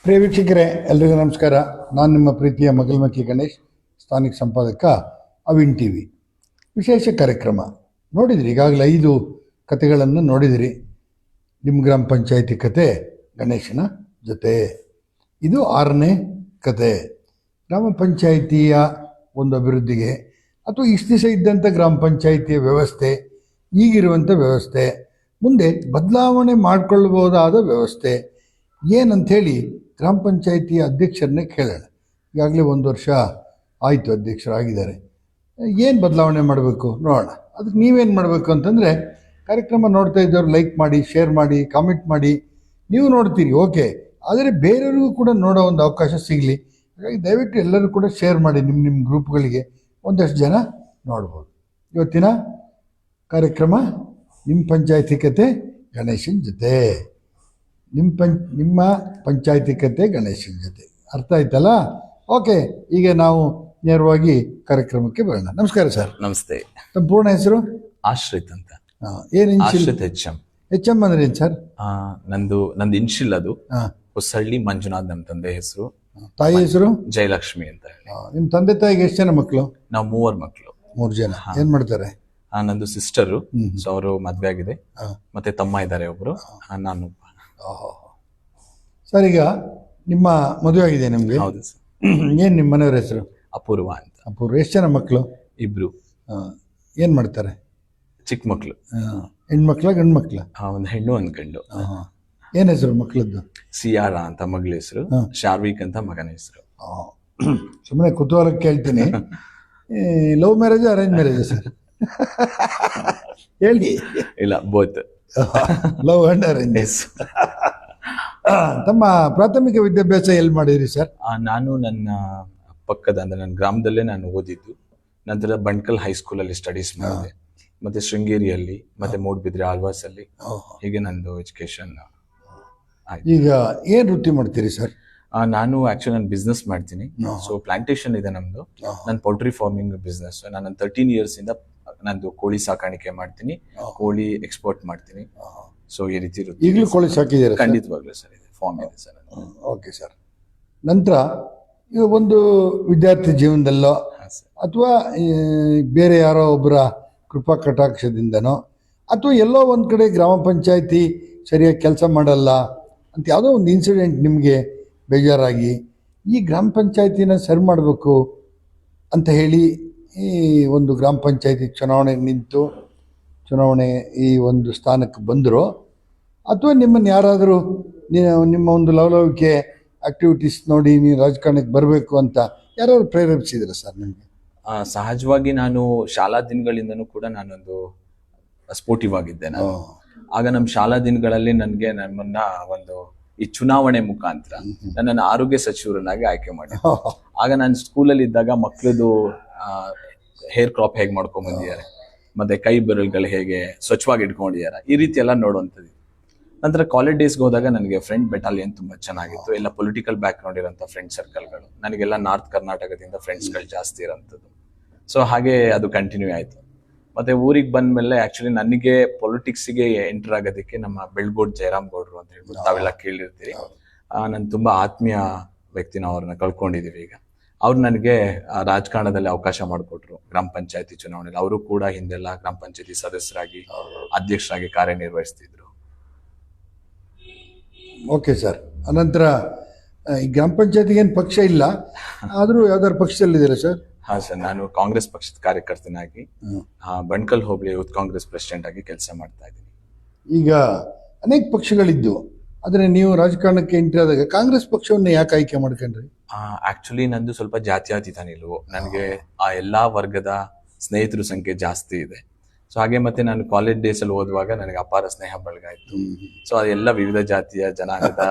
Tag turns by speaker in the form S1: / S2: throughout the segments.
S1: ಪ್ರಿಯ ವೀಕ್ಷಕರೇ, ಎಲ್ರಿಗೂ ನಮಸ್ಕಾರ. ನಾನು ನಿಮ್ಮ ಪ್ರೀತಿಯ ಮಗಲ್ಮಕ್ಕಿ ಗಣೇಶ್, ಸ್ಥಾನಿಕ ಸಂಪಾದಕ, ಅವಿನ್ ಟಿವಿ. ವಿಶೇಷ ಕಾರ್ಯಕ್ರಮ ನೋಡಿದಿರಿ, ಈಗಾಗಲೇ 5 ಕಥೆಗಳನ್ನು ನೋಡಿದಿರಿ. ನಿಮ್ಮ ಗ್ರಾಮ ಪಂಚಾಯಿತಿ ಕತೆ ಗಣೇಶನ ಜೊತೆ. ಇದು 6ನೇ ಕತೆ. ಗ್ರಾಮ ಪಂಚಾಯಿತಿಯ ಒಂದು ಅಭಿವೃದ್ಧಿಗೆ ಅಥವಾ ಇಷ್ಟು ದಿವಸ ಇದ್ದಂಥ ಗ್ರಾಮ ಪಂಚಾಯಿತಿಯ ವ್ಯವಸ್ಥೆ, ಈಗಿರುವಂಥ ವ್ಯವಸ್ಥೆ, ಮುಂದೆ ಬದಲಾವಣೆ ಮಾಡಿಕೊಳ್ಳಬಹುದಾದ ವ್ಯವಸ್ಥೆ ಏನಂಥೇಳಿ ಗ್ರಾಮ ಪಂಚಾಯಿತಿಯ ಅಧ್ಯಕ್ಷರನ್ನೇ ಕೇಳೋಣ. ಈಗಾಗಲೇ 1 ವರ್ಷ ಆಯಿತು, ಅಧ್ಯಕ್ಷರಾಗಿದ್ದಾರೆ. ಏನು ಬದಲಾವಣೆ ಮಾಡಬೇಕು ನೋಡೋಣ. ಅದಕ್ಕೆ ನೀವೇನು ಮಾಡಬೇಕು ಅಂತಂದರೆ, ಕಾರ್ಯಕ್ರಮ ನೋಡ್ತಾ ಇದ್ದವ್ರು ಲೈಕ್ ಮಾಡಿ, ಶೇರ್ ಮಾಡಿ, ಕಾಮೆಂಟ್ ಮಾಡಿ. ನೀವು ನೋಡ್ತೀರಿ ಓಕೆ, ಆದರೆ ಬೇರೆಯವ್ರಿಗೂ ಕೂಡ ನೋಡೋ ಒಂದು ಅವಕಾಶ ಸಿಗಲಿ. ಹಾಗಾಗಿ ದಯವಿಟ್ಟು ಎಲ್ಲರೂ ಕೂಡ ಶೇರ್ ಮಾಡಿ ನಿಮ್ಮ ಗ್ರೂಪ್ಗಳಿಗೆ, ಒಂದಷ್ಟು ಜನ ನೋಡ್ಬೋದು. ಇವತ್ತಿನ ಕಾರ್ಯಕ್ರಮ ನಿಮ್ಮ ಪಂಚಾಯಿತಿ ಕತೆ ಗಣೇಶನ ಜೊತೆ. ನಿಮ್ಮ ಪಂಚಾಯಿತಿ ಕತೆ ಗಣೇಶನ ಜೊತೆ. ಅರ್ಥ ಆಯ್ತಲ್ಲ? ಓಕೆ, ಈಗ ನಾವು ನೇರವಾಗಿ ಕಾರ್ಯಕ್ರಮಕ್ಕೆ ಬರೋಣ. ನಮಸ್ಕಾರ ಸರ್.
S2: ನಮಸ್ತೆ.
S1: ತಮ್ಮ ಪೂರ್ಣ ಹೆಸರು?
S2: ಆಶ್ರಿತ್ ಅಂತ.
S1: ಏನು ಇನ್ಶಿಲ್? ಎಚ್ ಎಂ ಅಂದ್ರೆ ಏನು ಸರ್?
S2: ನಂದು ಇನ್ಶಿಲ್ ಅದು. ಹೊಸಳ್ಳಿ ಮಂಜುನಾಥ್ ನಮ್ಮ ತಂದೆ ಹೆಸರು.
S1: ತಾಯಿ ಹೆಸರು?
S2: ಜಯಲಕ್ಷ್ಮಿ ಅಂತ.
S1: ನಿಮ್ಮ ತಂದೆ ತಾಯಿಗೆ ಎಷ್ಟು ಜನ ಮಕ್ಕಳು?
S2: ನಾವು 3 ಮಕ್ಕಳು.
S1: 3 ಜನ. ಏನ್ ಮಾಡ್ತಾರೆ?
S2: ನಂದು ಸಿಸ್ಟರು, ಸೊ ಅವರು ಮದ್ವೆ ಆಗಿದೆ. ಮತ್ತೆ ತಮ್ಮ ಇದ್ದಾರೆ ಒಬ್ರು, ನಾನು.
S1: ಸರ್, ಈಗ ನಿಮ್ಮ ಮದುವೆ ಆಗಿದೆ ನಿಮ್ಗೆ?
S2: ಹೌದು ಸರ್.
S1: ಏನ್ ನಿಮ್ಮ ಮನೆಯವ್ರ ಹೆಸರು?
S2: ಅಪೂರ್ವ ಅಂತ.
S1: ಅಪೂರ್ವ. ಎಷ್ಟು ಜನ ಮಕ್ಕಳು?
S2: 2.
S1: ಏನ್ ಮಾಡ್ತಾರೆ?
S2: ಚಿಕ್ಕ ಮಕ್ಕಳು.
S1: ಹೆಣ್ಮಕ್ಳ ಗಂಡು ಮಕ್ಳ?
S2: ಒಂದು ಹೆಣ್ಣು ಒಂದು ಗಂಡು.
S1: ಏನ್ ಹೆಸರು ಮಕ್ಕಳದ್ದು?
S2: ಸಿಯಾರ ಅಂತ ಮಗಳ ಹೆಸರು, ಶಾರ್ವಿಕ್ ಅಂತ ಮಗನ ಹೆಸರು.
S1: ಸುಮ್ಮನೆ ಕುತೂಹಲಕ್ಕೆ ಕೇಳ್ತೀನಿ. Love marriage arrange marriage sir? ಹೇಳಿ.
S2: ಇಲ್ಲ, ಬೋತ್.
S1: Love and arrange. ತಮ್ಮ ಪ್ರಾಥಮಿಕ ವಿದ್ಯಾಭ್ಯಾಸ ಎಲ್ಲಿ ಮಾಡಿದ್ರಿ ಸರ್?
S2: ನಾನು ನನ್ನ ಪಕ್ಕದ, ಅಂದ್ರೆ ನನ್ನ ಗ್ರಾಮದಲ್ಲೇ ನಾನು ಓದಿದ್ದು. ನಂತರ ಬಂಟ್ಕಲ್ ಹೈಸ್ಕೂಲಲ್ಲಿ ಸ್ಟಡೀಸ್ ಮಾಡಿದೆ. ಮತ್ತೆ ಶೃಂಗೇರಿಯಲ್ಲಿ, ಮತ್ತೆ ಮೂಡ್ಬಿದ್ರೆ, ಆಳ್ವಾಸ್ ಅಲ್ಲಿ. ಹೀಗೆ ನಂದು ಎಜುಕೇಶನ್ ಆಯ್ತು.
S1: ಈಗ ಏನ್ ವೃತ್ತಿ ಮಾಡ್ತೀರಿ ಸರ್?
S2: ನಾನು ಆಕ್ಚುಲಿ ನಾನು ಬಿಸ್ನೆಸ್ ಮಾಡ್ತೀನಿ. ಸೊ ಪ್ಲಾಂಟೇಶನ್ ಇದೆ ನಮ್ದು. ನನ್ನ ಪೌಲ್ಟ್ರಿ ಫಾರ್ಮಿಂಗ್ ಬಿಸ್ನೆಸ್. ನಾನು 13 ಇಯರ್ಸ್ ಇಂದ ನಂದು ಕೋಳಿ ಸಾಕಾಣಿಕೆ ಮಾಡ್ತೀನಿ, ಕೋಳಿ ಎಕ್ಸ್ಪೋರ್ಟ್ ಮಾಡ್ತೀನಿ. ಸೊ ಈ ರೀತಿ ಇರುತ್ತೆ.
S1: ಈಗಲೂ ಕೋಳಿ ಸಾಕಿದ್ದೀರಾ?
S2: ಖಂಡಿತವಾಗ್ಲೂ ಸರ್, ಇದೆ ಫಾರ್ಮ್ ಇದೆ ಸರ್.
S1: Okay sir. ನಂತರ ಈಗ ಒಂದು ವಿದ್ಯಾರ್ಥಿ ಜೀವನದಲ್ಲೋ ಅಥವಾ ಬೇರೆ ಯಾರೋ ಒಬ್ಬರ ಕೃಪಾ ಕಟಾಕ್ಷದಿಂದನೋ ಅಥವಾ ಎಲ್ಲೋ ಒಂದು ಕಡೆ ಗ್ರಾಮ ಪಂಚಾಯಿತಿ ಸರಿಯಾಗಿ ಕೆಲಸ ಮಾಡಲ್ಲ ಅಂತ ಯಾವುದೋ ಒಂದು ಇನ್ಸಿಡೆಂಟ್ ನಿಮಗೆ ಬೇಜಾರಾಗಿ ಈ ಗ್ರಾಮ ಪಂಚಾಯಿತಿನ ಸರಿ ಮಾಡಬೇಕು ಅಂತ ಹೇಳಿ ಈ ಒಂದು ಗ್ರಾಮ ಪಂಚಾಯಿತಿ ಚುನಾವಣೆಗೆ ನಿಂತು ಚುನಾವಣೆ ಈ ಒಂದು ಸ್ಥಾನಕ್ಕೆ ಬಂದರು, ಅಥವಾ ನಿಮ್ಮನ್ನು ಯಾರಾದರೂ ನಿಮ್ಮ ಒಂದು ಲವಲವಿಕೆ ಆಕ್ಟಿವಿಟೀಸ್ ನೋಡಿ ನೀವು ರಾಜಕಾರಣಕ್ಕೆ ಬರಬೇಕು ಅಂತ ಯಾರಾದ್ರು ಪ್ರೇರೇಪಿಸಿದ್ರ ಸರ್ ನಿಮಗೆ?
S2: ಸಹಜವಾಗಿ ನಾನು ಶಾಲಾ ದಿನಗಳಿಂದನೂ ಕೂಡ ನಾನೊಂದು ಸ್ಪೋರ್ಟಿವ್ ಆಗಿದ್ದೆ. ನಾನು ಆಗ ನಮ್ಮ ಶಾಲಾ ದಿನಗಳಲ್ಲಿ ನನಗೆ ನಮ್ಮನ್ನ ಒಂದು ಈ ಚುನಾವಣೆ ಮುಖಾಂತರ ನನ್ನನ್ನು ಆರೋಗ್ಯ ಸಚಿವರನ್ನಾಗಿ ಆಯ್ಕೆ ಮಾಡಿ. ಆಗ ನಾನು ಸ್ಕೂಲಲ್ಲಿ ಇದ್ದಾಗ ಮಕ್ಕಳದು ಹೇರ್ ಕ್ರಾಪ್ ಹೇಗೆ ಮಾಡ್ಕೊಂಡ್ ಬಂದಿದ್ದಾರೆ, ಮತ್ತೆ ಕೈ ಬೆರಳುಗಳು ಹೇಗೆ ಸ್ವಚ್ಛವಾಗಿ ಇಟ್ಕೊಂಡಿದ್ದಾರೆ, ಈ ರೀತಿ ಎಲ್ಲ ನೋಡುವಂಥದ್ದು. ನಂತರ ಕಾಲೇಜ್ ಡೇಸ್ಗೆ ಹೋದಾಗ ನನಗೆ ಫ್ರೆಂಡ್ ಬೆಟಾಲಿಯನ್ ತುಂಬಾ ಚೆನ್ನಾಗಿತ್ತು. ಎಲ್ಲ ಪೊಲಿಟಿಕಲ್ ಬ್ಯಾಕ್ ಗ್ರೌಂಡ್ ಇರೋಂಥ ಫ್ರೆಂಡ್ ಸರ್ಕಲ್ಗಳು. ನನಗೆಲ್ಲ ನಾರ್ತ್ ಕರ್ನಾಟಕದಿಂದ ಫ್ರೆಂಡ್ಸ್ಗಳು ಜಾಸ್ತಿ ಇರೋಂಥದ್ದು. ಸೊ ಹಾಗೆ ಅದು ಕಂಟಿನ್ಯೂ ಆಯಿತು. ಮತ್ತೆ ಊರಿಗೆ ಬಂದ್ಮೇಲೆ ಆಕ್ಚುಲಿ ನನಗೆ ಪೊಲಿಟಿಕ್ಸ್ಗೆ ಎಂಟರ್ ಆಗೋದಕ್ಕೆ ನಮ್ಮ ಬೆಳ್ಗೋಡ್ ಜಯರಾಮ್ ಗೌಡ್ರು ಅಂತ ಹೇಳ್ಬಿಟ್ಟು ತಾವೆಲ್ಲ ಕೇಳಿರ್ತೀರಿ. ನಾನು ತುಂಬಾ ಆತ್ಮೀಯ ವ್ಯಕ್ತಿನ, ಅವ್ರನ್ನ ಕಳ್ಕೊಂಡಿದೀವಿ ಈಗ. ಅವ್ರು ನನಗೆ ರಾಜಕಾರಣದಲ್ಲಿ ಅವಕಾಶ ಮಾಡಿಕೊಟ್ರು. ಗ್ರಾಮ ಪಂಚಾಯತಿ ಚುನಾವಣೆಯಲ್ಲಿ ಅವರು ಕೂಡ ಹಿಂದೆಲ್ಲ ಗ್ರಾಮ ಪಂಚಾಯತಿ ಸದಸ್ಯರಾಗಿ, ಅಧ್ಯಕ್ಷರಾಗಿ ಕಾರ್ಯನಿರ್ವಹಿಸ್ತಿದ್ರು.
S1: Okay sir. ಅನಂತರ ಈ ಗ್ರಾಮ ಪಂಚಾಯತಿಗೆ ಏನು ಪಕ್ಷ ಇಲ್ಲ, ಆದರೂ ಯಾವ್ದಾದ್ರು ಪಕ್ಷದಲ್ಲಿದ್ದೀರಾ ಸರ್?
S2: ಹಾ ಸರ್, ನಾನು ಕಾಂಗ್ರೆಸ್ ಪಕ್ಷದ ಕಾರ್ಯಕರ್ತನಾಗಿ ಬಂಟ್ಕಲ್ ಹೋಬಳಿ ಯೂತ್ ಕಾಂಗ್ರೆಸ್ ಪ್ರೆಸಿಡೆಂಟ್ ಆಗಿ ಕೆಲಸ ಮಾಡ್ತಾ ಇದ್ದೀನಿ. ಈಗ
S1: ಅನೇಕ ಪಕ್ಷಗಳಿದ್ದು, ಆದರೆ ನೀವು ರಾಜಕಾರಣಕ್ಕೆ ಎಂಟ್ರಿ ಆದಾಗ ಕಾಂಗ್ರೆಸ್ ಪಕ್ಷವನ್ನು ಯಾಕೆ ಆಯ್ಕೆ ಮಾಡ್ಕೊಂಡ್ರಿ?
S2: ಆಕ್ಚುಲಿ ನಂದು ಸ್ವಲ್ಪ ಜಾತ್ಯತೀತ ನಿಲುವು. ನನಗೆ ಆ ಎಲ್ಲಾ ವರ್ಗದ ಸ್ನೇಹಿತರ ಸಂಖ್ಯೆ ಜಾಸ್ತಿ ಇದೆ. ಸೊ ಹಾಗೆ ಮತ್ತೆ ನಾನು ಕಾಲೇಜ್ ಡೇಸ್ ಅಲ್ಲಿ ಓದುವಾಗ ನನಗೆ ಅಪಾರ ಸ್ನೇಹ ಬಳಗ ಇತ್ತು. ಸೊ ಅದೆಲ್ಲ ವಿವಿಧ ಜಾತಿಯ ಜನಾಂಗದ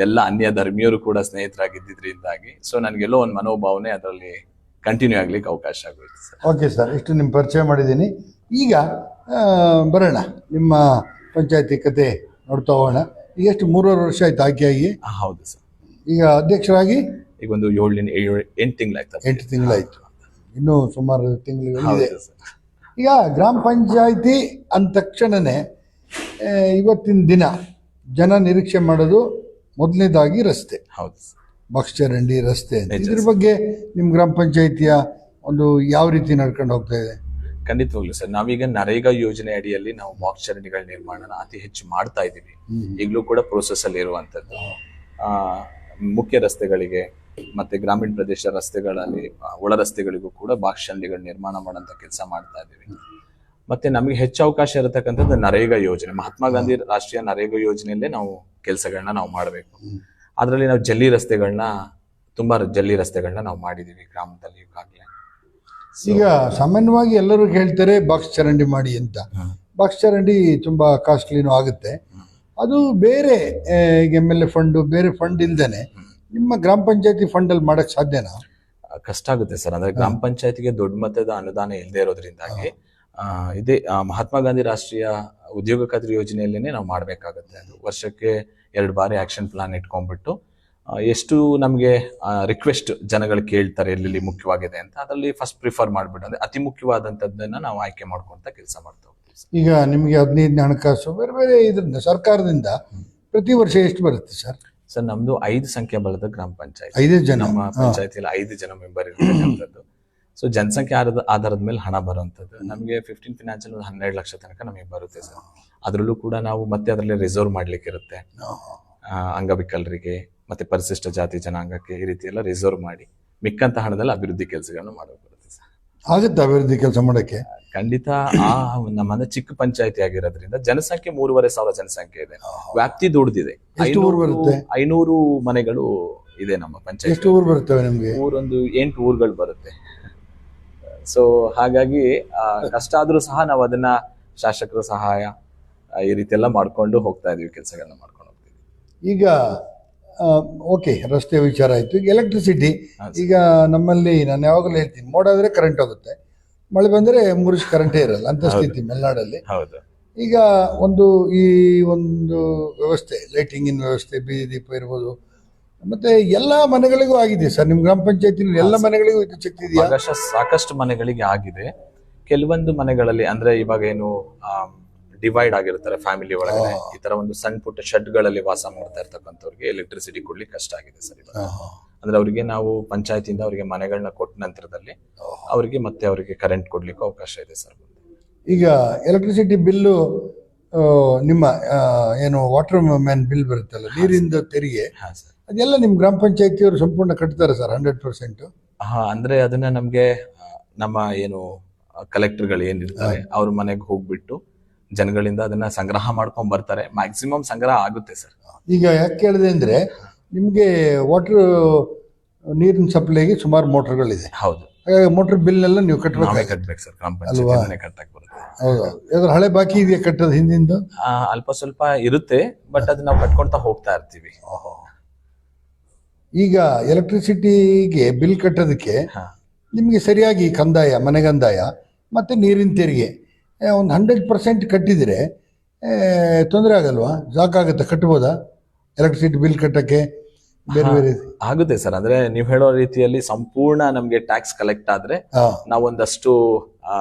S2: ಎಲ್ಲ ಅನ್ಯ ಧರ್ಮೀಯರು ಕೂಡ ಸ್ನೇಹಿತರಾಗಿದ್ದರಿಂದಾಗಿ ಸೊ ನನಗೆಲ್ಲೋ ಒಂದು ಮನೋಭಾವನೆ ಅದರಲ್ಲಿ ಕಂಟಿನ್ಯೂ ಆಗ್ಲಿಕ್ಕೆ ಅವಕಾಶ ಆಗುತ್ತೆ ಸರ್.
S1: ಓಕೆ ಸರ್, ಇಷ್ಟು ನಿಮ್ಮ ಪರಿಚಯ ಮಾಡಿದ್ದೀನಿ. ಈಗ ಬರೋಣ ನಿಮ್ಮ ಪಂಚಾಯತಿ ಕತೆ ನೋಡ್ತಾ ಹೋಗೋಣ. ಈಗ ಎಷ್ಟು 3.5 ವರ್ಷ ಆಯ್ತು ಆಯ್ಕೆಯಾಗಿ?
S2: ಹೌದು ಸರ್.
S1: ಈಗ ಅಧ್ಯಕ್ಷರಾಗಿ
S2: ಈಗ ಒಂದು 8 ತಿಂಗಳಾಯ್ತು.
S1: 8 ತಿಂಗಳಾಯ್ತು. ಇನ್ನೂ ಸುಮಾರು ತಿಂಗಳಿದೆ. ಈಗ ಗ್ರಾಮ ಪಂಚಾಯಿತಿ ಅಂದ ತಕ್ಷಣನೇ ಇವತ್ತಿನ ದಿನ ಜನ ನಿರೀಕ್ಷೆ ಮಾಡೋದು ಮೊದಲನೇದಾಗಿ ರಸ್ತೆ,
S2: ಹೌದು
S1: ಬಾಕ್ಸ್ ಚರಂಡಿ ರಸ್ತೆ ಅಂತ.
S2: ನಿಜ
S1: ಇದ್ರ ಬಗ್ಗೆ ನಿಮ್ಮ ಗ್ರಾಮ ಪಂಚಾಯಿತಿಯ ಒಂದು ಯಾವ ರೀತಿ ನಡ್ಕೊಂಡು ಹೋಗ್ತಾ ಇದೆ?
S2: ಖಂಡಿತವಾಗ್ಲು ಸರ್, ನಾವೀಗ ನರೇಗಾ ಯೋಜನೆ ಅಡಿಯಲ್ಲಿ ನಾವು ಬಾಕ್ಸ್ ಚರಂಡಿಗಳ ನಿರ್ಮಾಣನ ಅತಿ ಹೆಚ್ಚು ಮಾಡ್ತಾ ಇದ್ದೀವಿ. ಈಗಲೂ ಕೂಡ ಪ್ರೋಸೆಸ್ ಅಲ್ಲಿ ಇರುವಂತದ್ದು. ಮುಖ್ಯ ರಸ್ತೆಗಳಿಗೆ ಮತ್ತೆ ಗ್ರಾಮೀಣ ಪ್ರದೇಶ ರಸ್ತೆಗಳಲ್ಲಿ ಒಳ ರಸ್ತೆಗಳಿಗೂ ಕೂಡ ಬಾಕ್ಸ್ ಚರಂಡಿಗಳ ನಿರ್ಮಾಣ ಮಾಡೋಂಥ ಕೆಲಸ ಮಾಡ್ತಾ ಇದ್ದೀವಿ. ಮತ್ತೆ ನಮಗೆ ಹೆಚ್ಚು ಅವಕಾಶ ಇರತಕ್ಕಂಥದ್ದು ನರೇಗಾ ಯೋಜನೆ, ಮಹಾತ್ಮ ಗಾಂಧಿ ರಾಷ್ಟ್ರೀಯ ನರೇಗಾ ಯೋಜನೆಯಲ್ಲೇ ನಾವು ಕೆಲಸಗಳನ್ನ ನಾವು ಮಾಡಬೇಕು. ಅದರಲ್ಲಿ ನಾವು ತುಂಬಾ ಜಲ್ಲಿ ರಸ್ತೆಗಳನ್ನ ನಾವು ಮಾಡಿದೀವಿ ಗ್ರಾಮದಲ್ಲಿ ಈಗಾಗಲೇ.
S1: ಈಗ ಸಾಮಾನ್ಯವಾಗಿ ಎಲ್ಲರೂ ಹೇಳ್ತಾರೆ ಬಾಕ್ಸ್ ಚರಂಡಿ ಮಾಡಿ ಅಂತ. ಬಾಕ್ಸ್ ಚರಂಡಿ ತುಂಬಾ ಕಾಸ್ಟ್ಲಿನೂ ಆಗುತ್ತೆ. ಅದು ಬೇರೆ MLA ಫಂಡು, ಬೇರೆ ಫಂಡ್ ಇಲ್ದೇನೆ ನಿಮ್ಮ ಗ್ರಾಮ ಪಂಚಾಯತಿ ಫಂಡ್ ಅಲ್ಲಿ ಮಾಡಕ್ ಸಾಧ್ಯನಾ?
S2: ಕಷ್ಟ ಆಗುತ್ತೆ ಸರ್. ಅಂದ್ರೆ ಗ್ರಾಮ ಪಂಚಾಯತಿಗೆ ದೊಡ್ಡ ಮಟ್ಟದ ಅನುದಾನ ಇಲ್ಲದೆ ಇರೋದ್ರಿಂದಾಗಿ ಇದೇ ಮಹಾತ್ಮ ಗಾಂಧಿ ರಾಷ್ಟ್ರೀಯ ಉದ್ಯೋಗ ಖಾತ್ರಿ ಯೋಜನೆಯಲ್ಲೇನೆ ನಾವು ಮಾಡ್ಬೇಕಾಗುತ್ತೆ. ಅದು ವರ್ಷಕ್ಕೆ 2 ಬಾರಿ ಆಕ್ಷನ್ ಪ್ಲಾನ್ ಇಟ್ಕೊಂಡ್ಬಿಟ್ಟು ಎಷ್ಟು ನಮಗೆ ರಿಕ್ವೆಸ್ಟ್ ಜನಗಳು ಕೇಳ್ತಾರೆ ಎಲ್ಲೆಲ್ಲಿ ಮುಖ್ಯವಾಗಿದೆ ಅಂತ, ಅದರಲ್ಲಿ ಫಸ್ಟ್ ಪ್ರಿಫರ್ ಮಾಡ್ಬಿಟ್ಟು ಅಂದ್ರೆ ಅತಿ ಮುಖ್ಯವಾದಂತದ್ದನ್ನ ನಾವು ಆಯ್ಕೆ ಮಾಡ್ಕೊಂತ ಕೆಲಸ ಮಾಡ್ತಾ ಹೋಗ್ತೀವಿ.
S1: ಈಗ ನಿಮಗೆ 15 ಹಣಕಾಸು ಬೇರೆ ಬೇರೆ ಇದರಿಂದ ಸರ್ಕಾರದಿಂದ ಪ್ರತಿ ವರ್ಷ ಎಷ್ಟು ಬರುತ್ತೆ ಸರ್?
S2: ಸರ್ ನಮ್ದು 5 ಸಂಖ್ಯಾ ಬಲದ ಗ್ರಾಮ ಪಂಚಾಯತ್,
S1: 5 ಜನ
S2: ನಮ್ಮ ಪಂಚಾಯತಿಯಲ್ಲಿ 5 ಜನ ಮೆಂಬರ್ ಇರ್ತಕ್ಕಂಥದ್ದು. ಸೊ ಜನಸಂಖ್ಯೆ ಆಧಾರದ ಮೇಲೆ ಹಣ ಬರುವಂತದ್ದು. ನಮಗೆ 15 ಫಿನಾನ್ಷಿಯಲ್ 12 ಲಕ್ಷ ತನಕ ನಮಗೆ ಬರುತ್ತೆ ಸರ್. ಅದರಲ್ಲೂ ಕೂಡ ನಾವು ಮತ್ತೆ ಅದರಲ್ಲಿ ರಿಸರ್ವ್ ಮಾಡ್ಲಿಕ್ಕೆ ಇರುತ್ತೆ. ಅಂಗವಿಕಲರಿಗೆ ಮತ್ತೆ ಪರಿಶಿಷ್ಟ ಜಾತಿ ಜನಾಂಗಕ್ಕೆ ಈ ರೀತಿ ಎಲ್ಲ ರಿಸರ್ವ್ ಮಾಡಿ ಮಿಕ್ಕಂತ ಹಣದಲ್ಲಿ ಅಭಿವೃದ್ಧಿ ಕೆಲಸಗಳನ್ನು ಮಾಡಬೇಕು ಬರುತ್ತೆ ಸರ್.
S1: ಆಗುತ್ತೆ ಅಭಿವೃದ್ಧಿ ಕೆಲಸ ಮಾಡಕ್ಕೆ?
S2: ಖಂಡಿತ. ನಮ್ಮನೆ ಚಿಕ್ಕ ಪಂಚಾಯತಿ ಆಗಿರೋದ್ರಿಂದ ಜನಸಂಖ್ಯೆ 3,500 ಜನಸಂಖ್ಯೆ ಇದೆ, ವ್ಯಾಪ್ತಿ ದೊಡ್ಡದಿದೆ. 500 ಮನೆಗಳು ಇದೆ ನಮ್ಮ ಪಂಚಾಯತ್.
S1: ಎಷ್ಟು ಊರು ಬರ್ತವೆ ನಿಮ್ಗೆ?
S2: ಊರೊಂದು 8 ಊರುಗಳು ಬರುತ್ತೆ. ಸೊ ಹಾಗಾಗಿ ಕಷ್ಟ ಆದ್ರೂ ಸಹ ನಾವು ಅದನ್ನ ಶಾಸಕರ ಸಹಾಯ ಈ ರೀತಿ ಎಲ್ಲ ಮಾಡ್ಕೊಂಡು ಹೋಗ್ತಾ ಇದೀವಿ, ಕೆಲಸಗಳನ್ನ ಮಾಡ್ಕೊಂಡು ಹೋಗ್ತೀವಿ.
S1: ಈಗ ಓಕೆ, ರಸ್ತೆ ವಿಚಾರ ಆಯ್ತು. ಈಗ ಎಲೆಕ್ಟ್ರಿಸಿಟಿ, ಈಗ ನಮ್ಮಲ್ಲಿ ನಾನು ಯಾವಾಗಲೂ ಹೇಳ್ತೀನಿ, ಮೋಡಾದ್ರೆ ಕರೆಂಟ್ ಹೋಗುತ್ತೆ, ಮಳೆ ಬಂದ್ರೆ 3 ವರ್ಷ ಕರೆಂಟೇ ಇರಲ್ಲ ಅಂತ ಸ್ಥಿತಿ ಮಲೆನಾಡಲ್ಲಿ.
S2: ಹೌದು.
S1: ಈಗ ಈ ಒಂದು ವ್ಯವಸ್ಥೆ, ಲೈಟಿಂಗಿನ ವ್ಯವಸ್ಥೆ, ಬೀದಿ ದೀಪ ಇರ್ಬೋದು, ಮತ್ತೆ ಎಲ್ಲಾ ಮನೆಗಳಿಗೂ ಆಗಿದೆ ಸರ್. ನಿಮ್ ಗ್ರಾಮ ಪಂಚಾಯತಿ ಎಲ್ಲ ಮನೆಗಳಿಗೂ ವಿದ್ಯುತ್ ಶಕ್ತಿ ಇದೆಯಾ?
S2: ಸಾಕಷ್ಟು ಮನೆಗಳಿಗೆ ಆಗಿದೆ. ಕೆಲವೊಂದು ಮನೆಗಳಲ್ಲಿ ಅಂದ್ರೆ ಇವಾಗ ಏನು ಡಿವೈಡ್ ಆಗಿರ್ತಾರೆ ಫ್ಯಾಮಿಲಿ ಒಳಗಡೆ, ಈ ತರ ಒಂದು ಸಣ್ಣ ಪುಟ್ಟ ಶೆಡ್ ಗಳಲ್ಲಿ ವಾಸ ಮಾಡ್ತಾ ಇರ್ತಕ್ಕಂಥವ್ರಿಗೆ ಎಲೆಕ್ಟ್ರಿಸಿಟಿ ಕೊಡ್ಲಿಕ್ಕೆ ಕಷ್ಟ ಆಗಿದೆ ಸರ್ ಇವಾಗ. ಅಂದ್ರೆ ಅವರಿಗೆ ನಾವು ಪಂಚಾಯತಿಯಿಂದ ಅವರಿಗೆ ಮನೆಗಳನ್ನ ಕೊಟ್ಟ ನಂತರದಲ್ಲಿ ಅವರಿಗೆ ಕರೆಂಟ್ ಕೊಡ್ಲಿಕ್ಕೆ ಅವಕಾಶ ಇದೆ ಸರ್.
S1: ಈಗ ಎಲೆಕ್ಟ್ರಿಸಿಟಿ ಬಿಲ್ಲು ನಿಮ್ಮ ಏನು ವಾಟರ್ ಮ್ಯಾನ್ ಬಿಲ್ ಬರುತ್ತಲ್ಲ, ನೀರಿಂದ ತೆರಿಗೆ, ಅದೆಲ್ಲ ನಿಮ್ ಗ್ರಾಮ ಪಂಚಾಯತಿಯವರು ಸಂಪೂರ್ಣ ಕಟ್ತಾರೆ ಸರ್ 100%?
S2: ಅಂದ್ರೆ ಅದನ್ನ ನಮ್ಗೆ ನಮ್ಮ ಏನು ಕಲೆಕ್ಟರ್ಗಳು ಏನಿರ್ತಾರೆ ಅವ್ರ ಮನೆಗೆ ಹೋಗ್ಬಿಟ್ಟು ಜನಗಳಿಂದ ಅದನ್ನ ಸಂಗ್ರಹ ಮಾಡ್ಕೊಂಡ್ ಬರ್ತಾರೆ. ಮ್ಯಾಕ್ಸಿಮಮ್ ಸಂಗ್ರಹ ಆಗುತ್ತೆ ಸರ್. ಈಗ
S1: ಯಾಕೆ ಕೇಳಿದೆ ಅಂದ್ರೆ ನಿಮ್ಗೆ ವಾಟರ್ ನೀರಿನ ಸಪ್ಲೈಗೆ ಸುಮಾರು ಮೋಟರ್ಗಳಿದೆ.
S2: ಹೌದು.
S1: ಹಾಗಾಗಿ ಮೋಟರ್ ಬಿಲ್ ಎಲ್ಲ ನೀವು ಕಟ್ಬೇಕು ಸರ್, ಗ್ರಾಮ ಪಂಚಾಯತ್ ಕಟ್ಟಕ್ ಬರುತ್ತೆ. ಹೌದು. ಯಾವ್ದಾದ್ರು ಹಳೆ ಬಾಕಿ ಇದೆಯಾ ಕಟ್ಟೋದು ಹಿಂದಿಂದು?
S2: ಅಲ್ಪ ಸ್ವಲ್ಪ ಇರುತ್ತೆ, ಬಟ್ ಅದನ್ನ ನಾವು ಕಟ್ಕೊಳ್ತಾ ಹೋಗ್ತಾ ಇರ್ತೀವಿ.
S1: ಈಗ ಎಲೆಕ್ಟ್ರಿಸಿಟಿಗೆ ಬಿಲ್ ಕಟ್ಟೋದಕ್ಕೆ ನಿಮಗೆ ಸರಿಯಾಗಿ ಕಂದಾಯ, ಮನೆಗಂದಾಯ ಮತ್ತೆ ನೀರಿನ ತೆರಿಗೆ ಒಂದು 100% ಕಟ್ಟಿದ್ರೆ ತೊಂದರೆ ಆಗಲ್ವಾ? ಸಾಕಾಗುತ್ತೆ, ಕಟ್ಬೋದಾ ಎಲೆಕ್ಟ್ರಿಸಿಟಿ ಬಿಲ್ ಕಟ್ಟಕ್ಕೆ? ಬೇರೆ ಬೇರೆ
S2: ಆಗುತ್ತೆ ಸರ್. ಅಂದ್ರೆ ನೀವು ಹೇಳೋ ರೀತಿಯಲ್ಲಿ ಸಂಪೂರ್ಣ ನಮ್ಗೆ ಟ್ಯಾಕ್ಸ್ ಕಲೆಕ್ಟ್ ಆದ್ರೆ ನಾವೊಂದಷ್ಟು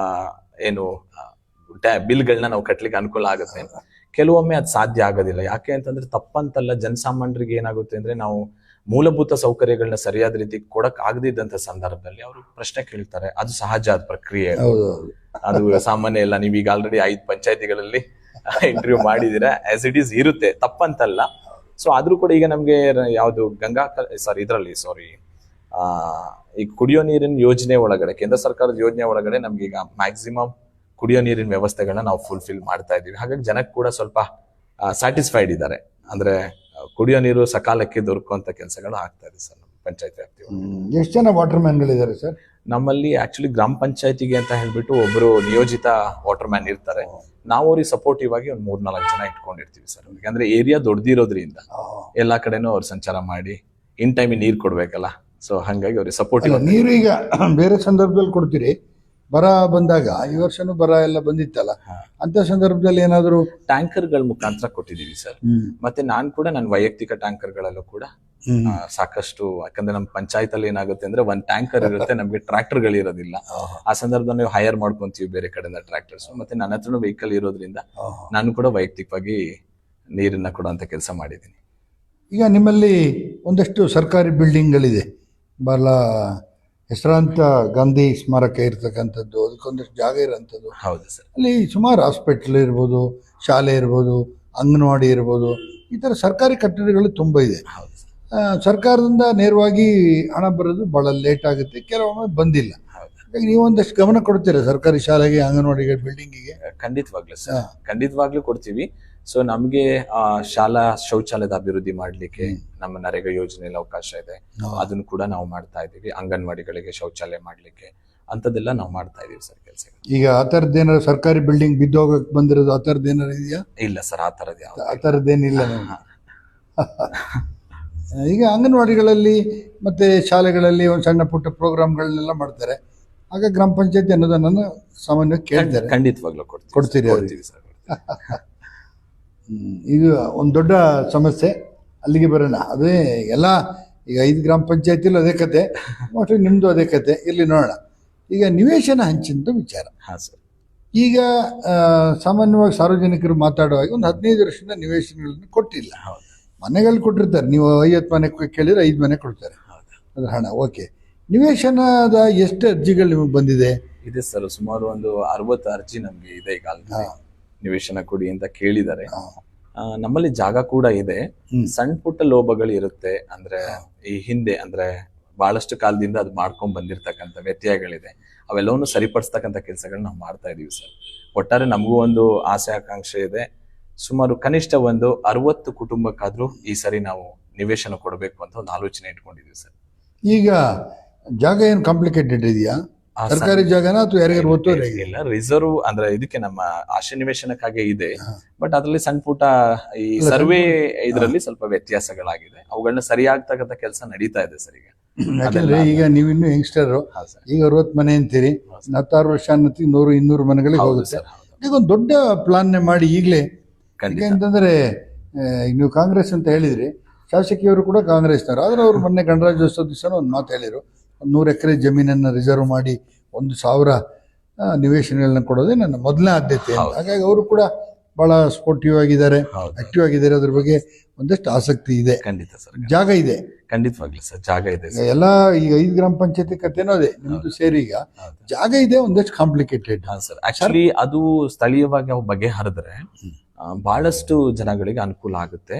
S2: ಏನು ಬಿಲ್ಗಳನ್ನ ನಾವು ಕಟ್ಲಿಕ್ಕೆ ಅನುಕೂಲ ಆಗುತ್ತೆ. ಕೆಲವೊಮ್ಮೆ ಅದು ಸಾಧ್ಯ ಆಗೋದಿಲ್ಲ. ಯಾಕೆ ಅಂತಂದ್ರೆ ತಪ್ಪಂತಲ್ಲ, ಜನಸಾಮಾನ್ಯರಿಗೆ ಏನಾಗುತ್ತೆ ಅಂದ್ರೆ ನಾವು ಮೂಲಭೂತ ಸೌಕರ್ಯಗಳನ್ನ ಸರಿಯಾದ ರೀತಿ ಕೊಡಕ್ ಆಗದಿದ್ದಂತ ಸಂದರ್ಭದಲ್ಲಿ ಅವರು ಪ್ರಶ್ನೆ ಕೇಳ್ತಾರೆ. ಅದು ಸಹಜ ಪ್ರಕ್ರಿಯೆ, ಅದು ಸಾಮಾನ್ಯ ಇಲ್ಲ. ನೀವೀಗ ಆಲ್ರೆಡಿ 5 ಪಂಚಾಯತಿಗಳಲ್ಲಿ ಇಂಟರ್ವ್ಯೂ ಮಾಡಿದೀರಾ, ಆಸ್ ಇಟ್ ಈಸ್ ಇರುತ್ತೆ, ತಪ್ಪಂತಲ್ಲ. ಸೊ ಆದ್ರೂ ಕೂಡ ಈಗ ನಮ್ಗೆ ಯಾವ್ದು ಈ ಕುಡಿಯೋ ನೀರಿನ ಯೋಜನೆ ಒಳಗಡೆ, ಕೇಂದ್ರ ಸರ್ಕಾರದ ಯೋಜನೆ ಒಳಗಡೆ ನಮ್ಗೆ ಈಗ ಮ್ಯಾಕ್ಸಿಮಮ್ ಕುಡಿಯೋ ನೀರಿನ ವ್ಯವಸ್ಥೆಗಳನ್ನ ನಾವು ಫುಲ್ಫಿಲ್ ಮಾಡ್ತಾ ಇದೀವಿ. ಹಾಗಾಗಿ ಜನಕ್ಕೆ ಕೂಡ ಸ್ವಲ್ಪ ಸ್ಯಾಟಿಸ್ಫೈಡ್ ಇದ್ದಾರೆ. ಅಂದ್ರೆ ಕುಡಿಯೋ ನೀರು ಸಕಾಲಕ್ಕೆ ದೊರಕುವಂತ ಕೆಲಸಗಳು ಆಗ್ತಾ ಇದೆ ಸರ್ ನಮ್ಮ ಪಂಚಾಯತ್ ವ್ಯಾಪ್ತಿ.
S1: ಎಷ್ಟು ಜನ ವಾಟರ್ ಮ್ಯಾನ್ಗಳಿದ್ದಾರೆ ಸರ್
S2: ನಮ್ಮಲ್ಲಿ? ಆಕ್ಚುಲಿ ಗ್ರಾಮ ಪಂಚಾಯತಿಗೆ ಅಂತ ಹೇಳ್ಬಿಟ್ಟು ಒಬ್ರು ನಿಯೋಜಿತ ವಾಟರ್ ಮ್ಯಾನ್ ಇರ್ತಾರೆ. ನಾವು ಅವ್ರಿಗೆ ಸಪೋರ್ಟಿವ್ ಆಗಿ ಒಂದು 3-4 ಜನ ಇಟ್ಕೊಂಡಿರ್ತೀವಿ ಸರ್. ಅವ್ರಿಗೆ ಅಂದ್ರೆ ಏರಿಯಾ ದೊಡ್ಡದಿರೋದ್ರಿಂದ ಎಲ್ಲಾ ಕಡೆನೂ ಅವ್ರು ಸಂಚಾರ ಮಾಡಿ ಇನ್ ಟೈಮ್ ನೀರ್ ಕೊಡ್ಬೇಕಲ್ಲ. ಸೊ ಹಂಗಾಗಿ ಅವ್ರಿಗೆ ಸಪೋರ್ಟಿವ್.
S1: ನೀರು ಈಗ ಬೇರೆ ಸಂದರ್ಭದಲ್ಲಿ ಕೊಡ್ತೀರಿ, ಬರ ಬಂದಾಗ ಈ ವರ್ಷನೂ ಬರ ಎಲ್ಲ ಬಂದಿತ್ತಲ್ಲ, ಅಂತ ಸಂದರ್ಭದಲ್ಲಿ ಏನಾದ್ರು
S2: ಟ್ಯಾಂಕರ್ಗಳ ಮುಖಾಂತರ ಕೊಟ್ಟಿದೀವಿ ಸರ್. ಮತ್ತೆ ನಾನ್ ಕೂಡ ನನ್ನ ವೈಯಕ್ತಿಕ ಟ್ಯಾಂಕರ್ಗಳಲ್ಲೂ ಕೂಡ ಸಾಕಷ್ಟು, ಯಾಕಂದ್ರೆ ನಮ್ಮ ಪಂಚಾಯತ್ ಅಲ್ಲಿ ಏನಾಗುತ್ತೆ ಅಂದ್ರೆ 1 ಟ್ಯಾಂಕರ್ ಇರುತ್ತೆ, ನಮ್ಗೆ ಟ್ರಾಕ್ಟರ್ ಗಳು ಇರೋದಿಲ್ಲ. ಆ ಸಂದರ್ಭದಲ್ಲಿ ನಾವು ಹೈಯರ್ ಮಾಡ್ಕೊಂತೀವಿ ಬೇರೆ ಕಡೆಯಿಂದ ಟ್ರಾಕ್ಟರ್ಸ್. ಮತ್ತೆ ನನ್ನ ಹತ್ರನೂ ವೆಹಿಕಲ್ ಇರೋದ್ರಿಂದ ನಾನು ಕೂಡ ವೈಯಕ್ತಿಕವಾಗಿ ನೀರನ್ನ ಕೊಡುವಂತ ಕೆಲಸ ಮಾಡಿದ್ದೀನಿ.
S1: ಈಗ ನಿಮ್ಮಲ್ಲಿ ಒಂದಷ್ಟು ಸರ್ಕಾರಿ ಬಿಲ್ಡಿಂಗ್ಗಳಿದೆ, ಭಾಳ ಹೆಸರಾಂತ ಗಾಂಧಿ ಸ್ಮಾರಕ ಇರ್ತಕ್ಕಂಥದ್ದು, ಅದಕ್ಕೊಂದಷ್ಟು ಜಾಗ ಇರೋಂಥದ್ದು.
S2: ಹೌದು ಸರ್.
S1: ಅಲ್ಲಿ ಸುಮಾರು ಹಾಸ್ಪಿಟ್ಲ್ ಇರ್ಬೋದು, ಶಾಲೆ ಇರ್ಬೋದು, ಅಂಗನವಾಡಿ ಇರ್ಬೋದು, ಈ ಥರ ಸರ್ಕಾರಿ ಕಟ್ಟಡಗಳು ತುಂಬ ಇದೆ.
S2: ಹೌದು ಸರ್.
S1: ಸರ್ಕಾರದಿಂದ ನೇರವಾಗಿ ಹಣ ಬರೋದು ಭಾಳ ಲೇಟ್ ಆಗುತ್ತೆ, ಕೆಲವೊಮ್ಮೆ ಬಂದಿಲ್ಲ.
S2: ಹೌದು.
S1: ಹಾಗಾಗಿ ನೀವು ಒಂದಷ್ಟು ಗಮನ ಕೊಡ್ತೀರಾ ಸರ್ಕಾರಿ ಶಾಲೆಗೆ, ಅಂಗನವಾಡಿಗೆ, ಬಿಲ್ಡಿಂಗಿಗೆ?
S2: ಖಂಡಿತವಾಗ್ಲೂ ಸರ್, ಖಂಡಿತವಾಗ್ಲೂ ಕೊಡ್ತೀವಿ. ಸೊ ನಮಗೆ ಶಾಲಾ ಶೌಚಾಲಯದ ಅಭಿವೃದ್ಧಿ ಮಾಡ್ಲಿಕ್ಕೆ ನಮ್ಮ ನರೇಗಾ ಯೋಜನೆಯಲ್ಲಿ ಅವಕಾಶ ಇದೆ, ಅದನ್ನು ಕೂಡ ನಾವು ಮಾಡ್ತಾ ಇದೀವಿ. ಅಂಗನವಾಡಿಗಳಿಗೆ ಶೌಚಾಲಯ ಮಾಡ್ಲಿಕ್ಕೆ ಅಂತದೆಲ್ಲ ನಾವು ಮಾಡ್ತಾ ಇದೀವಿ ಸರ್ ಕೆಲಸ.
S1: ಈಗ ಆ ಥರದ್ದೇನಾದ್ರು ಸರ್ಕಾರಿ ಬಿಲ್ಡಿಂಗ್ ಬಿದ್ದೋಗಕ್ಕೆ ಬಂದಿರೋದು ಆ ಥರದ್ದೇನಾರು ಇದೆಯಾ?
S2: ಇಲ್ಲ ಸರ್, ಆ ಥರದ್ದು ಯಾವ
S1: ಆ ಥರದ್ದೇನಿಲ್ಲ. ಈಗ ಅಂಗನವಾಡಿಗಳಲ್ಲಿ ಮತ್ತೆ ಶಾಲೆಗಳಲ್ಲಿ ಒಂದು ಸಣ್ಣ ಪುಟ್ಟ ಪ್ರೋಗ್ರಾಮ್ಗಳನ್ನೆಲ್ಲ ಮಾಡ್ತಾರೆ, ಆಗ ಗ್ರಾಮ ಪಂಚಾಯತಿ ಅನ್ನೋದನ್ನು ಸಾಮಾನ್ಯವಾಗಿ ಕೇಳ್ತಾರೆ.
S2: ಖಂಡಿತವಾಗ್ಲೂ
S1: ಕೊಡ್ತೀರಿ
S2: ಸರ್.
S1: ಇದು ಒಂದು ದೊಡ್ಡ ಸಮಸ್ಯೆ. ಅಲ್ಲಿಗೆ ಬರೋಣ. ಅದೇ ಎಲ್ಲ ಈಗ 5 ಗ್ರಾಮ ಪಂಚಾಯತಿಲೂ ಅದೇ ಕತೆ, ಮೋಸ್ಟ್ಲಿ ನಿಮ್ಮದು ಅದೇ ಕತೆ. ಇಲ್ಲಿ ನೋಡೋಣ. ಈಗ ನಿವೇಶನ ಹಂಚಿನ ವಿಚಾರ.
S2: ಹಾಂ ಸರ್.
S1: ಈಗ ಸಾಮಾನ್ಯವಾಗಿ ಸಾರ್ವಜನಿಕರು ಮಾತಾಡುವಾಗ ಒಂದು 15 ವರ್ಷದಿಂದ ನಿವೇಶನಗಳನ್ನು ಕೊಟ್ಟಿಲ್ಲ.
S2: ಹೌದು.
S1: ಮನೆಗಳು ಕೊಟ್ಟಿರ್ತಾರೆ, ನೀವು 50 ಮನೆ ಕೇಳಿದ್ರೆ 5 ಮನೆ ಕೊಡ್ತಾರೆ, ಅದ್ರ ಹಣ. ಓಕೆ, ನಿವೇಶನದ ಎಷ್ಟು ಅರ್ಜಿಗಳು ನಿಮಗೆ ಬಂದಿದೆ?
S2: ಇದೆ ಸರ್, ಸುಮಾರು ಒಂದು 60 ಅರ್ಜಿ ನಮ್ಗೆ ಇದೆ ಈಗ. ನಿವೇಶನ ಕೊಡಿ ಅಂತ ಕೇಳಿದ್ದಾರೆ. ನಮ್ಮಲ್ಲಿ ಜಾಗ ಕೂಡ ಇದೆ. ಸಣ್ಣ ಪುಟ್ಟ ಲೋಭಗಳು ಇರುತ್ತೆ, ಅಂದ್ರೆ ಈ ಹಿಂದೆ ಅಂದ್ರೆ ಬಹಳಷ್ಟು ಕಾಲದಿಂದ ಅದು ಮಾಡ್ಕೊಂಡ್ ಬಂದಿರ್ತಕ್ಕಂಥ ವ್ಯತ್ಯಯಗಳಿದೆ. ಅವೆಲ್ಲವನ್ನು ಸರಿಪಡಿಸ್ತಕ್ಕಂಥ ಕೆಲಸಗಳನ್ನ ನಾವು ಮಾಡ್ತಾ ಇದೀವಿ ಸರ್. ಒಟ್ಟಾರೆ ನಮಗೂ ಒಂದು ಆಸೆ ಆಕಾಂಕ್ಷೆ ಇದೆ. ಸುಮಾರು ಕನಿಷ್ಠ ಒಂದು 60 ಕುಟುಂಬಕ್ಕಾದ್ರೂ ಈ ಸರಿ ನಾವು ನಿವೇಶನ ಕೊಡಬೇಕು ಅಂತ ಒಂದು ಆಲೋಚನೆ ಇಟ್ಕೊಂಡಿದೀವಿ ಸರ್.
S1: ಈಗ ಜಾಗ ಏನು ಕಾಂಪ್ಲಿಕೇಟೆಡ್ ಇದೆಯಾ? ಸರ್ಕಾರಿ ಜಾಗನ ಅಥವಾ ಯಾರಿಗಾರು ಗೊತ್ತು?
S2: ಇಲ್ಲ, ರಿಸರ್ವ್ ಅಂದ್ರೆ ಇದಕ್ಕೆ ನಮ್ಮ ಆಶೆ ನಿವೇಶನಕ್ಕಾಗಿ ಇದೆ. ಬಟ್ ಅದರಲ್ಲಿ ಸಣ್ಣ ಪುಟ್ಟ ಈ ಸರ್ವೆ ಇದರಲ್ಲಿ ಸ್ವಲ್ಪ ವ್ಯತ್ಯಾಸಗಳಾಗಿದೆ. ಅವುಗಳನ್ನ ಸರಿಯಾಗ್ತಕ್ಕಂಥ ಕೆಲಸ ನಡೀತಾ ಇದೆ ಸರ್ ಈಗ.
S1: ಯಾಕಂದ್ರೆ ಈಗ ನೀವಿನ್ನು ಯಂಗ್ಸ್ಟರ್, ಈಗ 60 ಮನೆ ಅಂತೀರಿ, 16 ವರ್ಷ ಅನ್ನತ್ತಿ 100-200 ಮನೆಗಳಿಗೆ ಹೋಗುತ್ತೆ. ಈಗ ಒಂದು ದೊಡ್ಡ ಪ್ಲಾನ್ ಮಾಡಿ ಈಗಲೇ. ಯಾಕೆಂತಂದ್ರೆ ನೀವು ಕಾಂಗ್ರೆಸ್ ಅಂತ ಹೇಳಿದ್ರಿ, ಶಾಸಕಿಯವರು ಕೂಡ ಕಾಂಗ್ರೆಸ್ನವರು. ಆದ್ರೆ ಅವರು ಮೊನ್ನೆ ಗಣರಾಜ್ಯೋತ್ಸವ ದಿವಸ ಒಂದು ಮಾತು ಹೇಳಿದ್ರು, 100 ಎಕರೆ ಜಮೀನನ್ನು ರಿಸರ್ವ್ ಮಾಡಿ 1,000 ನಿವೇಶನಗಳನ್ನ ಕೊಡೋದೇ ನನ್ನ ಮೊದಲನೇ ಆದ್ಯತೆ. ಹಾಗಾಗಿ ಅವರು ಕೂಡ ಬಹಳ ಸ್ಪೋರ್ಟಿವ್ ಆಗಿದ್ದಾರೆ, ಆಕ್ಟಿವ್ ಆಗಿದ್ದಾರೆ. ಅದ್ರ ಬಗ್ಗೆ ಒಂದಷ್ಟು ಆಸಕ್ತಿ ಇದೆ.
S2: ಖಂಡಿತ ಸರ್, ಜಾಗ
S1: ಇದೆ.
S2: ಖಂಡಿತವಾಗ್ಲಿ ಸರ್, ಜಾಗ ಇದೆ.
S1: ಎಲ್ಲ ಈಗ 5 ಗ್ರಾಮ ಪಂಚಾಯತಿ ಕಥೆನೂ ಅದೇ, ನಿಮ್ದು ಸೇರಿ ಈಗ ಜಾಗ ಇದೆ, ಒಂದಷ್ಟು ಕಾಂಪ್ಲಿಕೇಟೆಡ್.
S2: ಹಾ ಸರ್, ಆಕ್ಚುಲಿ ಅದು ಸ್ಥಳೀಯವಾಗಿ ಅವು ಬಗೆಹರಿದ್ರೆ ಬಹಳಷ್ಟು ಜನಗಳಿಗೆ ಅನುಕೂಲ ಆಗುತ್ತೆ.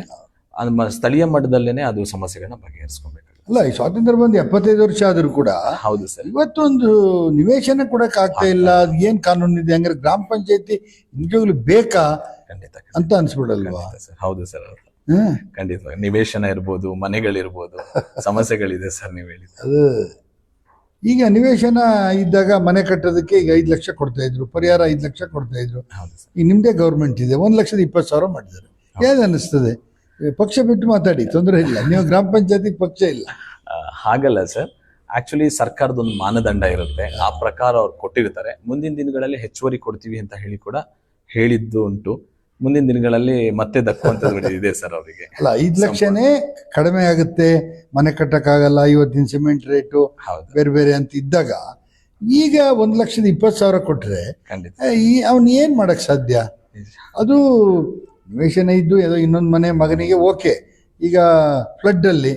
S2: ಸ್ಥಳೀಯ ಮಟ್ಟದಲ್ಲೇನೆ ಅದು ಸಮಸ್ಯೆಗಳನ್ನ ಬಗೆಹರಿಸ್ಕೊಬೇಕು.
S1: ಅಲ್ಲ, ಈ ಸ್ವಾತಂತ್ರ್ಯ ಬಂದು 75 ವರ್ಷ ಆದ್ರೂ ಕೂಡ
S2: ಹೌದು ಸರ್,
S1: ಇವತ್ತೊಂದು ನಿವೇಶನ ಕೊಡಕ್ ಆಗ್ತಾ ಇಲ್ಲ. ಅದ್ ಏನ್ ಕಾನೂನು ಇದೆ? ಹಂಗಾರೆ ಗ್ರಾಮ ಪಂಚಾಯತಿ ನಿಜವಾಗ್ಲೂ ಬೇಕಾ ಅಂತ ಅನ್ಸ್ಬಿಡಲ್ವಾ?
S2: ಹೌದು ಸರ್, ಖಂಡಿತ. ನಿವೇಶನ ಇರ್ಬೋದು, ಮನೆಗಳಿರ್ಬೋದು, ಸಮಸ್ಯೆಗಳಿದೆ ಸರ್ ನೀವು ಹೇಳಿದ
S1: ಅದು. ಈಗ ನಿವೇಶನ ಇದ್ದಾಗ ಮನೆ ಕಟ್ಟೋದಕ್ಕೆ ಈಗ 5 ಲಕ್ಷ ಕೊಡ್ತಾ ಇದ್ರು, ಪರಿಹಾರ 5 ಲಕ್ಷ ಕೊಡ್ತಾ ಇದ್ರು. ಈಗ ನಿಮ್ದೇ ಗೌರ್ಮೆಂಟ್ ಇದೆ, 1,20,000 ಮಾಡಿದ್ದಾರೆ. ಏನ್ ಅನಿಸ್ತದೆ? ಪಕ್ಷ ಬಿಟ್ಟು ಮಾತಾಡಿ, ತೊಂದರೆ ಇಲ್ಲ. ನೀವು ಗ್ರಾಮ ಪಂಚಾಯತಿ ಪಕ್ಷ ಇಲ್ಲ.
S2: ಹಾಗಲ್ಲ ಸರ್, ಆಕ್ಚುಲಿ ಸರ್ಕಾರದೊಂದು ಮಾನದಂಡ ಇರುತ್ತೆ, ಆ ಪ್ರಕಾರ ಅವ್ರು ಕೊಟ್ಟಿರ್ತಾರೆ. ಮುಂದಿನ ದಿನಗಳಲ್ಲಿ ಹೆಚ್ಚುವರಿ ಕೊಡ್ತೀವಿ ಅಂತ ಹೇಳಿ ಕೂಡ ಹೇಳಿದ್ದು ಉಂಟು. ಮುಂದಿನ ದಿನಗಳಲ್ಲಿ ಮತ್ತೆ ದಕ್ಕುವಂಥದ್ದು ಇದೆ ಸರ್ ಅವರಿಗೆ. ಅಲ್ಲ,
S1: 5 ಲಕ್ಷನೇ ಕಡಿಮೆ ಆಗುತ್ತೆ, ಮನೆ ಕಟ್ಟಕ್ಕಾಗಲ್ಲ, ಇವತ್ತಿನ ಸಿಮೆಂಟ್ ರೇಟು ಬೇರೆ ಬೇರೆ ಅಂತ ಇದ್ದಾಗ ಈಗ 1,20,000 ಕೊಟ್ರೆ ಅವ್ನು ಏನ್ ಮಾಡಕ್ ಸಾಧ್ಯ? ಅದು ನಿವೇಶನ ಇದ್ದು ಏನೋ ಇನ್ನೊಂದು ಮನೆ ಮಗನಿಗೆ ಓಕೆ. ಈಗ ಫ್ಲಡ್ ಅಲ್ಲಿ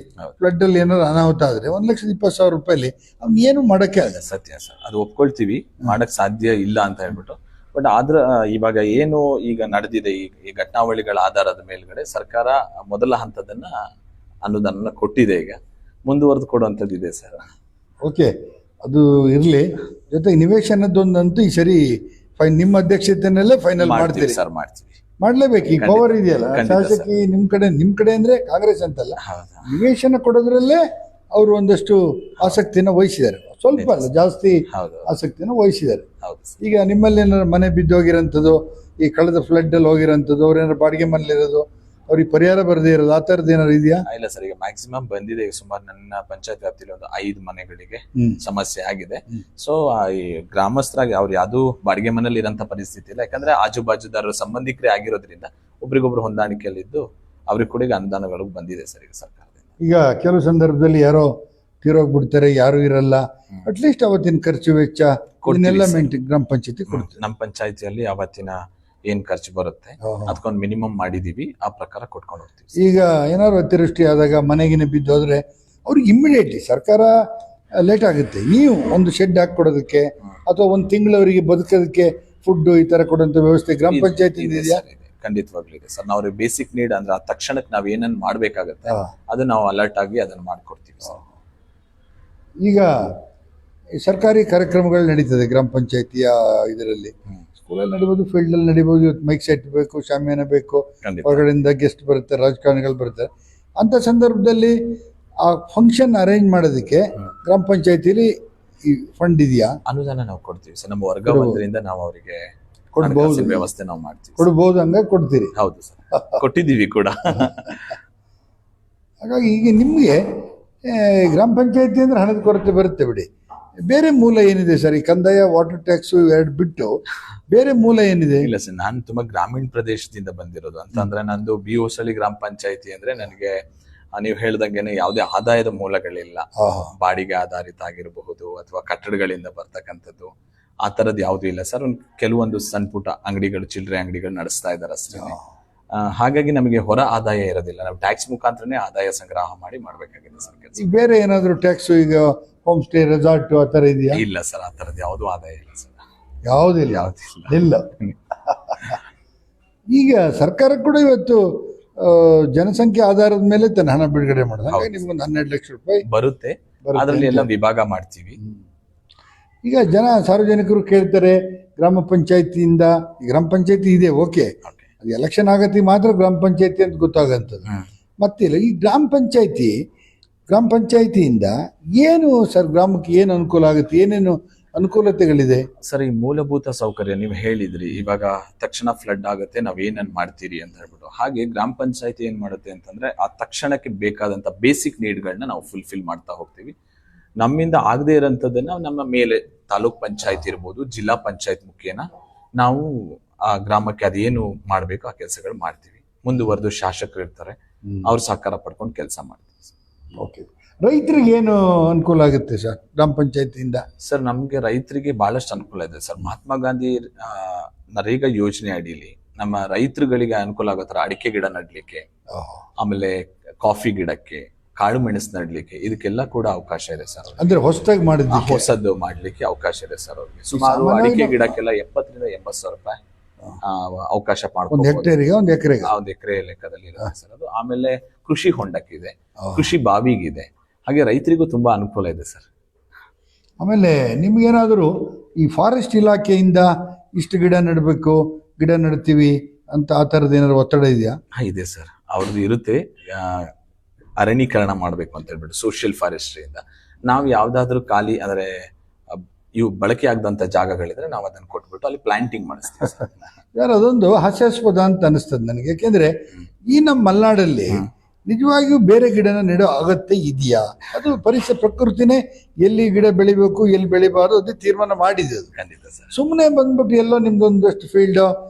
S1: ಏನಾದ್ರು ಅನಾಹುತ ಆದ್ರೆ 1,20,000 ರೂಪಾಯಿಲಿ ಅವ್ನು ಏನು ಮಾಡಕ್ಕೆ ಆಗಲ್ಲ.
S2: ಸತ್ಯ ಸರ್, ಅದು ಒಪ್ಕೊಳ್ತೀವಿ, ಮಾಡಕ್ ಸಾಧ್ಯ ಇಲ್ಲ ಅಂತ ಹೇಳ್ಬಿಟ್ಟು. ಬಟ್ ಆದ್ರ ಇವಾಗ ಏನು ಈಗ ನಡೆದಿದೆ ಈ ಘಟನಾವಳಿಗಳ ಆಧಾರದ ಮೇಲ್ಗಡೆ ಸರ್ಕಾರ ಮೊದಲ ಹಂತದನ್ನ ಅನುದಾನ ಕೊಟ್ಟಿದೆ. ಈಗ ಮುಂದುವರೆದು ಕೊಡುವಂಥದ್ದು ಇದೆ ಸರ್.
S1: ಓಕೆ, ಅದು ಇರ್ಲಿ. ಜೊತೆಗೆ ನಿವೇಶನದೊಂದಂತೂ ಈ ಸರಿ ನಿಮ್ಮ ಅಧ್ಯಕ್ಷತೆಯಲ್ಲೇ ಫೈನಲ್ ಮಾಡ್ತೀರಿ
S2: ಸರ್? ಮಾಡ್ತೀವಿ,
S1: ಮಾಡ್ಲೇಬೇಕು. ಈ ಪವರ್ ಇದೆಯಲ್ಲ ಶಾಸಕಿ ನಿಮ್ ಕಡೆ ಅಂದ್ರೆ ಕಾಂಗ್ರೆಸ್ ಅಂತಲ್ಲ, ನಿವೇಶನ ಕೊಡೋದ್ರಲ್ಲೇ ಅವರು ಒಂದಷ್ಟು ಆಸಕ್ತಿನ ವಹಿಸಿದ್ದಾರೆ. ಸ್ವಲ್ಪ ಅಲ್ಲ, ಜಾಸ್ತಿ ಆಸಕ್ತಿನ ವಹಿಸಿದ್ದಾರೆ. ಈಗ ನಿಮ್ಮಲ್ಲಿ ಏನಾದ್ರು ಮನೆ ಬಿದ್ದೋಗಿರೋಂಥದ್ದು, ಈ ಕಳೆದ ಫ್ಲಡ್ ಅಲ್ಲಿ ಹೋಗಿರೋಂಥದ್ದು, ಅವ್ರೇನಾದ್ರು ಬಾಡಿಗೆ ಮನೇಲಿರೋದು, ಅವ್ರಿಗೆ ಪರಿಹಾರ ಬರದೇ ಇರೋದು, ಆ ಥರದ್ದು ಏನಾದ್ರು ಇದೆಯಾ?
S2: ಇಲ್ಲ ಸರ್, ಈಗ ಮ್ಯಾಕ್ಸಿಮಮ್ ಬಂದಿದೆ. ಸುಮಾರು ನನ್ನ ಪಂಚಾಯತ್ ವ್ಯಾಪ್ತಿಯಲ್ಲಿ ಒಂದು 5 ಮನೆಗಳಿಗೆ ಸಮಸ್ಯೆ ಆಗಿದೆ. ಸೊ ಈ ಗ್ರಾಮಸ್ಥರಾಗಿ ಅವ್ರು ಯಾವ್ದು ಬಾಡಿಗೆ ಮನೇಲಿ ಇರೋಂಥ ಪರಿಸ್ಥಿತಿ ಇಲ್ಲ. ಯಾಕಂದ್ರೆ ಆಜು ಬಾಜುದಾರರು ಸಂಬಂಧಿಕರೇ ಆಗಿರೋದ್ರಿಂದ ಒಬ್ರಿಗೊಬ್ರು ಹೊಂದಾಣಿಕೆಯಲ್ಲಿದ್ದು ಅವ್ರಿಗೆ ಕೂಡ ಈಗ ಅನುದಾನಗಳು ಬಂದಿದೆ ಸರ್ ಈಗ ಸರ್ಕಾರದಿಂದ.
S1: ಈಗ ಕೆಲವು ಸಂದರ್ಭದಲ್ಲಿ ಯಾರೋ ತೀರೋಗ್ಬಿಡ್ತಾರೆ, ಯಾರು ಇರಲ್ಲ, ಅಟ್ಲೀಸ್ಟ್ ಅವತ್ತಿನ ಖರ್ಚು ವೆಚ್ಚ ಇದನ್ನೆಲ್ಲ ಗ್ರಾಮ ಪಂಚಾಯತಿ ಕೊಡ್ತಾರೆ.
S2: ನಮ್ಮ ಪಂಚಾಯತಿಯಲ್ಲಿ ಅವತ್ತಿನ ಏನ್ ಖರ್ಚು ಬರುತ್ತೆ ಅದಕ್ಕೊಂದು ಮಿನಿಮಮ್ ಮಾಡಿದೀವಿ, ಆ ಪ್ರಕಾರ ಕೊಟ್ಕೊಂಡು ಹೋಗ್ತೀವಿ.
S1: ಈಗ ಏನಾದ್ರು ಅತಿವೃಷ್ಟಿ ಆದಾಗ ಮನೆಗಿನ ಬಿದ್ದೋದ್ರೆ ಅವ್ರಿಗೆ ಇಮ್ಮಿಡಿಯೇಟ್ಲಿ ಸರ್ಕಾರ ಲೇಟ್ ಆಗುತ್ತೆ. ನೀವು ಒಂದು ಶೆಡ್ ಹಾಕೊಡೋದಕ್ಕೆ ಅಥವಾ ಒಂದು ತಿಂಗಳವರಿಗೆ ಬದುಕೋದಕ್ಕೆ ಫುಡ್ ಈ ತರ ಕೊಡುವಂತ ವ್ಯವಸ್ಥೆ ಗ್ರಾಮ ಪಂಚಾಯತಿ ಇದೆಯಾ?
S2: ಖಂಡಿತವಾಗ್ಲೂ ಇದೆ ಸರ್. ನಾವು ಬೇಸಿಕ್ ನೀಡ್ ಅಂದ್ರೆ ಆ ತಕ್ಷಣಕ್ಕೆ ನಾವ್ ಏನನ್ನ ಮಾಡ್ಬೇಕಾಗತ್ತೆ ಅದು ನಾವು ಅಲರ್ಟ್ ಆಗಿ ಅದನ್ನ ಮಾಡ್ಕೊಡ್ತೀವಿ ಸರ್.
S1: ಈಗ ಈ ಸರ್ಕಾರಿ ಕಾರ್ಯಕ್ರಮಗಳು ನಡೀತದೆ ಗ್ರಾಮ ಪಂಚಾಯತಿಯ ಇದರಲ್ಲಿ, ಸ್ಕೂಲಲ್ಲಿ ನಡಿಬೋದು, ಫೀಲ್ಡ್ ಅಲ್ಲಿ ನಡಿಬೋದು. ಇವತ್ತು ಮೈಕ್ ಸೆಟ್ ಬೇಕು, ಶಾಮಿಯಾನ ಬೇಕು, ಹೊರಗಡೆಯಿಂದ ಗೆಸ್ಟ್ ಬರುತ್ತೆ, ರಾಜಕಾರಣಿಗಳು ಬರ್ತಾರೆ. ಅಂತ ಸಂದರ್ಭದಲ್ಲಿ ಆ ಫಂಕ್ಷನ್ ಅರೇಂಜ್ ಮಾಡೋದಕ್ಕೆ ಗ್ರಾಮ ಪಂಚಾಯತಿಲಿ ಈ ಫಂಡ್ ಇದೆಯಾ?
S2: ಅನುದಾನ ನಾವು ಕೊಡ್ತೀವಿ ಸರ್. ನಮ್ಮ ವರ್ಗದಿಂದ ನಾವು ಅವರಿಗೆ ಕೊಡಬಹುದು, ವ್ಯವಸ್ಥೆ ನಾವು ಮಾಡ್ತೀವಿ.
S1: ಕೊಡಬಹುದು, ಹಂಗ ಕೊಡ್ತೀರಿ?
S2: ಹೌದು ಸರ್, ಕೊಟ್ಟಿದ್ದೀವಿ ಕೂಡ.
S1: ಹಾಗಾಗಿ ಈಗ ನಿಮಗೆ ಗ್ರಾಮ ಪಂಚಾಯತಿ ಅಂದ್ರೆ ಹಣದ ಕೊರತೆ ಬರುತ್ತೆ ಬಿಡಿ. ಬೇರೆ ಮೂಲ ಏನಿದೆ ಸರ್? ಈ ಕಂದಾಯ, ವಾಟರ್ ಟ್ಯಾಕ್ಸ್ ಎರಡು ಬಿಟ್ಟು ಬೇರೆ ಮೂಲ ಏನಿದೆ?
S2: ಇಲ್ಲ ಸರ್, ನಾನು ತುಂಬಾ ಗ್ರಾಮೀಣ ಪ್ರದೇಶದಿಂದ ಬಂದಿರೋದು. ಅಂತಂದ್ರೆ ನಂದು ಬಿ ಹೊಸಳ್ಳಿ ಗ್ರಾಮ ಪಂಚಾಯತಿ ಅಂದ್ರೆ ನನಗೆ ನೀವು ಹೇಳ್ದಂಗೆನೆ ಯಾವುದೇ ಆದಾಯದ ಮೂಲಗಳಿಲ್ಲ. ಬಾಡಿಗೆ ಆಧಾರಿತ ಆಗಿರಬಹುದು ಅಥವಾ ಕಟ್ಟಡಗಳಿಂದ ಬರ್ತಕ್ಕಂಥದ್ದು ಆ ತರದ್ ಯಾವ್ದು ಇಲ್ಲ ಸರ್. ಕೆಲವೊಂದು ಸಣ್ಣ ಪುಟ್ಟ ಅಂಗಡಿಗಳು, ಚಿಲ್ಲರೆ ಅಂಗಡಿಗಳು ನಡೆಸ್ತಾ ಇದ್ದಾರೆ ಅಷ್ಟೇ. ಹಾಗಾಗಿ ನಮಗೆ ಹೊರ ಆದಾಯ ಇರೋದಿಲ್ಲ. ನಾವು ಟ್ಯಾಕ್ಸ್ ಮುಖಾಂತರನೇ ಆದಾಯ ಸಂಗ್ರಹ ಮಾಡಿ ಮಾಡ್ಬೇಕಾಗಿದೆ ಸರ್ ಕೆಲಸ.
S1: ಈಗ ಬೇರೆ ಏನಾದ್ರು ಟ್ಯಾಕ್ಸ್, ಈಗ ಹೋಮ್ ಸ್ಟೇ, ರೆಸಾರ್ಟ್ ಆ ತರ ಇದೆಯಾ?
S2: ಇಲ್ಲ ಸರ್, ಆ ತರದ್ ಯಾವ್ದು ಆದಾಯ ಇಲ್ಲ ಸರ್.
S1: ಯಾವುದಿಲ್ಲ, ಇಲ್ಲ. ಈಗ ಸರ್ಕಾರ ಕೂಡ ಇವತ್ತು ಜನಸಂಖ್ಯೆ ಆಧಾರದ ಮೇಲೆ ತನ್ನ ಹಣ ಬಿಡುಗಡೆ ಮಾಡೋದು. ಹಾಗಾಗಿ ನಿಮ್ಗೊಂದು 12 ಲಕ್ಷ ರೂಪಾಯಿ
S2: ಬರುತ್ತೆ, ಅದರಲ್ಲಿ ಎಲ್ಲ ವಿಭಾಗ ಮಾಡ್ತೀವಿ.
S1: ಈಗ ಸಾರ್ವಜನಿಕರು ಕೇಳ್ತಾರೆ ಗ್ರಾಮ ಪಂಚಾಯತಿಯಿಂದ, ಗ್ರಾಮ ಪಂಚಾಯತಿ ಇದೆ ಓಕೆ, ಅದು ಎಲೆಕ್ಷನ್ ಆಗತ್ತೆ ಮಾತ್ರ ಗ್ರಾಮ ಪಂಚಾಯತಿ ಅಂತ ಗೊತ್ತಾಗಂಥದ್ದು. ಮತ್ತಿಲ್ಲ, ಈ ಗ್ರಾಮ ಪಂಚಾಯತಿಯಿಂದ ಏನು ಸರ್ ಗ್ರಾಮಕ್ಕೆ ಏನು ಅನುಕೂಲ ಆಗುತ್ತೆ, ಏನೇನು ಅನುಕೂಲತೆಗಳಿದೆ
S2: ಸರ್? ಈ ಮೂಲಭೂತ ಸೌಕರ್ಯ ನೀವು ಹೇಳಿದ್ರಿ, ಇವಾಗ ತಕ್ಷಣ ಫ್ಲಡ್ ಆಗುತ್ತೆ, ನಾವ್ ಏನನ್ ಮಾಡ್ತೀರಿ ಅಂತ ಹೇಳ್ಬಿಟ್ಟು. ಹಾಗೆ ಗ್ರಾಮ ಪಂಚಾಯತಿ ಏನ್ ಮಾಡುತ್ತೆ ಅಂತಂದ್ರೆ ಆ ತಕ್ಷಣಕ್ಕೆ ಬೇಕಾದಂತ ಬೇಸಿಕ್ ನೀಡ್ಗಳನ್ನ ನಾವು ಫುಲ್ಫಿಲ್ ಮಾಡ್ತಾ ಹೋಗ್ತೀವಿ. ನಮ್ಮಿಂದ ಆಗದೆ ಇರೋಂಥದ್ದನ್ನ ನಮ್ಮ ಮೇಲೆ ತಾಲೂಕ್ ಪಂಚಾಯತ್ ಇರ್ಬೋದು, ಜಿಲ್ಲಾ ಪಂಚಾಯತ್ ಮುಖೇನ ನಾವು ಆ ಗ್ರಾಮಕ್ಕೆ ಅದೇನು ಮಾಡ್ಬೇಕು ಆ ಕೆಲಸಗಳು ಮಾಡ್ತೀವಿ. ಮುಂದುವರೆದು ಶಾಸಕರು ಇರ್ತಾರೆ, ಅವ್ರ ಸಹಕಾರ ಪಡ್ಕೊಂಡು ಕೆಲಸ ಮಾಡ್ತೀವಿ.
S1: ಓಕೆ, ರೈತರಿಗೆ ಏನು ಅನುಕೂಲ ಆಗುತ್ತೆ ಸರ್ ಗ್ರಾಮ ಪಂಚಾಯತಿಯಿಂದ?
S2: ಸರ್, ನಮ್ಗೆ ರೈತರಿಗೆ ಬಹಳಷ್ಟು ಅನುಕೂಲ ಇದೆ ಸರ್. ಮಹಾತ್ಮ ಗಾಂಧಿ ನರೇಗಾ ಯೋಜನೆ ಅಡಿಲಿ ನಮ್ಮ ರೈತರುಗಳಿಗೆ ಅನುಕೂಲ ಆಗೋ ತರ ಅಡಿಕೆ ಗಿಡ ನಡ್ಲಿಕ್ಕೆ, ಆಮೇಲೆ ಕಾಫಿ ಗಿಡಕ್ಕೆ, ಕಾಳು ಮೆಣಸು ನಡ್ಲಿಕ್ಕೆ, ಇದಕ್ಕೆಲ್ಲ ಕೂಡ ಅವಕಾಶ ಇದೆ ಸರ್.
S1: ಅಂದ್ರೆ ಹೊಸದಾಗಿ
S2: ಹೊಸದ್ದು ಮಾಡ್ಲಿಕ್ಕೆ ಅವಕಾಶ ಇದೆ ಸರ್ ಅವ್ರಿಗೆ. ಸುಮಾರು ಅಡಿಕೆ ಗಿಡಕ್ಕೆಲ್ಲ 70,000 ರಿಂದ 80,000 ರೂಪಾಯಿ ಅವಕಾಶ ಮಾಡ್ಕೊಂಡು
S1: ಒಂದು
S2: ಎಕರೆ ಲೆಕ್ಕದಲ್ಲಿ ಇರುತ್ತೆ ಸರ್ ಅದು. ಆಮೇಲೆ ಕೃಷಿ ಹೊಂಡಕ್ಕಿದೆ, ಕೃಷಿ ಬಾವಿಗಿದೆ. ಹಾಗೆ ರೈತರಿಗೂ ತುಂಬಾ ಅನುಕೂಲ ಇದೆ ಸರ್.
S1: ಆಮೇಲೆ ನಿಮ್ಗೇನಾದರೂ ಈ ಫಾರೆಸ್ಟ್ ಇಲಾಖೆಯಿಂದ ಇಷ್ಟು ಗಿಡ ನೆಡಬೇಕು, ಗಿಡ ನೆಡ್ತೀವಿ ಅಂತ ಆ ಥರದ್ದು ಏನಾದ್ರು ಒತ್ತಡ ಇದೆಯಾ?
S2: ಇದೆ ಸರ್, ಅವ್ರದ್ದು ಇರುತ್ತೆ. ಅರಣ್ಯೀಕರಣ ಮಾಡ್ಬೇಕು ಅಂತ ಹೇಳ್ಬಿಟ್ಟು ಸೋಷಿಯಲ್ ಫಾರೆಸ್ಟ್ರಿಯಿಂದ ನಾವು ಯಾವ್ದಾದ್ರು ಖಾಲಿ ಅಂದ್ರೆ ಇವು ಬಳಕೆ ಆಗದಂತ ಜಾಗಗಳಿದ್ರೆ ನಾವು ಅದನ್ನ ಕೊಟ್ಬಿಟ್ಟು ಅಲ್ಲಿ ಪ್ಲಾಂಟಿಂಗ್ ಮಾಡಿಸ್ತೀವಿ ಸರ್.
S1: ಯಾರು ಅದೊಂದು ಹಾಸ್ಯಾಸ್ಪದ ಅಂತ ಅನಿಸ್ತದೆ ನನಗೆ. ಯಾಕೆಂದ್ರೆ ಈ ನಮ್ಮ ಮಲೆನಾಡಲ್ಲಿ ನಿಜವಾಗಿಯೂ ಬೇರೆ ಗಿಡನ ನೆಡೋ ಅಗತ್ಯ ಇದೆಯಾ? ಅದು ಪ್ರಕೃತಿನೇ ಎಲ್ಲಿ ಗಿಡ ಬೆಳಿಬೇಕು, ಎಲ್ಲಿ ಬೆಳಿಬಾರ್ದು ಅದು ತೀರ್ಮಾನ ಮಾಡಿದೆ. ಅದು
S2: ಖಂಡಿತ ಸರ್.
S1: ಸುಮ್ಮನೆ ಬಂದ್ಬಿಟ್ಟು ಎಲ್ಲೋ ನಿಮ್ದೊಂದಷ್ಟು ಫೀಲ್ಡ್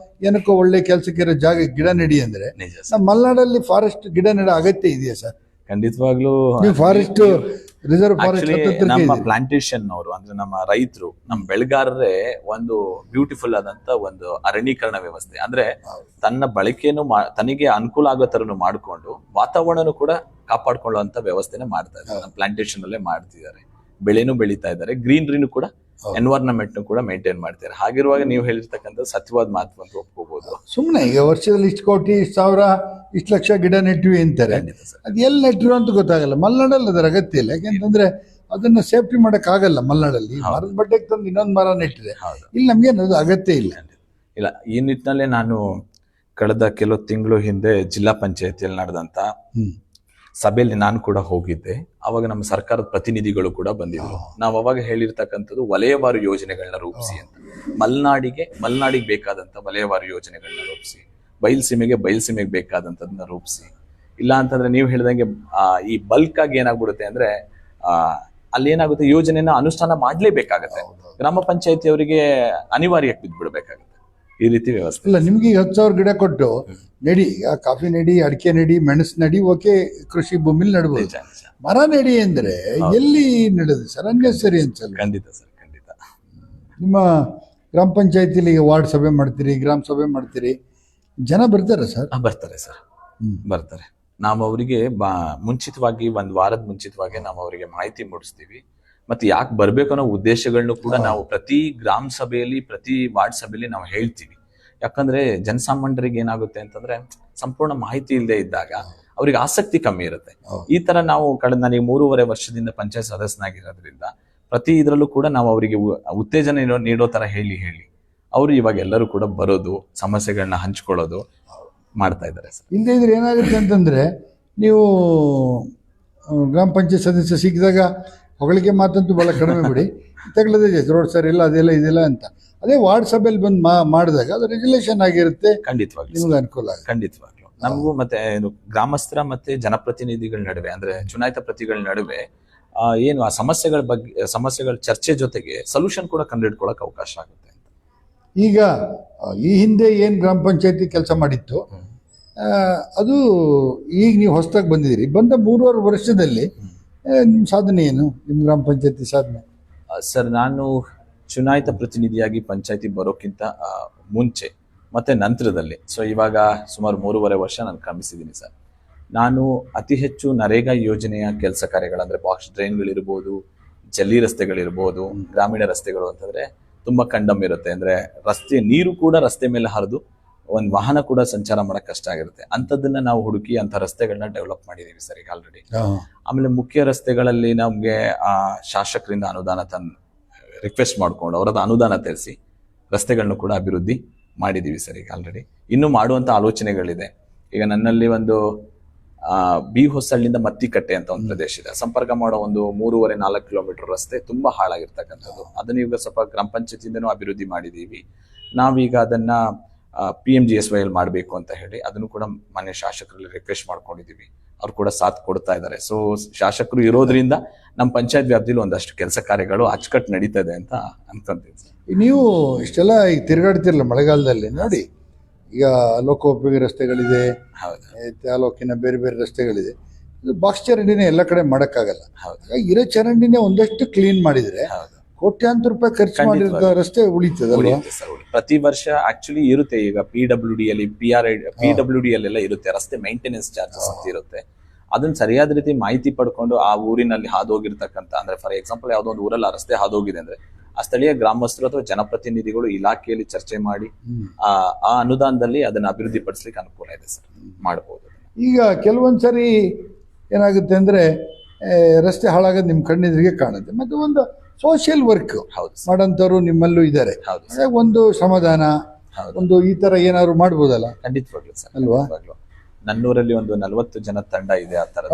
S1: ಏನಕ್ಕೋ ಒಳ್ಳೆ ಕೆಲಸಕ್ಕಿರೋ ಜಾಗ ಗಿಡ ನೆಡಿ ಅಂದ್ರೆ ನಮ್ಮ ಮಲೆನಾಡಲ್ಲಿ ಫಾರೆಸ್ಟ್ ಗಿಡ ನೆಡೋ ಅಗತ್ಯ ಇದೆಯಾ ಸರ್?
S2: ಖಂಡಿತವಾಗ್ಲೂ
S1: ಫಾರೆಸ್ಟ್ ರಿಸರ್ವ್ ಫಾರೆಸ್ಟ್
S2: ನಮ್ಮ ಪ್ಲಾಂಟೇಶನ್ ಅವರು ಅಂದ್ರೆ ನಮ್ಮ ರೈತರು, ನಮ್ಮ ಬೆಳೆಗಾರರೇ ಒಂದು ಬ್ಯೂಟಿಫುಲ್ ಆದಂತ ಒಂದು ಅರಣ್ಯೀಕರಣ ವ್ಯವಸ್ಥೆ ಅಂದ್ರೆ ತನ್ನ ಬಳಕೆಯನ್ನು ತನಗೆ ಅನುಕೂಲ ಆಗೋ ತರನು ಮಾಡ್ಕೊಂಡು ವಾತಾವರಣನು ಕೂಡ ಕಾಪಾಡ್ಕೊಳ್ಳುವಂತ ವ್ಯವಸ್ಥೆನೆ ಮಾಡ್ತಾ ಇದ್ದಾರೆ. ನಮ್ಮ ಪ್ಲಾಂಟೇಶನ್ ಅಲ್ಲೇ ಮಾಡ್ತಿದ್ದಾರೆ, ಬೆಳೆನೂ ಬೆಳೀತಾ ಇದ್ದಾರೆ, ಗ್ರೀನರಿನೂ ಕೂಡ ಎನ್ವೈರನ್ಮೆಂಟ್ ಕೂಡ ಮೇಂಟೈನ್ ಮಾಡ್ತಾರೆ. ಹಾಗಿರುವಾಗ ನೀವು ಹೇಳಿರ್ತಕ್ಕಂಥ ಸತ್ಯವಾದ ಮಾತು ಅಂತ ಒಪ್ಕೋಬಹುದು.
S1: ಸುಮ್ಮನೆ ಈಗ ವರ್ಷದಲ್ಲಿ ಇಷ್ಟು ಕೋಟಿ, ಇಷ್ಟು ಸಾವಿರ, ಇಷ್ಟು ಲಕ್ಷ ಗಿಡ ನೆಟ್ಟಿವಿ ಅಂತಾರೆ, ಅದು ಎಲ್ಲಿ ನೆಟ್ಟಿರು ಅಂತ ಗೊತ್ತಾಗಲ್ಲ. ಮಲೆನಾಡಲ್ಲಿ ಅದರ ಅಗತ್ಯ ಇಲ್ಲ. ಯಾಕೆಂತಂದ್ರೆ ಅದನ್ನ ಸೇಫ್ಟಿ ಮಾಡಕ್ ಆಗಲ್ಲ. ಮಲೆನಾಡಲ್ಲಿ ಮರದ ಬಡ್ಡೆಗೆ ತಂದು ಇನ್ನೊಂದು ಮರ ನೆಟ್ಟಿದೆ, ಇಲ್ಲಿ ನಮ್ಗೆ ಅದು ಅಗತ್ಯ ಇಲ್ಲ.
S2: ಇಲ್ಲ, ಈ ನಿಟ್ಟಿನಲ್ಲೇ ನಾನು ಕಳೆದ ಕೆಲವು ತಿಂಗಳು ಹಿಂದೆ ಜಿಲ್ಲಾ ಪಂಚಾಯತಿಯಲ್ಲಿ ನಡೆದಂತ ಸಭೆಯಲ್ಲಿ ನಾನು ಕೂಡ ಹೋಗಿದ್ದೆ. ಅವಾಗ ನಮ್ಮ ಸರ್ಕಾರದ ಪ್ರತಿನಿಧಿಗಳು ಕೂಡ ಬಂದಿದ್ರು. ನಾವು ಅವಾಗ ಹೇಳಿರ್ತಕ್ಕಂಥದ್ದು ವಲಯವಾರು ಯೋಜನೆಗಳನ್ನ ರೂಪಿಸಿ ಅಂತ. ಮಲೆನಾಡಿಗೆ ಬೇಕಾದಂತ ವಲಯವಾರು ಯೋಜನೆಗಳನ್ನ ರೂಪಿಸಿ, ಬಯಲ್ಸೀಮೆಗೆ ಬೇಕಾದಂತದನ್ನ ರೂಪಿಸಿ. ಇಲ್ಲ ಅಂತಂದ್ರೆ ನೀವು ಹೇಳಿದಂಗೆ ಈ ಬಲ್ಕ್ ಆಗಿ ಏನಾಗ್ಬಿಡುತ್ತೆ ಅಂದ್ರೆ ಅಲ್ಲಿ ಏನಾಗುತ್ತೆ, ಯೋಜನೆನ ಅನುಷ್ಠಾನ ಮಾಡ್ಲೇಬೇಕಾಗತ್ತೆ. ಗ್ರಾಮ ಪಂಚಾಯತಿ ಅವರಿಗೆ ಅನಿವಾರ್ಯಕ್ಕೆ ಬಿದ್ದ್ಬಿಡ್ಬೇಕಾಗತ್ತೆ ಈ ರೀತಿ ವ್ಯವಸ್ಥೆ.
S1: ಇಲ್ಲ, ನಿಮ್ಗೆ 10,000 ಗಿಡ ಕೊಟ್ಟು ನೆಡಿ, ಕಾಫಿ ನೆಡಿ, ಅಡಿಕೆ ನೆಡಿ, ಮೆಣಸು ನೆಡಿ, ಓಕೆ, ಕೃಷಿ ಭೂಮಿಲಿ ನೆಡ್ಬೋದು. ಮರ ನೆಡಿ ಅಂದ್ರೆ ಎಲ್ಲಿ ನೆಡೋದು ಸರ್? ಅನ್ನೆಸರಿ ಅನ್ಸಲ್ಲ.
S2: ಖಂಡಿತ ಸರ್, ಖಂಡಿತ.
S1: ನಿಮ್ಮ ಗ್ರಾಮ ಪಂಚಾಯತಿಲಿ ವಾರ್ಡ್ ಸಭೆ ಮಾಡ್ತೀರಿ, ಗ್ರಾಮ ಸಭೆ ಮಾಡ್ತೀರಿ, ಜನ ಬರ್ತಾರೆ ಸರ್?
S2: ಬರ್ತಾರೆ ಸರ್, ಬರ್ತಾರೆ. ನಾವು ಅವರಿಗೆ ಮುಂಚಿತವಾಗಿ ಒಂದು ವಾರದ ಮುಂಚಿತವಾಗಿ ನಾವು ಅವರಿಗೆ ಮಾಹಿತಿ ಮೂಡಿಸ್ತೀವಿ. ಮತ್ತೆ ಯಾಕೆ ಬರ್ಬೇಕು ಅನ್ನೋ ಉದ್ದೇಶಗಳನ್ನು ಕೂಡ ನಾವು ಪ್ರತಿ ಗ್ರಾಮ ಸಭೆಯಲ್ಲಿ, ಪ್ರತಿ ವಾರ್ಡ್ ಸಭೆಯಲ್ಲಿ ನಾವು ಹೇಳ್ತೀವಿ. ಯಾಕಂದ್ರೆ ಜನಸಾಮಾನ್ಯರಿಗೆ ಏನಾಗುತ್ತೆ ಅಂತಂದ್ರೆ ಸಂಪೂರ್ಣ ಮಾಹಿತಿ ಇಲ್ಲದೆ ಇದ್ದಾಗ ಅವ್ರಿಗೆ ಆಸಕ್ತಿ ಕಮ್ಮಿ ಇರುತ್ತೆ. ಈ ತರ ನಾವು ಕಳೆದ ನನಗೆ 3.5 ವರ್ಷದಿಂದ ಪಂಚಾಯತ್ ಸದಸ್ಯನಾಗಿರೋದ್ರಿಂದ ಪ್ರತಿ ಇದ್ರಲ್ಲೂ ಕೂಡ ನಾವು ಅವರಿಗೆ ಉತ್ತೇಜನ ನೀಡೋ ತರ ಹೇಳಿ ಅವರು ಇವಾಗ ಎಲ್ಲರೂ ಕೂಡ ಬರೋದು, ಸಮಸ್ಯೆಗಳನ್ನ ಹಂಚ್ಕೊಳ್ಳೋದು ಮಾಡ್ತಾ ಇದ್ದಾರೆ ಸರ್.
S1: ಇಲ್ಲದೇ ಇದ್ರೆ ಏನಾಗುತ್ತೆ ಅಂತಂದ್ರೆ, ನೀವು ಗ್ರಾಮ ಪಂಚಾಯತ್ ಸದಸ್ಯ ಸಿಕ್ಕಿದಾಗ ಹೊಗಳಿಕೆ ಮಾತಂತೂ ಬಹಳ ಕಡಿಮೆ ಬಿಡಿ, ತಗೊಳ್ಳೋದೇ ಜಾಸ್ತಿ. ರೋಡ್ ಸರ್ ಇಲ್ಲ, ಅದೆಲ್ಲ ಇದೆಲ್ಲ ಅಂತ. ಅದೇ ವಾರ್ಡ್ ಸಭೆಯಲ್ಲಿ ಬಂದು ಮಾಡಿದಾಗ ಅದು ರೆಗ್ಯುಲೇಷನ್ ಆಗಿರುತ್ತೆ.
S2: ಖಂಡಿತವಾಗ್ಲೂ
S1: ನಿಮ್ಗೆ ಅನುಕೂಲ ಆಗುತ್ತೆ.
S2: ಖಂಡಿತವಾಗ್ಲೂ ನಮಗೂ ಮತ್ತೆ ಗ್ರಾಮಸ್ಥರ ಮತ್ತೆ ಜನಪ್ರತಿನಿಧಿಗಳ ನಡುವೆ, ಅಂದ್ರೆ ಚುನಾಯಿತ ಪ್ರತಿಗಳ ನಡುವೆ ಏನು ಆ ಸಮಸ್ಯೆಗಳ ಚರ್ಚೆ ಜೊತೆಗೆ ಸೊಲ್ಯೂಷನ್ ಕೂಡ ಕಂಡುಹಿಡ್ಕೊಳ್ಳೋಕೆ ಅವಕಾಶ ಆಗುತ್ತೆ ಅಂತ.
S1: ಈಗ ಈ ಹಿಂದೆ ಏನು ಗ್ರಾಮ ಪಂಚಾಯತಿ ಕೆಲಸ ಮಾಡಿತ್ತು, ಅದು ಈಗ ನೀವು ಹೊಸದಾಗಿ ಬಂದಿದ್ದೀರಿ. ಬಂದ 3.5 ವರ್ಷದಲ್ಲಿ ನಿಮ್ಮ ಸಾಧನೆ ಏನು, ನಿಮ್ಮ ಗ್ರಾಮ ಪಂಚಾಯತಿ ಸಾಧನೆ?
S2: ಸರ್, ನಾನು ಚುನಾಯಿತ ಪ್ರತಿನಿಧಿಯಾಗಿ ಪಂಚಾಯತಿ ಬರೋಕ್ಕಿಂತ ಮುಂಚೆ ಮತ್ತೆ ನಂತರದಲ್ಲಿ, ಸೊ ಇವಾಗ ಸುಮಾರು 3.5 ವರ್ಷ ನಾನು ಕ್ರಮಿಸಿದ್ದೀನಿ ಸರ್. ನಾನು ಅತಿ ಹೆಚ್ಚು ನರೇಗಾ ಯೋಜನೆಯ ಕೆಲಸ ಕಾರ್ಯಗಳಂದ್ರೆ ಬಾಕ್ಸ್ ಡ್ರೈನ್ಗಳಿರ್ಬೋದು, ಜಲ್ಲಿ ರಸ್ತೆಗಳಿರ್ಬೋದು, ಗ್ರಾಮೀಣ ರಸ್ತೆಗಳು ಅಂತಂದ್ರೆ ತುಂಬಾ ಕಂಡಮ್ ಇರುತ್ತೆ. ಅಂದ್ರೆ ರಸ್ತೆ ನೀರು ಕೂಡ ರಸ್ತೆ ಮೇಲೆ ಹರಿದು ಒಂದು ವಾಹನ ಕೂಡ ಸಂಚಾರ ಮಾಡಕ್ ಕಷ್ಟ ಆಗಿರುತ್ತೆ. ಅಂಥದ್ದನ್ನ ನಾವು ಹುಡುಕಿ ಅಂತ ರಸ್ತೆಗಳನ್ನ ಡೆವಲಪ್ ಮಾಡಿದೀವಿ ಸರ್ ಈಗ ಆಲ್ರೆಡಿ. ಆಮೇಲೆ ಮುಖ್ಯ ರಸ್ತೆಗಳಲ್ಲಿ ನಮ್ಗೆ ಶಾಸಕರಿಂದ ಅನುದಾನ ರಿಕ್ವೆಸ್ಟ್ ಮಾಡ್ಕೊಂಡು ಅವರದ ಅನುದಾನ ತಿಳಿಸಿ ರಸ್ತೆಗಳನ್ನು ಕೂಡ ಅಭಿವೃದ್ಧಿ ಮಾಡಿದೀವಿ ಸರ್ ಈಗ ಆಲ್ರೆಡಿ. ಇನ್ನೂ ಮಾಡುವಂತ ಆಲೋಚನೆಗಳಿದೆ. ಈಗ ನನ್ನಲ್ಲಿ ಒಂದು ಬಿ ಹೊಸಳ್ಳಿಂದ ಮತ್ತಿಕಟ್ಟೆ ಅಂತ ಒಂದು ಪ್ರದೇಶ ಇದೆ. ಸಂಪರ್ಕ ಮಾಡೋ ಒಂದು 3.5-4 ಕಿಲೋಮೀಟರ್ ರಸ್ತೆ ತುಂಬಾ ಹಾಳಾಗಿರ್ತಕ್ಕಂಥದ್ದು. ಅದನ್ನ ಈಗ ಸ್ವಲ್ಪ ಗ್ರಾಮ ಪಂಚಾಯತಿಯಿಂದನೂ ಅಭಿವೃದ್ಧಿ ಮಾಡಿದೀವಿ. ನಾವೀಗ ಅದನ್ನ PMGSY ಅಲ್ಲಿ ಮಾಡಬೇಕು ಅಂತ ಹೇಳಿ ಅದನ್ನು ಕೂಡ ಮಾನ್ಯ ಶಾಸಕರಲ್ಲಿ ರಿಕ್ವೆಸ್ಟ್ ಮಾಡ್ಕೊಂಡಿದೀವಿ. ಅವ್ರು ಕೂಡ ಸಾಥ್ ಕೊಡ್ತಾ ಇದ್ದಾರೆ. ಸೊ ಶಾಸಕರು ಇರೋದ್ರಿಂದ ನಮ್ಮ ಪಂಚಾಯತ್ ವ್ಯಾಪ್ತಿಯಲ್ಲಿ ಒಂದಷ್ಟು ಕೆಲಸ ಕಾರ್ಯಗಳು ಅಚ್ಚುಕಟ್ಟು ನಡೀತಾ ಇದೆ ಅಂತ ಅನ್ಕೊಂತೀನಿ.
S1: ನೀವು ಇಷ್ಟೆಲ್ಲ ಈಗ ತಿರುಗಾಡ್ತಿರಲ್ಲ ಮಳೆಗಾಲದಲ್ಲಿ, ನೋಡಿ ಈಗ ಲೋಕೋಪಯೋಗಿ ರಸ್ತೆಗಳಿದೆ, ತಾಲೂಕಿನ ಬೇರೆ ಬೇರೆ ರಸ್ತೆಗಳಿದೆ. ಬಾಕ್ಸ್ ಚರಂಡಿನೇ ಎಲ್ಲ ಕಡೆ ಮಾಡೋಕ್ಕಾಗಲ್ಲ. ಇರೋ ಚರಂಡಿನೇ ಒಂದಷ್ಟು ಕ್ಲೀನ್ ಮಾಡಿದ್ರೆ ಕೋಟ್ಯಾಂತರ ರೂಪಾಯಿ ಖರ್ಚು ಮಾಡಿರೋ ರಸ್ತೆ ಉಳಿತದಲ್ವಾ?
S2: ಪ್ರತಿ ವರ್ಷ ಆಕ್ಚುಲಿ ಇರುತ್ತೆ. ಈಗ PWD ಅಲ್ಲಿ PWD ಅಲ್ಲೆಲ್ಲ ಇರುತ್ತೆ, ರಸ್ತೆ ಮೇಂಟೆನೆನ್ಸ್ ಚಾರ್ಜಸ್ ಅಂತ ಇರುತ್ತೆ. ಅದನ್ನ ಸರಿಯಾದ ರೀತಿ ಮಾಹಿತಿ ಪಡ್ಕೊಂಡು ಆ ಊರಿನಲ್ಲಿ ಹಾದೋಗಿರ್ತಕ್ಕಂಥ, ಅಂದ್ರೆ ಫಾರ್ ಎಕ್ಸಾಂಪಲ್ ಯಾವ್ದೋ ಒಂದು ಊರಲ್ಲಿ ಆ ರಸ್ತೆ ಹಾದೋಗಿದೆ ಅಂದ್ರೆ ಆ ಸ್ಥಳೀಯ ಗ್ರಾಮಸ್ಥರು ಅಥವಾ ಜನಪ್ರತಿನಿಧಿಗಳು ಇಲಾಖೆಯಲ್ಲಿ ಚರ್ಚೆ ಮಾಡಿ ಆ ಅನುದಾನದಲ್ಲಿ ಅದನ್ನ ಅಭಿವೃದ್ಧಿ ಪಡಿಸ್ಲಿಕ್ಕೆ ಅನುಕೂಲ ಇದೆ ಸರ್, ಮಾಡಬಹುದು.
S1: ಈಗ ಕೆಲವೊಂದ್ಸರಿ ಏನಾಗುತ್ತೆ ಅಂದ್ರೆ ರಸ್ತೆ ಹಾಳಾಗೋದು ನಿಮ್ ಕಣ್ಣೆದುರಿಗೆ ಕಾಣುತ್ತೆ. ಮತ್ತೆ ಒಂದು ಸೋಷಿಯಲ್ ವರ್ಕ್ ಮಾಡೋಂಥವ್ರು ನಿಮ್ಮಲ್ಲೂ ಇದ್ದಾರೆ. ಒಂದು ಶ್ರಮದಾನ, ಒಂದು ಈ ತರ ಏನಾದ್ರು ಮಾಡ್ಬೋದಲ್ಲ?
S2: ಖಂಡಿತವಾಗ್ಲು ಸರ್,
S1: ಅಲ್ವಾ?
S2: ನನ್ನೂರಲ್ಲಿ ಒಂದು 40 ಜನ ತಂಡ ಇದೆ ಆ ತರ.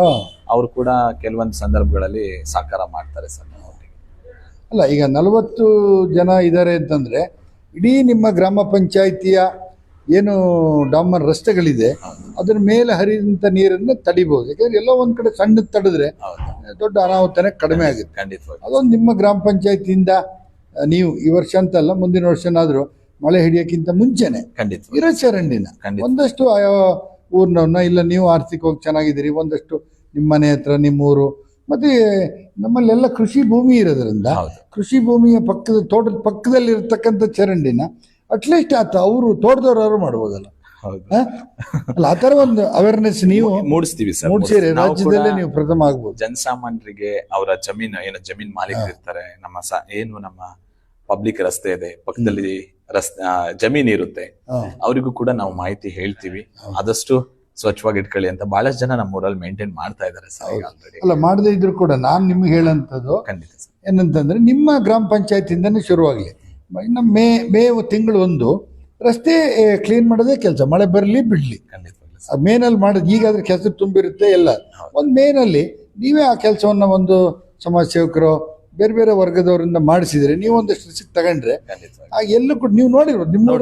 S2: ಅವ್ರು ಕೂಡ ಕೆಲವೊಂದು ಸಂದರ್ಭಗಳಲ್ಲಿ ಸಹಕಾರ ಮಾಡ್ತಾರೆ ಸರ್.
S1: ಅಲ್ಲ, ಈಗ 40 ಜನ ಇದ್ದಾರೆ ಅಂತಂದ್ರೆ ಇಡೀ ನಿಮ್ಮ ಗ್ರಾಮ ಪಂಚಾಯಿತಿಯ ಏನು ಡಾಮರ್ ರಸ್ತೆಗಳಿದೆ ಅದ್ರ ಮೇಲೆ ಹರಿದಂತ ನೀರನ್ನು ತಡಿಬಹುದು. ಯಾಕಂದ್ರೆ ಎಲ್ಲೋ ಒಂದ್ ಕಡೆ ಸಣ್ಣ ತಡೆದ್ರೆ ದೊಡ್ಡ ಅನಾಹುತನೇ ಕಡಿಮೆ ಆಗುತ್ತೆ.
S2: ಖಂಡಿತವಾಗಿ
S1: ಅದೊಂದು ನಿಮ್ಮ ಗ್ರಾಮ ಪಂಚಾಯತಿಯಿಂದ ನೀವು ಈ ವರ್ಷ ಅಂತಲ್ಲ, ಮುಂದಿನ ವರ್ಷನಾದ್ರೂ ಮಳೆ ಹಿಡಿಯೋಕ್ಕಿಂತ ಮುಂಚೆನೆ ಇರೋ ಚರಂಡಿನ ಒಂದಷ್ಟು ಊರ್ನವ್ರನ್ನ, ಇಲ್ಲ ನೀವು ಆರ್ಥಿಕವಾಗಿ ಚೆನ್ನಾಗಿದ್ದೀರಿ, ಒಂದಷ್ಟು ನಿಮ್ಮ ಮನೆ ಹತ್ರ, ನಿಮ್ಮೂರು, ಮತ್ತೆ ನಮ್ಮಲ್ಲೆಲ್ಲ ಕೃಷಿ ಭೂಮಿ ಇರೋದ್ರಿಂದ ಕೃಷಿ ಭೂಮಿಯ ತೋಟದ ಪಕ್ಕದಲ್ಲಿ ಇರತಕ್ಕಂಥ ಚರಂಡಿನ ಅಟ್ಲೀಸ್ಟ್ ಅವರು ತೋಟದವ್ರು ಮಾಡ್ಬೋದಲ್ಲ? ಅಲ್ಲ, ಆ ತರ ಒಂದು ಅವೇರ್ನೆಸ್ ನೀವು
S2: ಮೂಡಿಸ್ತೀವಿ ಸರ್.
S1: ಮೂಡಿಸಿರಿ, ರಾಜ್ಯದಲ್ಲೇ ನೀವು ಪ್ರಥಮ ಆಗ್ಬೋದು.
S2: ಜನಸಾಮಾನ್ಯರಿಗೆ ಅವರ ಜಮೀನ್ ಮಾಲೀಕರು ಇರ್ತಾರೆ, ನಮ್ಮ ಪಬ್ಲಿಕ್ ರಸ್ತೆ ಇದೆ, ಪಕ್ಕದಲ್ಲಿ ಜಮೀನ್ ಇರುತ್ತೆ, ಅವರಿಗೂ ಕೂಡ ನಾವು ಮಾಹಿತಿ ಹೇಳ್ತೀವಿ. ಆದಷ್ಟು ಸ್ವಚ್ಛವಾಗಿ ಇಟ್ಕೊಳ್ಳಿ ಅಂತ ಬಹಳಷ್ಟು ಜನ ನಮ್ಮ ಊರಲ್ಲಿ ಮೇಂಟೈನ್ ಮಾಡ್ತಾ ಇದ್ದಾರೆ ಸರ್ ಆಲ್ರೆಡಿ.
S1: ಅಲ್ಲ, ಮಾಡದೇ ಇದ್ರು ಕೂಡ ನಾನು ನಿಮ್ಗೆ ಹೇಳಂತದ್ದು
S2: ಖಂಡಿತ
S1: ಏನಂತಂದ್ರೆ, ನಿಮ್ಮ ಗ್ರಾಮ ಪಂಚಾಯತಿಂದನೇ ಶುರುವಾಗ್ಲಿ. ಇನ್ನು ಮೇ ತಿಂಗಳು ಒಂದು ರಸ್ತೆ ಕ್ಲೀನ್ ಮಾಡೋದೇ ಕೆಲಸ, ಮಳೆ ಬರಲಿ ಬಿಡ್ಲಿ. ಮೇನಲ್ಲಿ ಮಾಡೋದು, ಈಗಾದ್ರೆ ಕೆಸರು ತುಂಬಿರುತ್ತೆ ಎಲ್ಲ. ಒಂದು ಮೇನಲ್ಲಿ ನೀವೇ ಆ ಕೆಲಸವನ್ನ ಒಂದು ಸಮಾಜ ಸೇವಕರು ಬೇರೆ ಬೇರೆ ವರ್ಗದವರಿಂದ ಮಾಡಿಸಿದ್ರೆ, ನೀವು ಒಂದಷ್ಟು ರಿಸ್ಕ್ ತಗೊಂಡ್ರೆ ಎಲ್ಲೂ ಕೂಡ ನೀವು ನೋಡಿರ್ಬೋದು. ನಿಮ್ಮ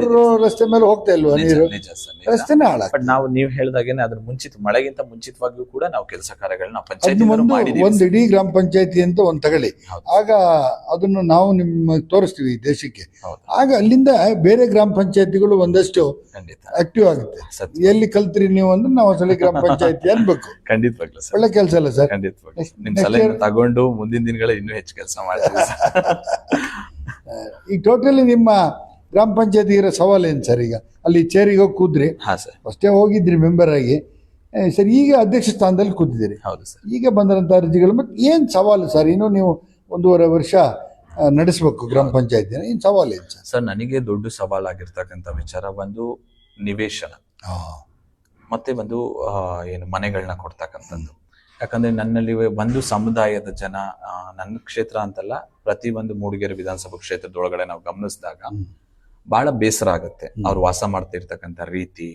S1: ರಸ್ತೆ ಮೇಲೆ ಹೋಗ್ತಾ ಇಲ್ವಾ ನೀರು? ರಸ್ತೆನೇ ಹಾಳ.
S2: ಬಟ್ ನೀವು ಹೇಳಿದಾಗೇನೆ ಅದ್ರ ಮಳೆಗಿಂತ ಮುಂಚಿತವಾಗಿಯೂ ಕೂಡ ನಾವು ಕೆಲಸ ಕಾರ್ಯಗಳನ್ನ ಪಂಚಾಯತ್
S1: ಒಂದು ಇಡೀ ಗ್ರಾಮ ಪಂಚಾಯತಿ ಅಂತ ಒಂದು ತಗೊಳ್ಳಿ, ಆಗ ಅದನ್ನು ನಾವು ನಿಮ್ಮ ತೋರಿಸ್ತೀವಿ ದೇಶಕ್ಕೆ. ಆಗ ಅಲ್ಲಿಂದ ಬೇರೆ ಗ್ರಾಮ ಪಂಚಾಯತಿಗಳು ಒಂದಷ್ಟು ಆಕ್ಟಿವ್ ಆಗುತ್ತೆ. ಎಲ್ಲಿ ಕಲ್ತ್ರಿ ನೀವು ಅಂದ್ರೆ ನಾವು ಸಲ ಗ್ರಾಮ ಪಂಚಾಯತಿ ಅನ್ಬೇಕು.
S2: ಖಂಡಿತವಾಗ್ಲೂ
S1: ಒಳ್ಳೆ ಕೆಲಸ ಅಲ್ಲ ಸರ್?
S2: ಖಂಡಿತವಾಗ್ಲೂ ನಿಮ್ ಸಲಹೆ ತಗೊಂಡು ಮುಂದಿನ ದಿನಗಳ ಇನ್ನೂ ಹೆಚ್ಚು ಕೆಲಸ ಮಾಡ್ತೀವಿ.
S1: ಈಗ ಟೋಟಲಿ ನಿಮ್ಮ ಗ್ರಾಮ ಪಂಚಾಯತಿ ಇರೋ ಸವಾಲೇನು ಸರ್? ಈಗ ಅಲ್ಲಿ ಚೇರಿಗೆ ಹೋಗಿ ಕೂದ್ರಿ,
S2: ಹಾ ಸರ್.
S1: ಫಸ್ಟೇ ಹೋಗಿದ್ರಿ ಮೆಂಬರ್ ಆಗಿ, ಸರ್ ಈಗ ಅಧ್ಯಕ್ಷ ಸ್ಥಾನದಲ್ಲಿ ಕೂತಿದ್ದೀರಿ.
S2: ಹೌದು ಸರ್.
S1: ಈಗ ಬಂದಿರೋಂಥ ಅರ್ಜಿಗಳು ಮತ್ತು ಏನು ಸವಾಲು ಸರ್? ಇನ್ನೂ ನೀವು 1.5 ವರ್ಷ ನಡೆಸಬೇಕು ಗ್ರಾಮ ಪಂಚಾಯತಿನ, ಏನು ಸವಾಲು ಏನು ಸರ್?
S2: ಸರ್, ನನಗೆ ದೊಡ್ಡ ಸವಾಲಾಗಿರ್ತಕ್ಕಂಥ ವಿಚಾರ ಒಂದು ನಿವೇಶನ, ಮತ್ತೆ ಒಂದು ಏನು ಮನೆಗಳನ್ನ ಕೊಡ್ತಕ್ಕಂಥದ್ದು. ಯಾಕಂದ್ರೆ ನನ್ನಲ್ಲಿ ಒಂದು ಸಮುದಾಯದ ಜನ, ನನ್ನ ಕ್ಷೇತ್ರ ಅಂತಲ್ಲ, ಪ್ರತಿ ಒಂದು ಮೂಡಿಗೆರೆ ವಿಧಾನಸಭಾ ಕ್ಷೇತ್ರದೊಳಗಡೆ ನಾವು ಗಮನಿಸಿದಾಗ ಬಹಳ ಬೇಸರ ಆಗುತ್ತೆ ಅವ್ರು ವಾಸ ಮಾಡ್ತಿರ್ತಕ್ಕಂಥ ರೀತಿ.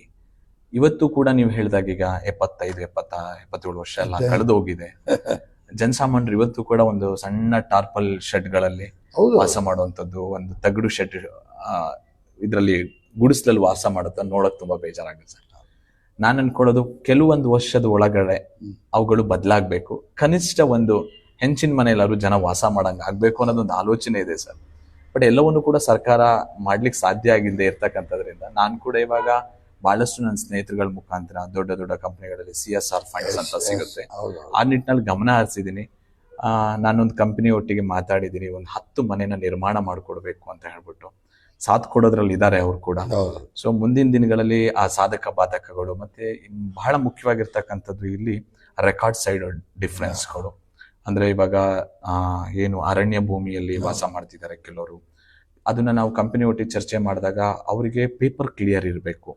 S2: ಇವತ್ತು ಕೂಡ ನೀವು ಹೇಳಿದಾಗ ಈಗ 75-77 ವರ್ಷ ಎಲ್ಲ ಕಳೆದು ಹೋಗಿದೆ. ಜನಸಾಮಾನ್ಯರು ಇವತ್ತು ಕೂಡ ಒಂದು ಸಣ್ಣ ಟಾರ್ಪಲ್ ಶೆಡ್ಗಳಲ್ಲಿ ವಾಸ ಮಾಡುವಂಥದ್ದು, ಒಂದು ತಗಡು ಶೆಡ್ ಇದರಲ್ಲಿ ಗುಡಿಸಲಲ್ಲಿ ವಾಸ ಮಾಡುತ್ತ ನೋಡಕ್ ತುಂಬಾ ಬೇಜಾರಾಗುತ್ತೆ ಸರ್. ನಾನು ಅನ್ಕೊಳ್ಳೋದು ಕೆಲವೊಂದು ವರ್ಷದ ಒಳಗಡೆ ಅವುಗಳು ಬದಲಾಗಬೇಕು. ಕನಿಷ್ಠ ಒಂದು ಹೆಂಚಿನ ಮನೆಯಲ್ಲಾದ್ರು ಜನ ವಾಸ ಮಾಡಂಗೆ ಆಗ್ಬೇಕು ಅನ್ನೋದೊಂದು ಆಲೋಚನೆ ಇದೆ ಸರ್. ಬಟ್ ಎಲ್ಲವನ್ನು ಕೂಡ ಸರ್ಕಾರ ಮಾಡ್ಲಿಕ್ಕೆ ಸಾಧ್ಯ ಆಗಿಲ್ಲದೆ ಇರ್ತಕ್ಕಂಥದ್ರಿಂದ ನಾನು ಕೂಡ ಇವಾಗ ಬಹಳಷ್ಟು ನನ್ನ ಸ್ನೇಹಿತರುಗಳ ಮುಖಾಂತರ ದೊಡ್ಡ ದೊಡ್ಡ ಕಂಪನಿಗಳಲ್ಲಿ CSR ಫಂಡ್ಸ್ ಅಂತ ಸಿಗುತ್ತೆ, ಆ ನಿಟ್ಟಿನಲ್ಲಿ ಗಮನ ಹರಿಸಿದ್ದೀನಿ. ನಾನೊಂದು ಕಂಪನಿ ಒಟ್ಟಿಗೆ ಮಾತಾಡಿದ್ದೀನಿ, ಒಂದು 10 ಮನೆನ ನಿರ್ಮಾಣ ಮಾಡಿಕೊಡ್ಬೇಕು ಅಂತ ಹೇಳ್ಬಿಟ್ಟು ಸಾಥ್ ಕೊಡೋದ್ರಲ್ಲಿ ಇದ್ದಾರೆ ಅವ್ರು ಕೂಡ. ಸೊ ಮುಂದಿನ ದಿನಗಳಲ್ಲಿ ಆ ಸಾಧಕ ಬಾಧಕಗಳು ಮತ್ತೆ ಬಹಳ ಮುಖ್ಯವಾಗಿರ್ತಕ್ಕಂಥದ್ದು ಇಲ್ಲಿ ರೆಕಾರ್ಡ್ ಸೈಡ್ ಡಿಫ್ರೆನ್ಸ್ಗಳು. ಅಂದ್ರೆ ಇವಾಗ ಏನು ಅರಣ್ಯ ಭೂಮಿಯಲ್ಲಿ ವಾಸ ಮಾಡ್ತಿದ್ದಾರೆ ಕೆಲವರು, ಅದನ್ನ ನಾವು ಕಂಪನಿ ಒಟ್ಟಿಗೆ ಚರ್ಚೆ ಮಾಡಿದಾಗ ಅವರಿಗೆ ಪೇಪರ್ ಕ್ಲಿಯರ್ ಇರಬೇಕು.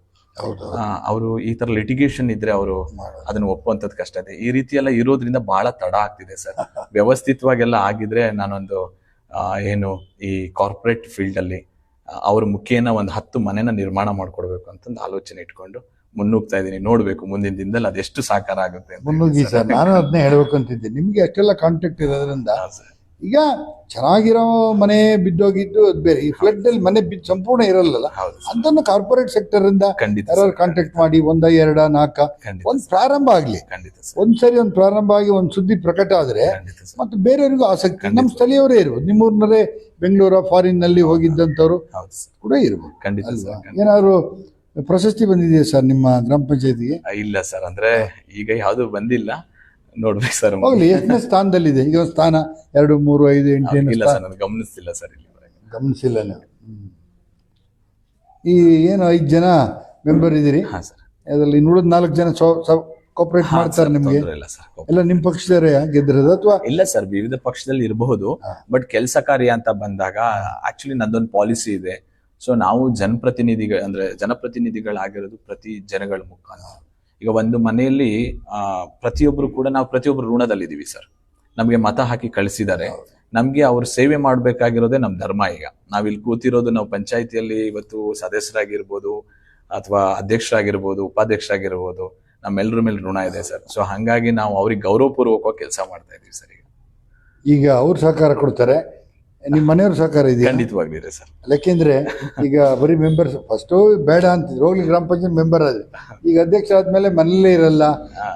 S2: ಅವರು ಈ ತರ ಲಿಟಿಗೇಷನ್ ಇದ್ರೆ ಅವರು ಅದನ್ನ ಒಪ್ಪುವಂಥದ್ದು ಕಷ್ಟ ಇದೆ. ಈ ರೀತಿ ಎಲ್ಲ ಇರೋದ್ರಿಂದ ಬಹಳ ತಡ ಆಗ್ತಿದೆ ಸರ್. ವ್ಯವಸ್ಥಿತವಾಗೆಲ್ಲ ಆಗಿದ್ರೆ ನಾನೊಂದು ಏನು ಈ ಕಾರ್ಪೊರೇಟ್ ಫೀಲ್ಡ್ ಅಲ್ಲಿ ಅವ್ರ ಮುಖೇನ ಒಂದು 10 ಮನೆನ ನಿರ್ಮಾಣ ಮಾಡ್ಕೊಡ್ಬೇಕು ಅಂತಂದು ಆಲೋಚನೆ ಇಟ್ಕೊಂಡು ಮುನ್ನುಗ್ತಾ ಇದೀನಿ. ನೋಡ್ಬೇಕು ಮುಂದಿನ ದಿನದಲ್ಲಿ ಅದೆಷ್ಟು ಸಾಕಾರ ಆಗುತ್ತೆ
S1: ಮುನ್ನುಗ್ಗಿ ಸರ್. ನಾನು ಅದನ್ನೇ ಹೇಳ್ಬೇಕು ಅಂತಿದ್ದೆ, ನಿಮ್ಗೆ ಅಷ್ಟೆಲ್ಲ ಕಾಂಟ್ಯಾಕ್ಟ್ ಇರೋದ್ರಿಂದ ಈಗ ಚೆನ್ನಾಗಿರೋ ಮನೆ ಬಿದ್ದೋಗಿದ್ದು ಅದು ಬೇರೆ, ಈ ಫ್ಲಡ್ ಅಲ್ಲಿ ಮನೆ ಬಿದ್ದು ಸಂಪೂರ್ಣ ಇರಲ್ಲ ಅದನ್ನು ಕಾರ್ಪೊರೇಟ್ ಸೆಕ್ಟರ್ ಇಂದ ಯಾರು ಕಾಂಟ್ಯಾಕ್ಟ್ ಮಾಡಿ 1, 2, 4 ಒಂದು ಪ್ರಾರಂಭ ಆಗ್ಲಿ. ಒಂದ್ಸರಿ ಒಂದು ಪ್ರಾರಂಭ ಆಗಿ ಒಂದು ಸುದ್ದಿ ಪ್ರಕಟ ಆದ್ರೆ ಮತ್ತೆ ಬೇರೆಯವ್ರಿಗೂ ಆಸಕ್ತಿ, ನಮ್ಮ ಸ್ಥಳೀಯವರೇ ಇರ್ಬೋದು, ನಿಮ್ಮೂರ್ನರೇ ಬೆಂಗಳೂರು ಫಾರಿನ್ ನಲ್ಲಿ ಹೋಗಿದ್ದಂಥವ್ರು ಕೂಡ ಇರ್ಬೋದು. ಏನಾದ್ರು ಪ್ರಶಸ್ತಿ ಬಂದಿದೆಯಾ ಸರ್ ನಿಮ್ಮ ಗ್ರಾಮ ಪಂಚಾಯತಿಗೆ?
S2: ಇಲ್ಲ ಸರ್, ಅಂದ್ರೆ ಈಗ ಯಾವ್ದು ಬಂದಿಲ್ಲ, ನೋಡ್ಬೇಕು ಸರ್.
S1: ಹೋಗ್ಲಿ, ಎಷ್ಟನೇ ಸ್ಥಾನದಲ್ಲಿದೆ ಈಗ? ಸ್ಥಾನ 2, 3, 5, 8
S2: ಇಲ್ಲ ಸರ್, ನಾನು ಗಮನಿಸ್ತಿಲ್ಲ ಸರ್. ಇಲ್ಲಿ
S1: ಗಮನಿಸಿಲ್ಲ ನೀವು? ಈ ಏನು 5 ಜನ ಮೆಂಬರ್ ಇದ್ದೀರಿ, ಅದರಲ್ಲಿ 4 ಜನ ಕೋಪರೇಟ್ ಮಾಡ್ತಾರೆ ನಿಮ್ಗೆ? ಎಲ್ಲ ನಿಮ್ ಪಕ್ಷದವರೇ ಗೆದ್ದಿರೋದು ಅಥವಾ?
S2: ಇಲ್ಲ ಸರ್, ವಿವಿಧ ಪಕ್ಷದಲ್ಲಿ ಇರಬಹುದು, ಬಟ್ ಕೆಲಸ ಕಾರ್ಯ ಅಂತ ಬಂದಾಗ ಆಕ್ಚುಲಿ ನಂದೊಂದು ಪಾಲಿಸಿ ಇದೆ. ಸೊ ನಾವು ಜನಪ್ರತಿನಿಧಿಗಳಾಗಿರೋದು ಪ್ರತಿ ಜನಗಳ ಮುಖಾಂತರ. ಈಗ ಒಂದು ಮನೆಯಲ್ಲಿ ನಾವು ಪ್ರತಿಯೊಬ್ಬರು ಋಣದಲ್ಲಿದ್ದೀವಿ ಸರ್. ನಮ್ಗೆ ಮತ ಹಾಕಿ ಕಳಿಸಿದ್ದಾರೆ, ನಮ್ಗೆ ಅವ್ರು ಸೇವೆ ಮಾಡ್ಬೇಕಾಗಿರೋದೇ ನಮ್ ಧರ್ಮ. ಈಗ ನಾವಿಲ್ಲಿ ಕೂತಿರೋದು, ನಾವು ಪಂಚಾಯತಿಯಲ್ಲಿ ಇವತ್ತು ಸದಸ್ಯರಾಗಿರ್ಬೋದು ಅಥವಾ ಅಧ್ಯಕ್ಷರಾಗಿರ್ಬೋದು, ಉಪಾಧ್ಯಕ್ಷರಾಗಿರ್ಬೋದು, ನಮ್ಮೆಲ್ಲರ ಮೇಲೆ ಋಣ ಇದೆ ಸರ್. ಸೊ ಹಂಗಾಗಿ ನಾವು ಅವ್ರಿಗೆ ಗೌರವಪೂರ್ವಕವಾಗಿ ಕೆಲಸ ಮಾಡ್ತಾ ಇದೀವಿ ಸರ್.
S1: ಈಗ ಅವ್ರು ಸಹಕಾರ ಕೊಡ್ತಾರೆ, ನಿಮ್ ಮನೆಯವ್ರ ಸಹಕಾರ ಇದೆ?
S2: ಖಂಡಿತವಾಗ್ಲಿ ಇದೆ ಸರ್.
S1: ಯಾಕೆಂದ್ರೆ ಈಗ ಬರೀ ಮೆಂಬರ್ಸ್ ಫಸ್ಟ್ ಬೇಡ ಅಂತಿದ್ರು, ಹೋಗ್ಲಿ ಗ್ರಾಮ ಪಂಚಾಯತ್ ಮೆಂಬರ್ ಆದ್ರೆ, ಈಗ ಅಧ್ಯಕ್ಷ ಆದ್ಮೇಲೆ ಮನೇಲೇ ಇರಲ್ಲ,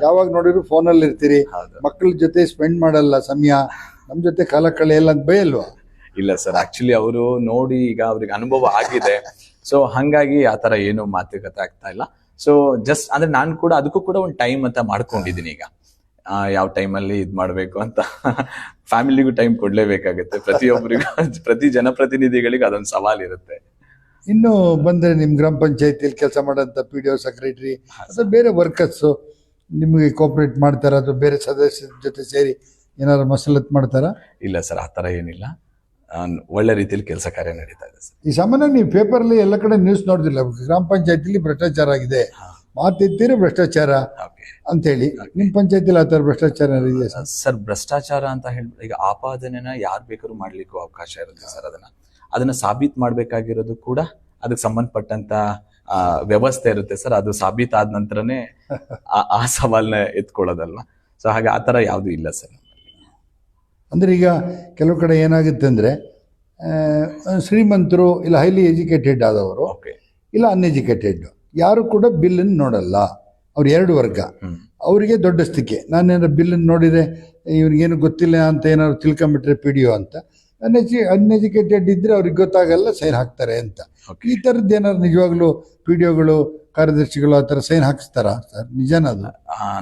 S1: ಯಾವಾಗ ನೋಡಿದ್ರು ಫೋನಲ್ಲಿ ಇರ್ತೀರಿ, ಮಕ್ಕಳ ಜೊತೆ ಸ್ಪೆಂಡ್ ಮಾಡಲ್ಲ ಸಮಯ, ನಮ್ ಜೊತೆ ಕಾಲ ಕಳೆಯಲ್ಲ ಅಂತ ಬಯಲ್ವಾ?
S2: ಇಲ್ಲ ಸರ್, ಆಕ್ಚುಲಿ ಅವರು ನೋಡಿ ಈಗ ಅವ್ರಿಗೆ ಅನುಭವ ಆಗಿದೆ. ಸೊ ಹಂಗಾಗಿ ಆತರ ಏನು ಮಾತುಕತೆ ಆಗ್ತಾ ಇಲ್ಲ. ಸೊ ಜಸ್ಟ್ ಅಂದ್ರೆ ನಾನು ಕೂಡ ಅದಕ್ಕೂ ಕೂಡ ಒಂದು ಟೈಮ್ ಅಂತ ಮಾಡ್ಕೊಂಡಿದ್ದೀನಿ. ಈಗ ಯಾವ ಟೈಮಲ್ಲಿ ಇದ್ ಮಾಡ್ಬೇಕು ಅಂತ ಫ್ಯಾಮಿಲಿಗೂ ಟೈಮ್ ಕೊಡ್ಲೇಬೇಕಾಗುತ್ತೆ. ಪ್ರತಿಯೊಬ್ಬರಿಗೂ, ಪ್ರತಿ ಜನಪ್ರತಿನಿಧಿಗಳಿಗೆ ಅದೊಂದು ಸವಾಲ್ ಇರುತ್ತೆ.
S1: ಇನ್ನು ಬಂದ್ರೆ ನಿಮ್ ಗ್ರಾಮ ಪಂಚಾಯತಿಯಲ್ಲಿ ಕೆಲಸ ಮಾಡೋಂಥ PDO, ಸೆಕ್ರೆಟರಿ ಅಥವಾ ಬೇರೆ ವರ್ಕರ್ಸ್ ನಿಮಗೆ ಕೋಪರೇಟ್ ಮಾಡ್ತಾರ ಅಥವಾ ಬೇರೆ ಸದಸ್ಯರ ಜೊತೆ ಸೇರಿ ಏನಾದ್ರು ಮಸಲತ್ ಮಾಡ್ತಾರಾ?
S2: ಇಲ್ಲ ಸರ್, ಆತರ ಏನಿಲ್ಲ, ಒಳ್ಳೆ ರೀತಿಯಲ್ಲಿ ಕೆಲಸ ಕಾರ್ಯ ನಡೀತಾ ಇದೆ ಸರ್.
S1: ಈ ಸಾಮಾನ್ಯ ನೀವು ಪೇಪರ್ಲಿ ಎಲ್ಲ ಕಡೆ ನ್ಯೂಸ್ ನೋಡ್ತಿಲ್ಲ, ಗ್ರಾಮ ಪಂಚಾಯತಿಲಿ ಭ್ರಷ್ಟಾಚಾರ ಆಗಿದೆ, ಮಾತಿರ್ತೀರಿ ಭ್ರಷ್ಟಾಚಾರ ಅಂತ ಹೇಳಿ. ನಿಮ್ ಪಂಚಾಯತಿಲಿ ಆ ತರ ಭ್ರಷ್ಟಾಚಾರ ಇದೆ
S2: ಸರ್? ಭ್ರಷ್ಟಾಚಾರ ಅಂತ ಹೇಳಿ ಈಗ ಆಪಾದನೆನ ಯಾರು ಬೇಕಾದ್ರೂ ಮಾಡ್ಲಿಕ್ಕೂ ಅವಕಾಶ ಇರುತ್ತೆ ಸರ್. ಅದನ್ನ ಸಾಬೀತ್ ಮಾಡ್ಬೇಕಾಗಿರೋದು ಕೂಡ ಅದಕ್ಕೆ ಸಂಬಂಧಪಟ್ಟಂತ ವ್ಯವಸ್ಥೆ ಇರುತ್ತೆ ಸರ್. ಅದು ಸಾಬೀತಾದ ನಂತರನೇ ಆ ಸವಾಲ್ನ ಎತ್ಕೊಳ್ಳೋದಲ್ವಾ. ಸೊ ಹಾಗೆ ಆತರ ಯಾವ್ದು ಇಲ್ಲ ಸರ್.
S1: ಅಂದ್ರೆ ಈಗ ಕೆಲವು ಕಡೆ ಏನಾಗುತ್ತೆ ಅಂದ್ರೆ ಶ್ರೀಮಂತರು ಇಲ್ಲ ಹೈಲಿ ಎಜುಕೇಟೆಡ್ ಆದವರು ಇಲ್ಲ ಅನ್ಎಜುಕೇಟೆಡ್ ಯಾರು ಕೂಡ ಬಿಲ್ಲನ್ನು ನೋಡಲ್ಲ. ಅವ್ರು 2 ವರ್ಗ. ಅವರಿಗೆ ದೊಡ್ಡಸ್ತಿಕೆ, ನಾನೇನಾದ್ರು ಬಿಲ್ಲನ್ನು ನೋಡಿದರೆ ಇವ್ರಿಗೇನು ಗೊತ್ತಿಲ್ಲ ಅಂತ ಏನಾದ್ರು ತಿಳ್ಕೊಂಬಿಟ್ರೆ PDO ಅಂತ. ಅನ್ಎಜುಕೇಟೆಡ್ ಇದ್ರೆ ಅವ್ರಿಗೆ ಗೊತ್ತಾಗಲ್ಲ, ಸೈನ್ ಹಾಕ್ತಾರೆ ಅಂತ. ಈ ಥರದ್ದು ಏನಾದ್ರು ನಿಜವಾಗ್ಲೂ PDOಗಳು ಕಾರ್ಯದರ್ಶಿಗಳು ಆ ಥರ ಸೈನ್ ಹಾಕಿಸ್ತಾರಾ ಸರ್? ನಿಜನಾ ಅದು?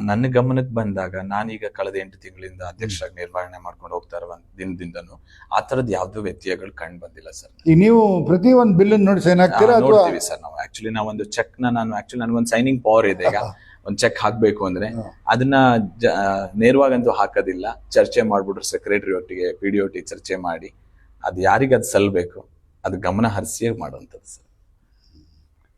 S2: ನನ್ನ ಗಮನಕ್ಕೆ ಬಂದಾಗ ನಾನೀಗ ಕಳೆದ 8 ತಿಂಗಳಿಂದ ಅಧ್ಯಕ್ಷರಾಗಿ ನಿರ್ವಹಣೆ ಮಾಡ್ಕೊಂಡು ಹೋಗ್ತಾ ಇರುವ ದಿನದಿಂದನೂ ಆ ತರದ್ ಯಾವ್ದು ವ್ಯತ್ಯಯಗಳು ಕಂಡು ಬಂದಿಲ್ಲ ಸರ್.
S1: ಈಗ ನೀವು ಪ್ರತಿ ಒಂದು ಬಿಲ್ ನೋಡಿ ಸೈನ್ ಹಾಕ್ತೀರಾ ಅಥವಾ?
S2: ನೋಡ್ತೀವಿ ಸರ್ ನಾವು. ಆಕ್ಚುಲಿ ನಾವೊಂದು ಚೆಕ್ ನನಗೊಂದು ಸೈನಿಂಗ್ ಪವರ್ ಇದೆ. ಈಗ ಒಂದ್ ಚೆಕ್ ಹಾಕ್ಬೇಕು ಅಂದ್ರೆ ಅದನ್ನ ನೇರವಾಗಂತೂ ಹಾಕೋದಿಲ್ಲ, ಚರ್ಚೆ ಮಾಡ್ಬಿಟ್ರು ಸೆಕ್ರೆಟರಿ ಒಟ್ಟಿಗೆ PD ಒಟ್ಟಿಗೆ ಚರ್ಚೆ ಮಾಡಿ ಅದ್ ಯಾರಿಗ ಅದ್ ಸಲ್ಬೇಕು ಅದು ಗಮನ ಹರಿಸಿಯೇ ಮಾಡುವಂಥದ್ದು ಸರ್.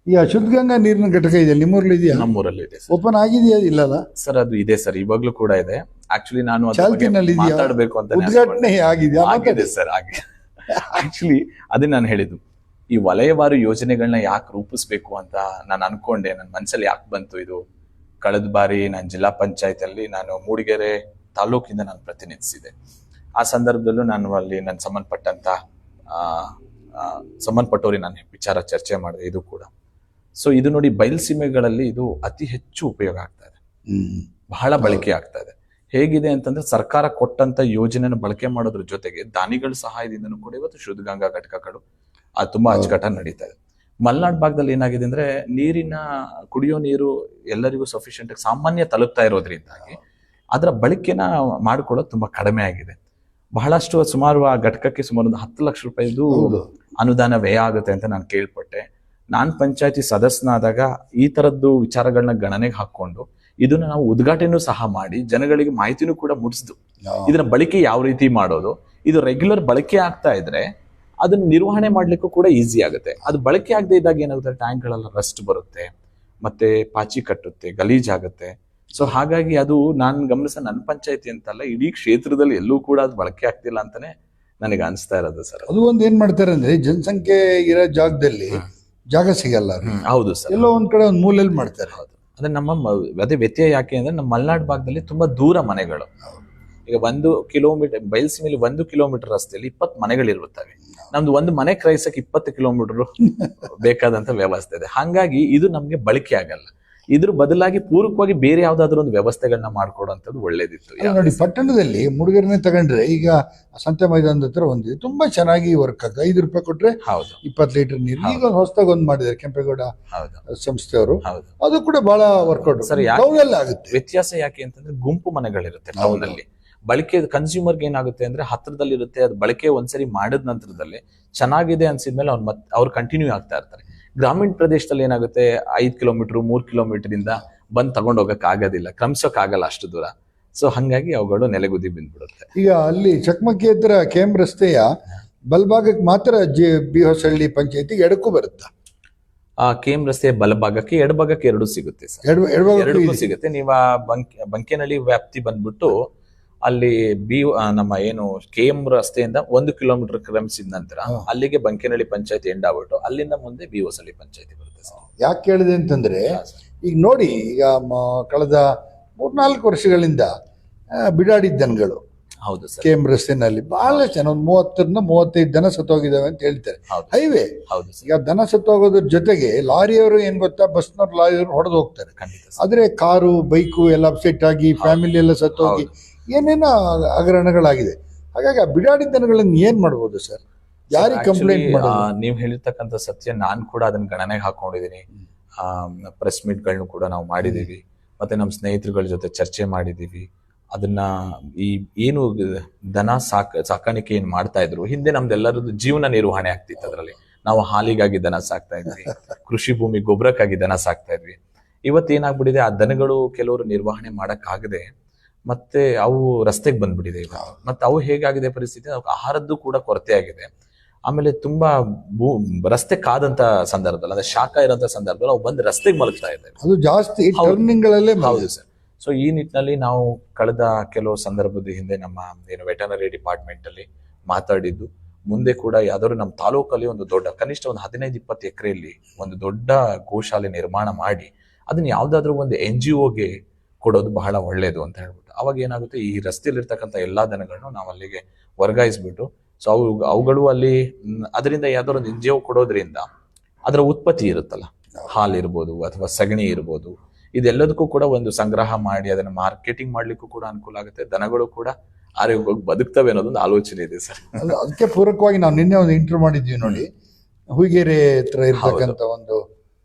S1: ಈ ಅಶುದ್ಧ ಗಂಗಾ ನೀರಿನ ಘಟಕ ಇದೆ ನಿಮ್ಮೂರಲ್ಲಿ ಇದೆಯಾ?
S2: ನಮ್ಮೂರಲ್ಲಿ ಇದೆ ಸರ್.
S1: ಓಪನ್ ಆಗಿದೆಯಾ? ಇಲ್ಲಲ್ಲ
S2: ಸರ್, ಅದು ಇದೆ ಸರ್, ಇವಾಗ್ಲೂ ಕೂಡ ಇದೆ. ಆಕ್ಚುಲಿ ನಾನು ಅದ್ರ ಬಗ್ಗೆ
S1: ಚಾಲ್ತಿನಲ್ಲಿ ಇದೆಯಾ?
S2: ಮಾತಾಡ್ಬೇಕು ಅಂತ
S1: ಉದ್ಘಾಟನೆ ಆಗಿದೆಯಾ?
S2: ಆಗಿದೆ ಸರ್, ಆಗಿದೆ. ಆಕ್ಚುಲಿ ಅದೇ ನಾನು ಹೇಳಿದ್ದು, ಈ ವಲಯವಾರು ಯೋಜನೆಗಳನ್ನ ಯಾಕೆ ರೂಪಿಸ್ಬೇಕು ಅಂತ ನಾನು ಅನ್ಕೊಂಡೆ. ನನ್ನ ಮನಸ್ಸಲ್ಲಿ ಯಾಕೆ ಬಂತು ಇದು, ಕಳೆದ ಬಾರಿ ನಾನು ಜಿಲ್ಲಾ ಪಂಚಾಯತ್ ಅಲ್ಲಿ ನಾನು ಮೂಡಿಗೆರೆ ತಾಲೂಕಿಂದ ನಾನು ಪ್ರತಿನಿಧಿಸಿದೆ. ಆ ಸಂದರ್ಭದಲ್ಲೂ ನಾನು ಅಲ್ಲಿ ನನ್ನ ಸಂಬಂಧಪಟ್ಟವ್ರಿಗೆ ನಾನು ವಿಚಾರ ಚರ್ಚೆ ಮಾಡಿದೆ ಇದು ಕೂಡ. ಸೊ ಇದು ನೋಡಿ, ಬಯಲ್ಸೀಮೆಗಳಲ್ಲಿ ಇದು ಅತಿ ಹೆಚ್ಚು ಉಪಯೋಗ ಆಗ್ತಾ ಇದೆ, ಬಹಳ ಬಳಕೆ ಆಗ್ತಾ ಇದೆ. ಹೇಗಿದೆ ಅಂತಂದ್ರೆ ಸರ್ಕಾರ ಕೊಟ್ಟಂತ ಯೋಜನೆನ ಬಳಕೆ ಮಾಡೋದ್ರ ಜೊತೆಗೆ ದಾನಿಗಳ ಸಹಾಯದಿಂದನೂ ಕೂಡ ಇವತ್ತು ಶುದ್ಧ ಗಂಗಾ ಘಟಕಗಳು ಅದು ತುಂಬಾ ಅಚ್ಚುಕಟ್ಟಾಗಿ ನಡೀತಾ ಇದೆ. ಮಲೆನಾಡು ಭಾಗದಲ್ಲಿ ಏನಾಗಿದೆ ಅಂದ್ರೆ ಕುಡಿಯೋ ನೀರು ಎಲ್ಲರಿಗೂ ಸಫಿಶಿಯಂಟ್ ಆಗಿ ಸಾಮಾನ್ಯ ತಲುಪ್ತಾ ಇರೋದ್ರಿಂದಾಗಿ ಅದರ ಬಳಕೆನ ಮಾಡ್ಕೊಳ್ಳೋದು ತುಂಬಾ ಕಡಿಮೆ ಆಗಿದೆ. ಬಹಳಷ್ಟು ಸುಮಾರು ಆ ಘಟಕಕ್ಕೆ ಸುಮಾರು ಒಂದು 10 ಲಕ್ಷ ರೂಪಾಯಿದು ಅನುದಾನ ವ್ಯಯ ಆಗುತ್ತೆ ಅಂತ ನಾನು ಕೇಳ್ಪಟ್ಟೆ. ನಾನ್ ಪಂಚಾಯತಿ ಸದಸ್ಯನಾದಾಗ ಈ ತರದ್ದು ವಿಚಾರಗಳನ್ನ ಗಣನೆಗೆ ಹಾಕೊಂಡು ಇದನ್ನ ನಾವು ಉದ್ಘಾಟನೆನೂ ಸಹ ಮಾಡಿ ಜನಗಳಿಗೆ ಮಾಹಿತಿನೂ ಕೂಡ ಮುಟ್ಟಿಸ್ದು ಇದನ್ನ ಬಳಕೆ ಯಾವ ರೀತಿ ಮಾಡೋದು, ಇದು ರೆಗ್ಯುಲರ್ ಬಳಕೆ ಆಗ್ತಾ ಇದ್ರೆ ಅದನ್ನ ನಿರ್ವಹಣೆ ಮಾಡ್ಲಿಕ್ಕೂ ಕೂಡ ಈಸಿ ಆಗುತ್ತೆ. ಅದು ಬಳಕೆ ಆಗದೆ ಇದ್ದಾಗ ಏನಾಗುತ್ತೆ, ಟ್ಯಾಂಕ್ಗಳೆಲ್ಲ ರಸ್ಟ್ ಬರುತ್ತೆ, ಮತ್ತೆ ಪಾಚಿ ಕಟ್ಟುತ್ತೆ, ಗಲೀಜಾಗುತ್ತೆ. ಸೊ ಹಾಗಾಗಿ ಅದು ನಾನು ನನ್ನ ಪಂಚಾಯತಿ ಅಂತಲ್ಲ, ಇಡೀ ಕ್ಷೇತ್ರದಲ್ಲಿ ಎಲ್ಲೂ ಕೂಡ ಅದು ಬಳಕೆ ಆಗ್ತಿಲ್ಲ ಅಂತಾನೆ ನನಗೆ ಅನಿಸ್ತಾ ಇರೋದು ಸರ್.
S1: ಅದು ಒಂದು ಏನ್ ಮಾಡ್ತಾರೆ ಅಂದ್ರೆ, ಜನಸಂಖ್ಯೆ ಇರೋ ಜಾಗದಲ್ಲಿ ಜಾಗ ಸಿಗಲ್ಲ.
S2: ಹೌದು ಸರ್,
S1: ಎಲ್ಲೋ ಒಂದ್ ಕಡೆ ಒಂದ್ ಮೂಲೆಯಲ್ಲಿ ಮಾಡ್ತಾರೆ.
S2: ಹೌದು, ಅದೇ ಅದೇ ವ್ಯತ್ಯಯ ಯಾಕೆ ಅಂದ್ರೆ ನಮ್ಮ ಮಲೆನಾಡು ಭಾಗದಲ್ಲಿ ತುಂಬಾ ದೂರ ಮನೆಗಳು. ಈಗ 1 ಕಿಲೋಮೀಟರ್ ಬಯಲ್ಸೀಮೆಯಲ್ಲಿ 1 ಕಿಲೋಮೀಟರ್ ರಸ್ತೆಯಲ್ಲಿ 20 ಮನೆಗಳಿರುತ್ತವೆ. ನಮ್ದು ಒಂದು ಮನೆ ಕ್ರಯಿಸಕ್ಕೆ 20 ಕಿಲೋಮೀಟರ್ ಬೇಕಾದಂತ ವ್ಯವಸ್ಥೆ ಇದೆ. ಹಾಗಾಗಿ ಇದು ನಮ್ಗೆ ಬಳಕೆ ಆಗಲ್ಲ. ಇದ್ರ ಬದಲಾಗಿ ಪೂರಕವಾಗಿ ಬೇರೆ ಯಾವ್ದಾದ್ರು ಒಂದು ವ್ಯವಸ್ಥೆಗಳನ್ನ ಮಾಡ್ಕೊಡುವಂಥದ್ದು ಒಳ್ಳೇದಿತ್ತು.
S1: ನೋಡಿ, ಪಟ್ಟಣದಲ್ಲಿ ಮೂಡಿಗೆರೆನೆ ತಗೊಂಡ್ರೆ ಈಗ ಸಂತೆ ಮೈದಾನದ ಹತ್ರ ಒಂದಿದೆ, ತುಂಬಾ ಚೆನ್ನಾಗಿ ವರ್ಕ್ ಆಗ್ತದೆ. 5 ರೂಪಾಯಿ ಕೊಟ್ರೆ 20 ಲೀಟರ್ ನೀರು. ಈಗ ಹೊಸದಾಗಿ ಒಂದ್ ಮಾಡಿದ್ದಾರೆ ಕೆಂಪೇಗೌಡ ಸಂಸ್ಥೆಯವರು, ಅದು ಕೂಡ ಬಹಳ ವರ್ಕೌಟ್ ಆಗುತ್ತೆ.
S2: ವ್ಯತ್ಯಾಸ ಯಾಕೆ ಅಂತಂದ್ರೆ ಗುಂಪು ಮನೆಗಳಿರುತ್ತೆ ಟೌನ್ ಅಲ್ಲಿ. ಬಳಕೆ ಕನ್ಸ್ಯೂಮರ್ಗೆ ಏನಾಗುತ್ತೆ ಅಂದ್ರೆ ಹತ್ರದಲ್ಲಿ ಇರುತ್ತೆ, ಅದು ಬಳಕೆ ಒಂದ್ಸರಿ ಮಾಡಿದ ನಂತರದಲ್ಲಿ ಚೆನ್ನಾಗಿದೆ ಅನ್ಸಿದ್ಮೇಲೆ ಅವ್ರು ಕಂಟಿನ್ಯೂ ಆಗ್ತಾ ಇರ್ತಾರೆ. ಗ್ರಾಮೀಣ ಪ್ರದೇಶದಲ್ಲಿ ಏನಾಗುತ್ತೆ, 5 ಕಿಲೋಮೀಟರ್ 3 ಕಿಲೋಮೀಟರ್ ಇಂದ ಬಂದ್ ತಗೊಂಡ್ ಹೋಗಕ್ ಆಗೋದಿಲ್ಲ, ಕ್ರಮಿಸೋಕ್ ಆಗಲ್ಲ ಅಷ್ಟು ದೂರ. ಸೊ ಹಂಗಾಗಿ ಅವುಗಳು ನೆಲೆಗುದಿ ಬಿದ್ಬಿಡುತ್ತೆ.
S1: ಈಗ ಅಲ್ಲಿ ಚಕ್ಮಕ್ಕಿ ಹತ್ರ KM ರಸ್ತೆಯ ಬಲಭಾಗಕ್ಕೆ ಮಾತ್ರ ಬಿ ಹೊಸಳ್ಳಿ ಪಂಚಾಯತಿಗೆ ಎಡಕ್ಕೂ ಬರುತ್ತಾ?
S2: KM ರಸ್ತೆಯ ಬಲಭಾಗಕ್ಕೆ ಎಡಭಾಗಕ್ಕೆ ಎರಡೂ ಸಿಗುತ್ತೆ ಸರ್, ಎರಡಕ್ಕೂ ಸಿಗುತ್ತೆ. ನೀವು ಬಂಕೇನಹಳ್ಳಿ ವ್ಯಾಪ್ತಿ ಬಂದ್ಬಿಟ್ಟು ಅಲ್ಲಿ ನಮ್ಮ ಏನು KM ರಸ್ತೆಯಿಂದ 1 ಕಿಲೋಮೀಟರ್ ಕ್ರಮಿಸಿದ ನಂತರ ಅಲ್ಲಿಗೆ ಬಂಕೇನಹಳ್ಳಿ ಪಂಚಾಯತಿ ಎಂಡ್ ಆಗ್ಬಿಟ್ಟು ಅಲ್ಲಿಂದ ಮುಂದೆ ಬಿ ಹೊಸಳ್ಳಿ ಪಂಚಾಯತಿ ಬರುತ್ತೆ ಸರ್.
S1: ಯಾಕೆ ಕೇಳಿದೆ ಅಂತಂದ್ರೆ, ಈಗ ನೋಡಿ, ಈಗ ಕಳೆದ 3-4 ವರ್ಷಗಳಿಂದ ಬಿಡಾಡಿ ದನಗಳು,
S2: ಹೌದು ಸರ್,
S1: KM ರಸ್ತೆನಲ್ಲಿ ಬಹಳ ಜನ, ಒಂದು 30-35 ದನ ಸತ್ತೋಗಿದಾವೆ ಅಂತ ಹೇಳ್ತಾರೆ. ಹೈವೇ,
S2: ಹೌದು.
S1: ಈಗ ದನ ಸತ್ತೋಗೋದ್ರ ಜೊತೆಗೆ ಲಾರಿಯವರು ಏನ್ ಗೊತ್ತಾ, ಬಸ್ನವ್ರು ಲಾರಿಯವರು ಹೊಡೆದು ಹೋಗ್ತಾರೆ. ಆದ್ರೆ ಕಾರು ಬೈಕು ಎಲ್ಲ ಅಪ್ಸೆಟ್ ಆಗಿ ಫ್ಯಾಮಿಲಿ ಎಲ್ಲ ಸತ್ತೋಗಿ ಏನೇನೋ ಹಗರಣಗಳಾಗಿದೆ. ಹಾಗಾಗಿ ಆ ಬಿಡಾಡಿ ದನಗಳನ್ನ ಏನ್ ಮಾಡ್ಬೋದು ಸರ್? ಯಾರಿಗೆ ಕಂಪ್ಲೇಂಟ್ ಮಾಡೋದು?
S2: ನೀವ್ ಹೇಳಿರ್ತಕ್ಕಂಥ ಸತ್ಯ, ನಾನ್ ಕೂಡ ಅದನ್ನ ಗಣನೆಗೆ ಹಾಕೊಂಡಿದೀನಿ. ಪ್ರೆಸ್ ಮೀಟ್ ಗಳನ್ನೂ ಕೂಡ ನಾವು ಮಾಡಿದೀವಿ, ಮತ್ತೆ ನಮ್ಮ ಸ್ನೇಹಿತರುಗಳ ಜೊತೆ ಚರ್ಚೆ ಮಾಡಿದೀವಿ. ಅದನ್ನ ಈ ಏನು ದನ ಸಾಕಾಣಿಕೆ ಏನ್ ಮಾಡ್ತಾ ಇದ್ರು, ಹಿಂದೆ ನಮ್ದೆಲ್ಲರದ್ದು ಜೀವನ ನಿರ್ವಹಣೆ ಆಗ್ತಿತ್ತು. ಅದರಲ್ಲಿ ನಾವು ಹಾಲಿಗಾಗಿ ದನ ಸಾಕ್ತಾ ಇದ್ವಿ, ಕೃಷಿ ಭೂಮಿ ಗೊಬ್ಬರಕ್ಕಾಗಿ ದನ ಸಾಕ್ತಾ ಇದ್ವಿ. ಇವತ್ತೇನಾಗ್ಬಿಟ್ಟಿದೆ, ಆ ದನಗಳು ಕೆಲವರು ನಿರ್ವಹಣೆ ಮಾಡಕ್ ಆಗದೆ ಮತ್ತೆ ಅವು ರಸ್ತೆಗೆ ಬಂದ್ಬಿಟ್ಟಿದೆ ಈಗ. ಮತ್ತೆ ಅವು ಹೇಗಾಗಿದೆ ಪರಿಸ್ಥಿತಿ, ಆಹಾರದ್ದು ಕೂಡ ಕೊರತೆ ಆಗಿದೆ. ಆಮೇಲೆ ತುಂಬಾ ರಸ್ತೆ ಕಾದಂತ ಸಂದರ್ಭದಲ್ಲಿ, ಅಂದ್ರೆ ಶಾಖ ಇರೋಂತ ಸಂದರ್ಭದಲ್ಲಿ ಅವು ಬಂದು ರಸ್ತೆಗೆ ಮಲಗ್ತಾ ಇದೆ.
S1: ಅದು ಜಾಸ್ತಿ ಟರ್ನಿಂಗ್ಗಳಲ್ಲೇ.
S2: ಹೌದು ಸರ್. ಸೊ ಈ ನಿಟ್ಟಿನಲ್ಲಿ ನಾವು ಕಳೆದ ಕೆಲವು ಸಂದರ್ಭದ ಹಿಂದೆ ನಮ್ಮ ಏನು ವೆಟರ್ನರಿ ಡಿಪಾರ್ಟ್ಮೆಂಟ್ ಅಲ್ಲಿ ಮಾತಾಡಿದ್ದು, ಮುಂದೆ ಕೂಡ ಯಾವ್ದಾದ್ರು ನಮ್ಮ ತಾಲೂಕಲ್ಲಿ ಒಂದು ದೊಡ್ಡ, ಕನಿಷ್ಠ ಒಂದು 15-20 ಎಕರೆಯಲ್ಲಿ ಒಂದು ದೊಡ್ಡ ಗೋಶಾಲೆ ನಿರ್ಮಾಣ ಮಾಡಿ ಅದನ್ನ ಯಾವ್ದಾದ್ರು ಒಂದು NGOಗೆ ಕೊಡೋದು ಬಹಳ ಒಳ್ಳೇದು ಅಂತ ಹೇಳ್ಬಿಟ್ಟು, ಅವಾಗ ಏನಾಗುತ್ತೆ, ಈ ರಸ್ತೆಯಲ್ಲಿ ಇರ್ತಕ್ಕಂಥ ಎಲ್ಲಾ ದನಗಳನ್ನು ನಾವು ಅಲ್ಲಿಗೆ ವರ್ಗಾಯಿಸ್ಬಿಟ್ಟು, ಸೊ ಅವುಗಳು ಅಲ್ಲಿ ಅದರಿಂದ ಯಾವ್ದಾದ್ರು ಒಂದು NGO ಕೊಡೋದ್ರಿಂದ ಅದರ ಉತ್ಪತ್ತಿ ಇರುತ್ತಲ್ಲ, ಹಾಲು ಇರ್ಬೋದು ಅಥವಾ ಸಗಣಿ ಇರ್ಬೋದು, ಇದೆಲ್ಲದಕ್ಕೂ ಕೂಡ ಒಂದು ಸಂಗ್ರಹ ಮಾಡಿ ಅದನ್ನ ಮಾರ್ಕೆಟಿಂಗ್ ಮಾಡ್ಲಿಕ್ಕೂ ಕೂಡ ಅನುಕೂಲ ಆಗುತ್ತೆ. ದನಗಳು ಕೂಡ ಆರೋಗ್ಯವಾಗಿ ಬದುಕ್ತವೆ ಅನ್ನೋದೊಂದು ಆಲೋಚನೆ ಇದೆ ಸರ್.
S1: ಅದಕ್ಕೆ ಪೂರಕವಾಗಿ ನಾವು ನಿನ್ನೆ ಒಂದು ಇಂಟರ್ವ್ಯೂ ಮಾಡಿದ್ವಿ ನೋಡಿ, ಹುಯಿಗೆರೆ ಹತ್ರ ಇರ್ತಕ್ಕಂಥ ಒಂದು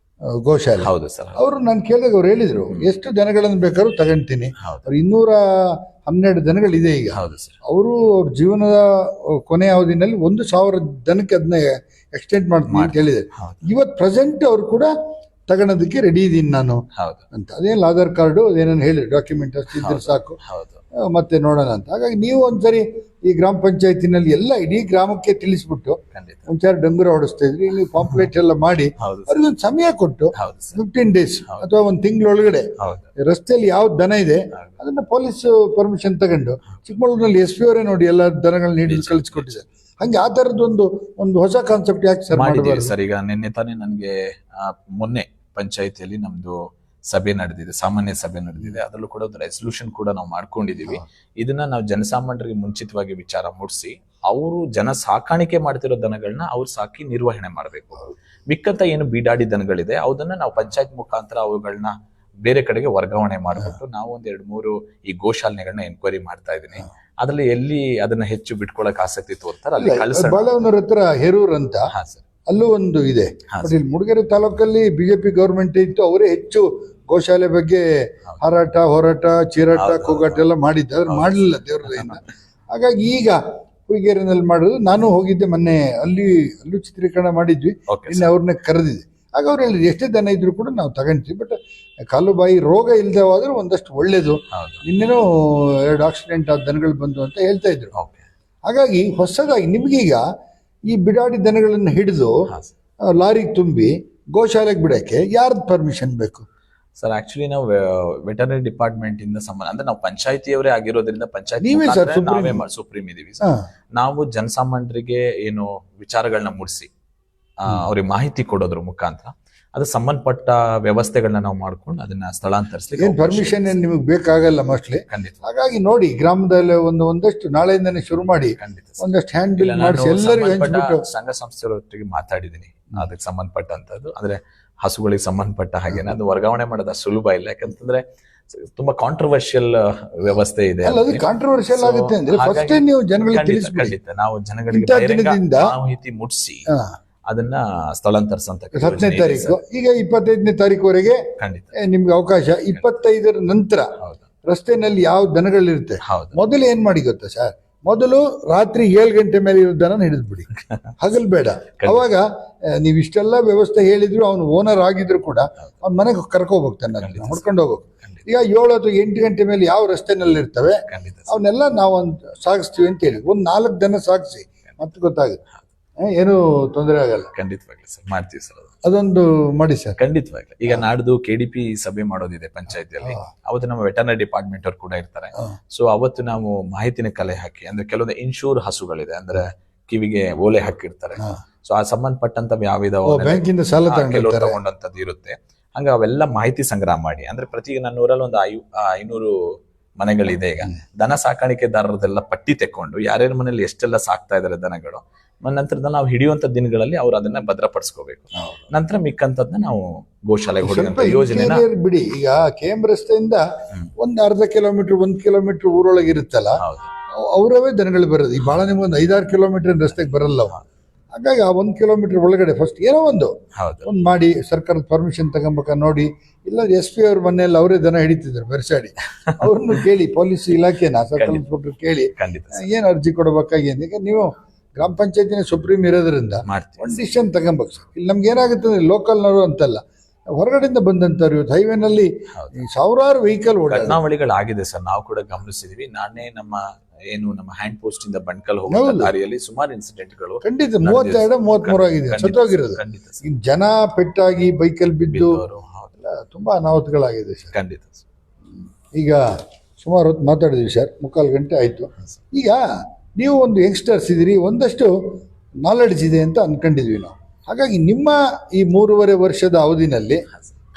S1: ಗೋಶಾಲೆ.
S2: ಹೌದು ಸರ್.
S1: ಅವರು ನಾನು ಕೇಳಿದಾಗ ಅವ್ರು ಹೇಳಿದ್ರು ಎಷ್ಟು ದನಗಳನ್ನು ಬೇಕಾದ್ರೂ ತಗೊಂತೀನಿ.
S2: ಹೌದು.
S1: ಅವ್ರು 212 ದನಗಳಿದೆ ಈಗ.
S2: ಹೌದು ಸರ್.
S1: ಅವರು ಅವ್ರ ಜೀವನದ ಕೊನೆಯ ಅವಧಿನಲ್ಲಿ 1,000 ದನಕ್ಕೆ ಅದನ್ನ ಎಕ್ಸ್ಟೆಂಡ್ ಮಾಡ್ತೀನಿ ಅಂತ ಹೇಳಿದ್ದಾರೆ. ಇವತ್ತು ಪ್ರೆಸೆಂಟ್ ಅವರು ಕೂಡ ತಗೊಳೋದಕ್ಕೆ ರೆಡಿ ಇದ್ದೀನಿ ನಾನು
S2: ಹೌದು
S1: ಅಂತ. ಅದೇನು ಆಧಾರ್ ಕಾರ್ಡು ಅದೇನೋ ಹೇಳಿ ಡಾಕ್ಯುಮೆಂಟ್ ಅಷ್ಟು ಇದ್ರೆ ಸಾಕು,
S2: ಹೌದು
S1: ಮತ್ತೆ ನೋಡೋಣ ಅಂತ. ಹಾಗಾಗಿ ನೀವು ಒಂದ್ಸರಿ ಈ ಗ್ರಾಮ ಪಂಚಾಯತಿನಲ್ಲಿ ಎಲ್ಲ ಇಡೀ ಗ್ರಾಮಕ್ಕೆ ತಿಳಿಸ್ಬಿಟ್ಟು
S2: ಖಂಡಿತ.
S1: ಒಂದ್ಸಾರ ಡಂಗುರ ಹೊಡಿಸ್ತಾ ಇದ್ರಿ, ನೀವು ಪಾಂಪ್ಲೆಟ್ ಎಲ್ಲ ಮಾಡಿ
S2: ಹೌದು ಸರ್.
S1: ಅವ್ರಿಗೊಂದು ಸಮಯ ಕೊಟ್ಟು
S2: ಹೌದು ಸರ್.
S1: 15 ಡೇಸ್ ಅಥವಾ ಒಂದು ತಿಂಗಳೊಳಗಡೆ
S2: ಹೌದು
S1: ರಸ್ತೆಯಲ್ಲಿ ಯಾವ ದನ ಇದೆ ಅದನ್ನ ಪೊಲೀಸ್ ಪರ್ಮಿಷನ್ ತಗೊಂಡು, ಚಿಕ್ಕಮಗಳೂರಿನಲ್ಲಿ SP ಅವರೇ ನೋಡಿ ಎಲ್ಲ ದನಗಳನ್ನ ಹಿಡಿದು ಕಳಿಸ್ಕೊಟ್ಟಿದ್ದಾರೆ. ಹಂಗೆ ಆ ಥರದ್ದೊಂದು ಹೊಸ ಕಾನ್ಸೆಪ್ಟ್ ಯಾಕೆ ಸರ್
S2: ಮಾಡಿದ್ದೀವಿ ಸರ್. ಈಗ ನಿನ್ನೆ ತಾನೇ ನನಗೆ ಮೊನ್ನೆ ಪಂಚಾಯತಿಯಲ್ಲಿ ನಮ್ದು ಸಭೆ ನಡೆದಿದೆ, ಸಾಮಾನ್ಯ ಸಭೆ ನಡೆದಿದೆ. ಅದರಲ್ಲೂ ಕೂಡ ಒಂದು ರೆಸಲ್ಯೂಷನ್ ಕೂಡ ನಾವು ಮಾಡ್ಕೊಂಡಿದೀವಿ. ಇದನ್ನ ನಾವು ಜನಸಾಮಾನ್ಯರಿಗೆ ಮುಂಚಿತವಾಗಿ ವಿಚಾರ ಮೂಡಿಸಿ ಅವರು ಜನ ಸಾಕಾಣಿಕೆ ಮಾಡ್ತಿರೋ ದನಗಳನ್ನ ಅವ್ರು ಸಾಕಿ ನಿರ್ವಹಣೆ ಮಾಡಬೇಕು. ಮಿಕ್ಕಂತ ಏನು ಬೀಡಾಡಿ ದನಗಳಿದೆ ಅದನ್ನ ನಾವು ಪಂಚಾಯತ್ ಮುಖಾಂತರ ಅವುಗಳನ್ನ ಬೇರೆ ಕಡೆಗೆ ವರ್ಗಾವಣೆ ಮಾಡಿಬಿಟ್ಟು ನಾವು ಒಂದ್ 2-3 ಈ ಗೋಶಾಲೆಗಳನ್ನ ಎನ್ಕ್ವೈರಿ ಮಾಡ್ತಾ ಇದೀನಿ. ಅದ್ರಲ್ಲಿ ಎಲ್ಲಿ ಅದನ್ನ ಹೆಚ್ಚು ಬಿಟ್ಕೊಳಕ್ ಆಸಕ್ತಿ ತೋರ್ತಾರೆ ಅಲ್ಲಿ ಕಳಿಸೋಣ.
S1: ಬಾಳವನವ್ರ ಹತ್ರ ಹೇರೂರ್ ಅಂತ
S2: ಹಾ ಸರ್,
S1: ಅಲ್ಲೂ ಒಂದು ಇದೆ. ಇಲ್ಲಿ ಮೂಡಿಗೆರೆ ತಾಲೂಕಲ್ಲಿ ಬಿಜೆಪಿ ಗವರ್ಮೆಂಟ್ ಇತ್ತು, ಅವರೇ ಹೆಚ್ಚು ಗೋಶಾಲೆ ಬಗ್ಗೆ ಹಾರಾಟ, ಹೋರಾಟ, ಚೀರಾಟ, ಕೂಗಾಟ ಎಲ್ಲ ಮಾಡಿದ್ದು. ಮಾಡಲಿಲ್ಲ ದೇವರದಿಂದ. ಹಾಗಾಗಿ ಈಗ ಹುಯಿಗೆರೆನಲ್ಲಿ ಮಾಡೋದು. ನಾನು ಹೋಗಿದ್ದೆ ಮೊನ್ನೆ, ಅಲ್ಲೂ ಚಿತ್ರೀಕರಣ ಮಾಡಿದ್ವಿ. ಇನ್ನು ಅವ್ರನ್ನ ಕರೆದಿದ್ದೆ. ಆಗ ಅವ್ರು ಹೇಳಿದ್ರು ಎಷ್ಟೇ ದನ ಇದ್ರು ಕೂಡ ನಾವು ತಗೊಂತೀವಿ, ಬಟ್ ಕಾಲು ಬಾಯಿ ರೋಗ ಇಲ್ಲದೆ ಹೋದ್ರೆ ಒಂದಷ್ಟು ಒಳ್ಳೇದು. ನಿನ್ನೆನೂ 2 ಆಕ್ಸಿಡೆಂಟ್ ಆದ ದನಗಳು ಬಂದು ಅಂತ ಹೇಳ್ತಾ ಇದ್ರು. ಹಾಗಾಗಿ ಹೊಸದಾಗಿ ನಿಮ್ಗೀಗ ಈ ಬಿಡಾಡಿ ದನಗಳನ್ನು ಹಿಡಿದು ಲಾರಿಗೆ ತುಂಬಿ ಗೋಶಾಲೆಗೆ ಬಿಡಕ್ಕೆ ಯಾರ್ದು ಪರ್ಮಿಷನ್ ಬೇಕು
S2: ಸರ್? ಆಕ್ಚುಲಿ ನಾವು ವೆಟರ್ನರಿ ಡಿಪಾರ್ಟ್ಮೆಂಟ್ ಇಂದ ಸಂಬಂಧ, ಅಂದ್ರೆ ನಾವು ಪಂಚಾಯತಿಯವರೇ ಆಗಿರೋದ್ರಿಂದ ಪಂಚಾಯತಿ ಸುಪ್ರೀಂ ಇದೀವಿ. ನಾವು ಜನಸಾಮಾನ್ಯರಿಗೆ ಏನು ವಿಚಾರಗಳನ್ನ ಮೂಡಿಸಿ ಅವ್ರಿಗೆ ಮಾಹಿತಿ ಕೊಡೋದ್ರ ಮುಖಾಂತರ ಅದು ಸಂಬಂಧಪಟ್ಟ ವ್ಯವಸ್ಥೆಗಳನ್ನ ನಾವು ಮಾಡ್ಕೊಂಡು ಅದನ್ನ ಸ್ಥಳಾಂತರಿಸಲಿಕ್ಕೆ
S1: ಪರ್ಮಿಷನ್ ನಿಮಗೆ ಬೇಕಾಗಲ್ಲ ಮೋಸ್ಟ್ಲಿ.
S2: ಖಂಡಿತ.
S1: ಹಾಗಾಗಿ ನೋಡಿ, ಗ್ರಾಮದಲ್ಲಿ ಒಂದಷ್ಟು ನಾಳೆಯಿಂದನೇ ಶುರು ಮಾಡಿ ಒಂದಷ್ಟು ಹ್ಯಾಂಡ್ ಬಿಲ್ ಮಾಡಿಸಿ ಎಲ್ಲರಿಗೂ ಹಂಚ್ಬಿಟ್ಟು
S2: ಸಂಘ ಸಂಸ್ಥೆಗಳೊಟ್ಟಿಗೆ ಮಾತಾಡಿದೀನಿ ಅದಕ್ಕೆ ಸಂಬಂಧಪಟ್ಟಂತದ್ದು. ಅಂದ್ರೆ ಹಸುಗಳಿಗೆ ಸಂಬಂಧಪಟ್ಟ ಹಾಗೇನೆ ಅದು ವರ್ಗಾವಣೆ ಮಾಡೋದು ಸುಲಭ ಇಲ್ಲ. ಯಾಕಂತಂದ್ರೆ ತುಂಬಾ ಕಾಂಟ್ರವರ್ಷಿಯಲ್ ವ್ಯವಸ್ಥೆ ಇದೆ.
S1: ಅದು ಕಾಂಟ್ರವರ್ಷಿಯಲ್ ಆಗುತ್ತೆ ಅಂದ್ರೆ ಫಸ್ಟ್ ನೀವು ಜನಗಳಿಗೆ ತಿಳಿಸ್ಬಿಡಿ.
S2: ಖಂಡಿತ ನಾವು ಜನಗಳಿಗೆ ಮಾಹಿತಿ ಮುಟ್ಸಿ ಅದನ್ನ ಸ್ಥಳಾಂತರಿಸಂತ
S1: 10ನೇ ತಾರೀಕು. ಈಗ 25ನೇ ತಾರೀಕುವರೆಗೆ ನಿಮ್ಗೆ ಅವಕಾಶ. 25ರ ನಂತರ ರಸ್ತೆನಲ್ಲಿ ಯಾವ ದನಗಳಿರುತ್ತೆ ಮೊದಲು ಏನ್ ಮಾಡಿ ಗೊತ್ತಾ ಸರ್? ಮೊದಲು ರಾತ್ರಿ 7 ಗಂಟೆ ಮೇಲೆ ಇರೋ ದನ ಹಿಡಿದ್ಬಿಡಿ, ಹಗಲ್ ಬೇಡ. ಅವಾಗ ನೀವು ಇಷ್ಟೆಲ್ಲ ವ್ಯವಸ್ಥೆ ಹೇಳಿದ್ರು, ಅವನು ಓನರ್ ಆಗಿದ್ರು ಕೂಡ ಅವ್ನ ಮನೆಗೆ ಕರ್ಕೋಬೋಗ್ತಾನೆ, ಅದನ್ನ ಹೊಡ್ಕೊಂಡು ಹೋಗ್ಬೇಕು. ಈಗ 7 ಅಥವಾ 8 ಗಂಟೆ ಮೇಲೆ ಯಾವ ರಸ್ತೆನಲ್ಲಿ ಇರ್ತವೆ ಅವನ್ನೆಲ್ಲ ನಾವು ಸಾಗಿಸ್ತೀವಿ ಅಂತ ಹೇಳಿ ಒಂದು 4 ದನ ಸಾಗಿಸಿ ಮತ್ತೆ ಗೊತ್ತಾಗುತ್ತೆ, ಏನು ತೊಂದರೆ ಆಗಲ್ಲ.
S2: ಖಂಡಿತವಾಗ್ಲಿ ಸರ್, ಮಾಡ್ತೀವಿ ಸರ್.
S1: ಅದೊಂದು ಮಾಡಿ ಸರ್.
S2: ಖಂಡಿತವಾಗ್ಲಿ. ಈಗ ನಾಡ್ದು KDP ಸಭೆ ಮಾಡೋದಿದೆ ಪಂಚಾಯತಿಯಲ್ಲಿ. ಅವತ್ತು ನಮ್ಮ ವೆಟರ್ನರಿ ಡಿಪಾರ್ಟ್ಮೆಂಟ್ ಅವ್ರು ಕೂಡ ಇರ್ತಾರೆ. ಸೊ ಅವತ್ತು ನಾವು ಮಾಹಿತಿನ ಕಲೆ ಹಾಕಿ, ಅಂದ್ರೆ ಕೆಲವೊಂದು ಇನ್ಶೂರ್ ಹಸುಗಳಿದೆ, ಅಂದ್ರೆ ಕಿವಿಗೆ ಓಲೆ ಹಾಕಿರ್ತಾರೆ. ಸೊ ಆ ಸಂಬಂಧಪಟ್ಟಂತ ಯಾವ್ಯಾವ
S1: ಬ್ಯಾಂಕಿಂದ ಸಾಲ
S2: ತಗೊಂಡಂತದ್ದು ಇರುತ್ತೆ. ಹಂಗ ಅವೆಲ್ಲ ಮಾಹಿತಿ ಸಂಗ್ರಹ ಮಾಡಿ, ಅಂದ್ರೆ ಪ್ರತಿ ನನ್ನ ಊರಲ್ಲಿ ಒಂದು 500 ಮನೆಗಳಿದೆ. ಈಗ ದನ ಸಾಕಾಣಿಕೆದಾರರದೆಲ್ಲ ಪಟ್ಟಿ ತೆಕ್ಕೊಂಡು ಯಾರ್ಯಾರ ಮನೇಲಿ ಎಷ್ಟೆಲ್ಲ ಸಾಕ್ತಾ ಇದಾರೆ ದನಗಳು, ನಂತರದ ನಾವು ಹಿಡಿಯುವಂತ ದಿನಗಳಲ್ಲಿ ಅವ್ರು ಅದನ್ನ ಭದ್ರಪಡಿಸ್ಕೋಬೇಕು. ನಂತರ ಮಿಕ್ಕಂತದ್ನ ನಾವು ಗೋಶಾಲೆಗೆ ಹೊಡೆಯುವಂತ ಯೋಜನೆ
S1: ಬಿಡಿ. ಈಗ KM ರಸ್ತೆಯಿಂದ ಒಂದು ಅರ್ಧ ಕಿಲೋಮೀಟರ್ 1 ಕಿಲೋಮೀಟರ್ ಊರೊಳಗೆ ಇರುತ್ತಲ್ಲ, ಅವರವೇ ದನಗಳು ಬರೋದು. ಈ ಬಹಳ ನಿಮ್ಗೊಂದು 5-6 ಕಿಲೋಮೀಟರ್ ರಸ್ತೆಗೆ ಬರಲ್ಲ. ಹಾಗಾಗಿ ಆ 1 ಕಿಲೋಮೀಟರ್ ಒಳಗಡೆ ಫಸ್ಟ್ ಏನೋ ಒಂದು ಮಾಡಿ ಸರ್ಕಾರದ ಪರ್ಮಿಷನ್ ತಗೊಂಬೇಕ ನೋಡಿ. ಇಲ್ಲ SP ಅವ್ರ ಮನೆಯಲ್ಲಿ ಅವರೇ ದನ ಹಿಡಿತಿದ್ರು ಬೆರ್ಸಾಡಿ, ಅವ್ರನ್ನು ಕೇಳಿ, ಪೊಲೀಸ್ ಇಲಾಖೆನ ಸರ್ಕಲ್ ಇನ್ಸ್ಪೆಕ್ಟರ್ ಕೇಳಿ ಏನ್ ಅರ್ಜಿ ಕೊಡಬೇಕಾಗಿ. ಈಗ ನೀವು ಗ್ರಾಮ ಪಂಚಾಯತಿನ ಸುಪ್ರೀಂ ಇರೋದ್ರಿಂದ ಒಂದು ಡಿಸಿಷನ್ ತಗೊಬೇಕು ಸರ್. ಇಲ್ಲಿ ನಮ್ಗೆ ಏನಾಗುತ್ತೆ ಅಂದ್ರೆ ಲೋಕಲ್ನವರು ಅಂತಲ್ಲ, ಹೊರಗಡೆಯಿಂದ ಬಂದಂತವ್ರು ಇವತ್ತು ಹೈವೇನಲ್ಲಿ ಸಾವಿರಾರು ವೆಹಿಕಲ್
S2: ಘಟನಾವಳಿಗಳಾಗಿದೆ ಸರ್. ನಾವು ಕೂಡ ಗಮನಿಸಿದೀವಿ. ನಾನೇ ನಮ್ಮ ಹ್ಯಾಂಡ್ ಪೋಸ್ಟ್ ಇಂದ ಬಂಡ್ಕಲ್ ಹೋಗೋ ದಾರಿಯಲ್ಲಿ ಸುಮಾರು ಇನ್ಸಿಡೆಂಟ್ಗಳು
S1: ಖಂಡಿತ 32-33 ಆಗಿದೆ ಸತ್ತೋಗಿರೋದು. ಜನ ಪೆಟ್ಟಾಗಿ ಬೈಕಲ್ಲಿ ಬಿದ್ದು ತುಂಬಾ ಅನಾಹುತಗಳಾಗಿದೆ ಸರ್.
S2: ಖಂಡಿತ.
S1: ಈಗ ಸುಮಾರು ಹೊತ್ತು ಮಾತಾಡಿದ್ವಿ ಸರ್, 3/4 ಗಂಟೆ ಆಯ್ತು. ಈಗ ನೀವು ಒಂದು ಯಂಗ್ಸ್ಟರ್ಸ್ ಇದ್ದೀರಿ, ಒಂದಷ್ಟು ನಾಲೆಡ್ಜ್ ಇದೆ ಅಂತ ಅನ್ಕೊಂಡಿದ್ವಿ ನಾವು. ಹಾಗಾಗಿ ನಿಮ್ಮ ಈ 3.5 ವರ್ಷದ ಅವಧಿನಲ್ಲಿ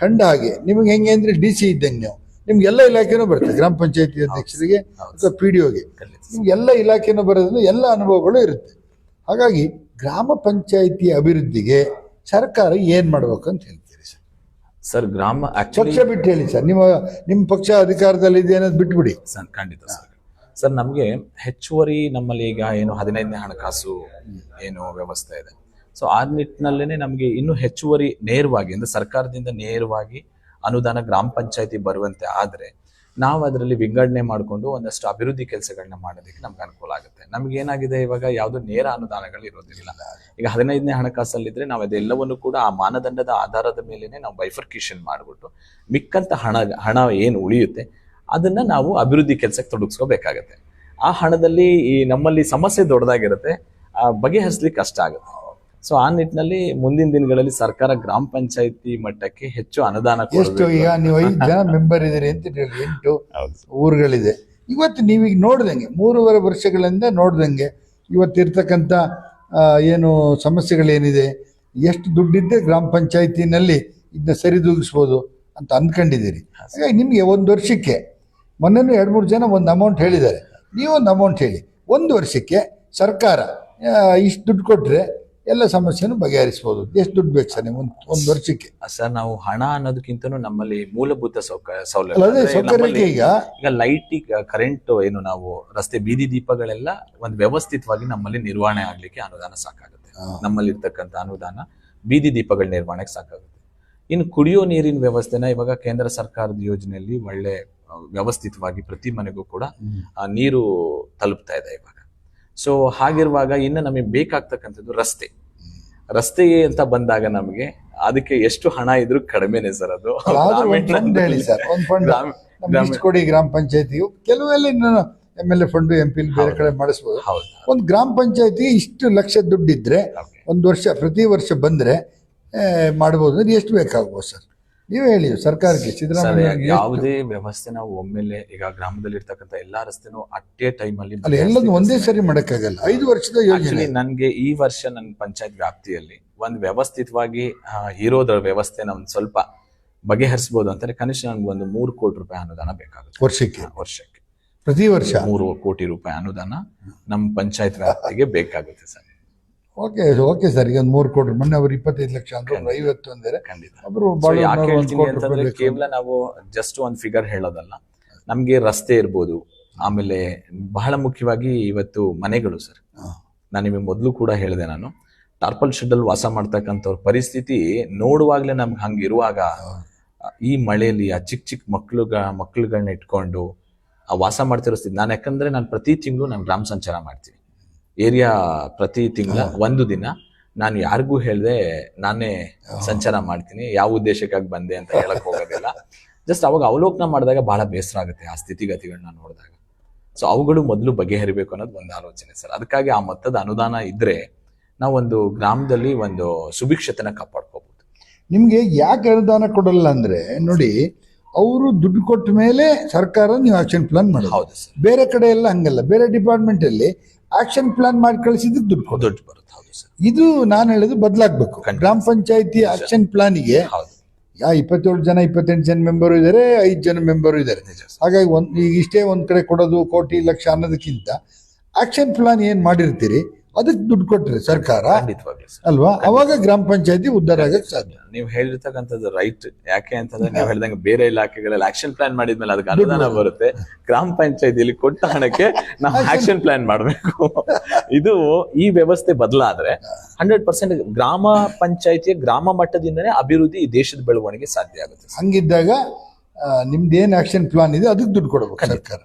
S1: ಕಂಡ ಹಾಗೆ ನಿಮಗೆ ಹೆಂಗೆ ಅಂದ್ರೆ DC ಇದ್ದಂಗೆ ನೀವು, ನಿಮ್ಗೆ ಎಲ್ಲ ಇಲಾಖೆನೂ ಬರುತ್ತೆ. ಗ್ರಾಮ ಪಂಚಾಯತಿ ಅಧ್ಯಕ್ಷರಿಗೆ ಅಥವಾ PDOಗೆ ನಿಮ್ಗೆ ಎಲ್ಲ ಇಲಾಖೆನೂ ಬರೋದ್ರಿಂದ ಎಲ್ಲ ಅನುಭವಗಳು ಇರುತ್ತೆ. ಹಾಗಾಗಿ ಗ್ರಾಮ ಪಂಚಾಯತಿ ಅಭಿವೃದ್ಧಿಗೆ ಸರ್ಕಾರ ಏನ್ ಮಾಡ್ಬೇಕು ಅಂತ ಹೇಳ್ತೀರಿ ಸರ್?
S2: ಸರ್,
S1: ಪಕ್ಷ ಬಿಟ್ಟು ಹೇಳಿ ಸರ್. ನಿಮ್ಮ ಪಕ್ಷ ಅಧಿಕಾರದಲ್ಲಿ ಇದೆ ಅನ್ನೋದು ಬಿಟ್ಬಿಡಿ.
S2: ಖಂಡಿತ ಸರ್. ನಮ್ಗೆ ಹೆಚ್ಚುವರಿ ನಮ್ಮಲ್ಲಿ ಈಗ ಏನು 15ನೇ ಹಣಕಾಸು ಏನು ವ್ಯವಸ್ಥೆ ಇದೆ, ಸೊ ಆ ನಿಟ್ಟಿನಲ್ಲೇನೆ ನಮಗೆ ಇನ್ನೂ ಹೆಚ್ಚುವರಿ ನೇರವಾಗಿ ಅಂದ್ರೆ ಸರ್ಕಾರದಿಂದ ನೇರವಾಗಿ ಅನುದಾನ ಗ್ರಾಮ ಪಂಚಾಯತಿ ಬರುವಂತೆ ಆದ್ರೆ ನಾವು ಅದರಲ್ಲಿ ವಿಂಗಡಣೆ ಮಾಡಿಕೊಂಡು ಒಂದಷ್ಟು ಅಭಿವೃದ್ಧಿ ಕೆಲಸಗಳನ್ನ ಮಾಡೋದಕ್ಕೆ ನಮ್ಗೆ ಅನುಕೂಲ ಆಗುತ್ತೆ. ನಮ್ಗೆ ಏನಾಗಿದೆ ಇವಾಗ ಯಾವುದು ನೇರ ಅನುದಾನಗಳು ಇರೋದಿಲ್ಲ. ಈಗ 15ನೇ ಹಣಕಾಸಲ್ಲಿದ್ರೆ ನಾವು ಅದೆಲ್ಲವನ್ನು ಕೂಡ ಆ ಮಾನದಂಡದ ಆಧಾರದ ಮೇಲೆನೆ ನಾವು ಬೈಫರ್ಕೇಶನ್ ಮಾಡಿಬಿಟ್ಟು ಮಿಕ್ಕಂತ ಹಣ ಏನು ಉಳಿಯುತ್ತೆ ಅದನ್ನ ನಾವು ಅಭಿವೃದ್ಧಿ ಕೆಲಸಕ್ಕೆ ತೊಡಗಿಸ್ಕೋಬೇಕಾಗತ್ತೆ. ಆ ಹಣದಲ್ಲಿ ಈ ನಮ್ಮಲ್ಲಿ ಸಮಸ್ಯೆ ದೊಡ್ಡದಾಗಿರುತ್ತೆ, ಬಗೆಹರಿಸ್ಲಿಕ್ಕೆ ಕಷ್ಟ ಆಗುತ್ತೆ. ಸೊ ಆ ನಿಟ್ಟಿನಲ್ಲಿ ಮುಂದಿನ ದಿನಗಳಲ್ಲಿ ಸರ್ಕಾರ ಗ್ರಾಮ ಪಂಚಾಯತಿ ಮಟ್ಟಕ್ಕೆ ಹೆಚ್ಚು ಅನುದಾನ
S1: ಎಷ್ಟು ಈಗ ನೀವು 5 ಜನ ಮೆಂಬರ್ ಇದ್ದೀರಿ ಅಂತ ಹೇಳಿ 8 ಊರುಗಳಿದೆ. ಇವತ್ತು ನೀವೀಗ ನೋಡ್ದಂಗೆ 3.5 ವರ್ಷಗಳಿಂದ ನೋಡ್ದಂಗೆ ಇವತ್ತಿರ್ತಕ್ಕಂಥ ಏನು ಸಮಸ್ಯೆಗಳೇನಿದೆ, ಎಷ್ಟು ದುಡ್ಡಿದ್ದೆ ಗ್ರಾಮ ಪಂಚಾಯತಿನಲ್ಲಿ ಇದನ್ನ ಸರಿದೂಗಿಸ್ಬೋದು ಅಂತ ಅಂದ್ಕೊಂಡಿದ್ದೀರಿ. ಹಾಗಾಗಿ ನಿಮಗೆ 1 ವರ್ಷಕ್ಕೆ ಮೊನ್ನೆನೂ 2-3 ಜನ ಒಂದು ಅಮೌಂಟ್ ಹೇಳಿದ್ದಾರೆ, ನೀವೊಂದು ಅಮೌಂಟ್ ಹೇಳಿ. 1 ವರ್ಷಕ್ಕೆ ಸರ್ಕಾರ ಇಷ್ಟು ದುಡ್ಡು ಕೊಟ್ಟರೆ ಎಲ್ಲ ಸಮಸ್ಯೆನೂ ಬಗೆಹರಿಸ್ಬೋದು. ಎಷ್ಟು ದುಡ್ಡು ಬೇಕು ಸರ್ ನೀವು ಒಂದು ವರ್ಷಕ್ಕೆ?
S2: ಸರ್ ನಾವು ಹಣ ಅನ್ನೋದಕ್ಕಿಂತನೂ ನಮ್ಮಲ್ಲಿ ಮೂಲಭೂತ ಸೌಲಭ್ಯ ಈಗ ಲೈಟ್ ಕರೆಂಟ್ ಏನು ನಾವು ರಸ್ತೆ ಬೀದಿ ದೀಪಗಳೆಲ್ಲ ಒಂದು ವ್ಯವಸ್ಥಿತವಾಗಿ ನಮ್ಮಲ್ಲಿ ನಿರ್ವಹಣೆ ಆಗ್ಲಿಕ್ಕೆ ಅನುದಾನ ಸಾಕಾಗುತ್ತೆ. ನಮ್ಮಲ್ಲಿ ಇರ್ತಕ್ಕಂಥ ಅನುದಾನ ಬೀದಿ ದೀಪಗಳ ನಿರ್ವಹಣೆಗೆ ಸಾಕಾಗುತ್ತೆ. ಇನ್ನು ಕುಡಿಯೋ ನೀರಿನ ವ್ಯವಸ್ಥೆನ ಇವಾಗ ಕೇಂದ್ರ ಸರ್ಕಾರದ ಯೋಜನೆಯಲ್ಲಿ ಒಳ್ಳೆ ವ್ಯವಸ್ಥಿತವಾಗಿ ಪ್ರತಿ ಮನೆಗೂ ಕೂಡ ನೀರು ತಲುಪ್ತಾ ಇದೆ ಇವಾಗ. ಸೊ ಹಾಗಿರುವಾಗ ಇನ್ನು ನಮಗೆ ಬೇಕಾಗ್ತಕ್ಕಂಥದ್ದು ರಸ್ತೆ ಅಂತ ಬಂದಾಗ ನಮಗೆ ಅದಕ್ಕೆ ಎಷ್ಟು ಹಣ ಇದ್ರೂ ಕಡಿಮೆನೆ ಸರ್. ಅದು
S1: ಹೇಳಿ ಸರ್, ಒಂದು ಫಂಡ್ ಕೊಡಿ ಗ್ರಾಮ ಪಂಚಾಯತಿಯು, ಕೆಲವೆಲ್ಲ ಇನ್ನು MLA ಫಂಡ್ MP ಬೇರೆ ಕಡೆ ಮಾಡಿಸ್ಬೋದು. ಒಂದು ಗ್ರಾಮ ಪಂಚಾಯತಿ ಇಷ್ಟು ಲಕ್ಷ ದುಡ್ಡಿದ್ರೆ 1 ವರ್ಷ ಪ್ರತಿ ವರ್ಷ ಬಂದ್ರೆ ಮಾಡ್ಬೋದು. ಅದು ಎಷ್ಟು ಬೇಕಾಗ್ಬೋದು ಸರ್ ನೀವೇ ಹೇಳಿ ಸರ್ಕಾರಕ್ಕೆ? ಸಿದ್ದರಾಮಯ್ಯ
S2: ಯಾವುದೇ ವ್ಯವಸ್ಥೆ ನಾವು ಒಮ್ಮೆಲೆ ಈಗ ಗ್ರಾಮದಲ್ಲಿ ಇರ್ತಕ್ಕಂಥ ಎಲ್ಲಾ ರಸ್ತೆನೂ ಅಟ್ಟೆ ಟೈಮ್ ಅಲ್ಲಿ
S1: ಎಲ್ಲದೂ ಒಂದೇ ಸರಿ ಮಾಡಕ್ಕಾಗಲ್ಲ. 5 ವರ್ಷದ ಯೋಜನೆ.
S2: ನನ್ಗೆ ಈ ವರ್ಷ ನನ್ನ ಪಂಚಾಯತ್ ವ್ಯಾಪ್ತಿಯಲ್ಲಿ ಒಂದು ವ್ಯವಸ್ಥಿತವಾಗಿ ಇರೋದ್ರ ವ್ಯವಸ್ಥೆನ ಒಂದು ಸ್ವಲ್ಪ ಬಗೆಹರಿಸಬಹುದು ಅಂತಾರೆ. ಕನಿಷ್ಠ ನನ್ಗೆ ಒಂದು 3 ಕೋಟಿ ರೂಪಾಯಿ ಅನುದಾನ ಬೇಕಾಗುತ್ತೆ ವರ್ಷಕ್ಕೆ.
S1: ಪ್ರತಿ ವರ್ಷ 3
S2: ಕೋಟಿ ರೂಪಾಯಿ ಅನುದಾನ ನಮ್ಮ ಪಂಚಾಯತ್ ವ್ಯಾಪ್ತಿಗೆ ಬೇಕಾಗುತ್ತೆ ಸರ್.
S1: Okay sir. ಈಗ 3 ಕೋಟಿ, ಮೊನ್ನೆ ಅವರು 25 ಲಕ್ಷ ಅಂದ್ರೆ 50 ಅಂದರೆ
S2: ಕೇವಲ ನಾವು ಜಸ್ಟ್ ಒಂದು ಫಿಗರ್ ಹೇಳೋದಲ್ಲ, ನಮ್ಗೆ ರಸ್ತೆ ಇರ್ಬೋದು, ಆಮೇಲೆ ಬಹಳ ಮುಖ್ಯವಾಗಿ ಇವತ್ತು ಮನೆಗಳು ಸರ್. ನಾನು ನಿಮಗೆ ಮೊದಲು ಕೂಡ ಹೇಳಿದೆ, ನಾನು ಟಾರ್ಪಲ್ ಶೆಡ್ ಅಲ್ಲಿ ವಾಸ ಮಾಡ್ತಕ್ಕಂಥವ್ರ ಪರಿಸ್ಥಿತಿ ನೋಡುವಾಗ್ಲೇ ನಮ್ಗೆ ಹಂಗಿರುವಾಗ ಈ ಮಳೆಯಲ್ಲಿ ಆ ಚಿಕ್ಕ ಮಕ್ಳುಗಳನ್ನ ಇಟ್ಕೊಂಡು ವಾಸ ಮಾಡ್ತಿರೋ ಸ್ಥಿತಿ. ಯಾಕಂದ್ರೆ ನಾನು ಪ್ರತಿ ತಿಂಗಳು ನಾನು ಗ್ರಾಮ ಸಂಚಾರ ಮಾಡ್ತೀನಿ ಏರಿಯಾ. ಪ್ರತಿ ತಿಂಗಳ 1 ದಿನ ನಾನು ಯಾರಿಗೂ ಹೇಳ್ದೆ ನಾನೇ ಸಂಚಾರ ಮಾಡ್ತೀನಿ. ಯಾವ ಉದ್ದೇಶಕ್ಕಾಗಿ ಬಂದೆ ಅಂತ ಹೇಳಕ್ ಹೋಗೋದಿಲ್ಲ. ಜಸ್ಟ್ ಅವಾಗ ಅವಲೋಕನ ಮಾಡಿದಾಗ ಬಹಳ ಬೇಸರ ಆಗುತ್ತೆ ಆ ಸ್ಥಿತಿಗತಿಗಳನ್ನ ನೋಡಿದಾಗ. ಸೊ ಅವುಗಳು ಮೊದಲು ಬಗೆಹರಿಬೇಕು ಅನ್ನೋದು ಒಂದು ಆಲೋಚನೆ ಸರ್. ಅದಕ್ಕಾಗಿ ಆ ಮೊತ್ತದ ಅನುದಾನ ಇದ್ರೆ ನಾವೊಂದು ಗ್ರಾಮದಲ್ಲಿ ಒಂದು ಸುಭಿಕ್ಷತೆನ ಕಾಪಾಡ್ಕೋಬಹುದು.
S1: ನಿಮ್ಗೆ ಯಾಕೆ ಅನುದಾನ ಕೊಡಲ್ಲ ಅಂದ್ರೆ ನೋಡಿ, ಅವರು ದುಡ್ಡು ಕೊಟ್ಟ ಮೇಲೆ ಸರ್ಕಾರ ನೀವು ಆಕ್ಷನ್ ಪ್ಲಾನ್ ಮಾಡಿ.
S2: ಹೌದು ಸರ್.
S1: ಬೇರೆ ಕಡೆ ಎಲ್ಲ ಹಂಗಲ್ಲ. ಬೇರೆ ಡಿಪಾರ್ಟ್ಮೆಂಟ್ ಅಲ್ಲಿ ಆಕ್ಷನ್ ಪ್ಲಾನ್ ಮಾಡಿ ಕಳಿಸಿದ್ದಕ್ಕೆ ದುಡ್ಡು
S2: ಬರುತ್ತೆ. ಹೌದು ಸರ್.
S1: ಇದು ನಾನು ಹೇಳೋದು ಬದಲಾಗಬೇಕು. ಗ್ರಾಮ ಪಂಚಾಯತಿ ಆಕ್ಷನ್ ಪ್ಲಾನಿಗೆ 27 ಜನ 28 ಜನ ಮೆಂಬರು ಇದ್ದಾರೆ, 5 ಜನ ಮೆಂಬರು ಇದ್ದಾರೆ. ಹಾಗಾಗಿ ಈಗ ಇಷ್ಟೇ ಒಂದ್ ಕಡೆ ಕೊಡೋದು ಕೋಟಿ ಲಕ್ಷ ಅನ್ನೋದಕ್ಕಿಂತ ಆಕ್ಷನ್ ಪ್ಲಾನ್ ಏನ್ ಮಾಡಿರ್ತೀರಿ ಅದಕ್ಕೆ ದುಡ್ಡು ಕೊಟ್ರೆ ಸರ್ಕಾರ ಅಲ್ವಾ, ಅವಾಗ ಗ್ರಾಮ ಪಂಚಾಯತಿ ಉದ್ಧಾರ ಆಗಕ್ಕೆ ಸಾಧ್ಯ.
S2: ನೀವು ಹೇಳಿರ್ತಕ್ಕಂಥದ್ದು ರೈಟ್. ಯಾಕೆ ಅಂತಂದ್ರೆ ನೀವು ಹೇಳಿದಂಗೆ ಬೇರೆ ಇಲಾಖೆಗಳಲ್ಲಿ ಆಕ್ಷನ್ ಪ್ಲಾನ್ ಮಾಡಿದ್ಮೇಲೆ ಅದಕ್ಕೆ ಅನುದಾನ ಬರುತ್ತೆ. ಗ್ರಾಮ ಪಂಚಾಯತಿಯಲ್ಲಿ ಕೊಟ್ಟ ಹಣಕ್ಕೆ ನಾವು ಆಕ್ಷನ್ ಪ್ಲಾನ್ ಮಾಡಬೇಕು. ಇದು ಈ ವ್ಯವಸ್ಥೆ ಬದಲಾದ್ರೆ 100% ಗ್ರಾಮ ಪಂಚಾಯತಿಯ ಗ್ರಾಮ ಮಟ್ಟದಿಂದನೇ ಅಭಿವೃದ್ಧಿ ಈ ದೇಶದ ಬೆಳವಣಿಗೆ ಸಾಧ್ಯ ಆಗುತ್ತೆ.
S1: ಹಂಗಿದ್ದಾಗ ನಿಮ್ದೇನ್ ಆಕ್ಷನ್ ಪ್ಲಾನ್ ಇದೆ ಅದಕ್ಕೆ ದುಡ್ಡು ಕೊಡಬೇಕು ಸರ್ಕಾರ.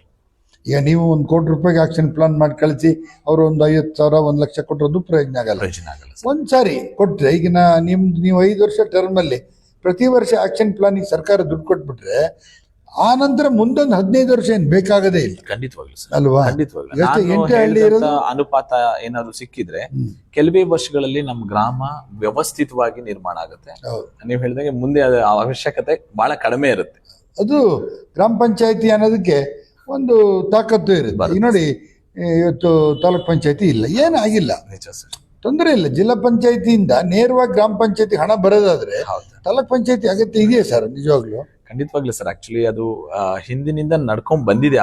S1: ಈಗ ನೀವು 1 ಕೋಟಿ ರೂಪಾಯಿಗೆ ಆಕ್ಷನ್ ಪ್ಲಾನ್ ಮಾಡಿ ಕಳಿಸಿ ಅವರು ಒಂದು 50,000 1 ಲಕ್ಷ ಕೊಟ್ಟರದು ಪ್ರಯೋಜನ ಆಗಲ್ಲ. ಒಂದ್ಸಾರಿ ಕೊಟ್ರೆ ಈಗ ನೀವು 5 ವರ್ಷ ಟರ್ಮ್ ಅಲ್ಲಿ ಪ್ರತಿ ವರ್ಷ ಆಕ್ಷನ್ ಪ್ಲಾನಿಗೆ ಸರ್ಕಾರ ದುಡ್ಡು ಕೊಟ್ಬಿಟ್ರೆ ಆ ನಂತರ ಮುಂದೊಂದು 15 ವರ್ಷ ಏನ್ ಬೇಕಾಗದೇ ಇಲ್ಲ.
S2: ಖಂಡಿತವಾಗ್ಲೂ
S1: ಅಲ್ವಾ?
S2: ಅನುಪಾತ ಏನಾದ್ರು ಸಿಕ್ಕಿದ್ರೆ ಕೆಲವೇ ವರ್ಷಗಳಲ್ಲಿ ನಮ್ಮ ಗ್ರಾಮ ವ್ಯವಸ್ಥಿತವಾಗಿ ನಿರ್ಮಾಣ ಆಗುತ್ತೆ. ನೀವು ಹೇಳಿದಂಗೆ ಮುಂದೆ ಅದರ ಅವಶ್ಯಕತೆ ಬಹಳ ಕಡಿಮೆ ಇರುತ್ತೆ.
S1: ಅದು ಗ್ರಾಮ ಪಂಚಾಯತಿ ಅನ್ನೋದಕ್ಕೆ ಒಂದು ತಾಕತ್ತು ಇರುತ್ತೆ. ಈಗ ನೋಡಿ, ಇವತ್ತು ತಾಲೂಕ್ ಪಂಚಾಯತಿ ಇಲ್ಲ, ಏನಾಗಿಲ್ಲ, ತೊಂದರೆ ಇಲ್ಲ. ಜಿಲ್ಲಾ ಪಂಚಾಯತಿಯಿಂದ ನೇರವಾಗಿ ಗ್ರಾಮ ಪಂಚಾಯತಿ ಹಣ ಬರೋದಾದ್ರೆ ತಾಲೂಕ್ ಪಂಚಾಯತಿ ಅಗತ್ಯ ಇದೆಯಾ ಸರ್? ನಿಜವಾಗ್ಲು
S2: ಖಂಡಿತವಾಗ್ಲೂ ಸರ್. ಆಕ್ಚುಲಿ ಅದು ಹಿಂದಿನಿಂದ ನಡ್ಕೊಂಡ್ ಬಂದಿದೆ,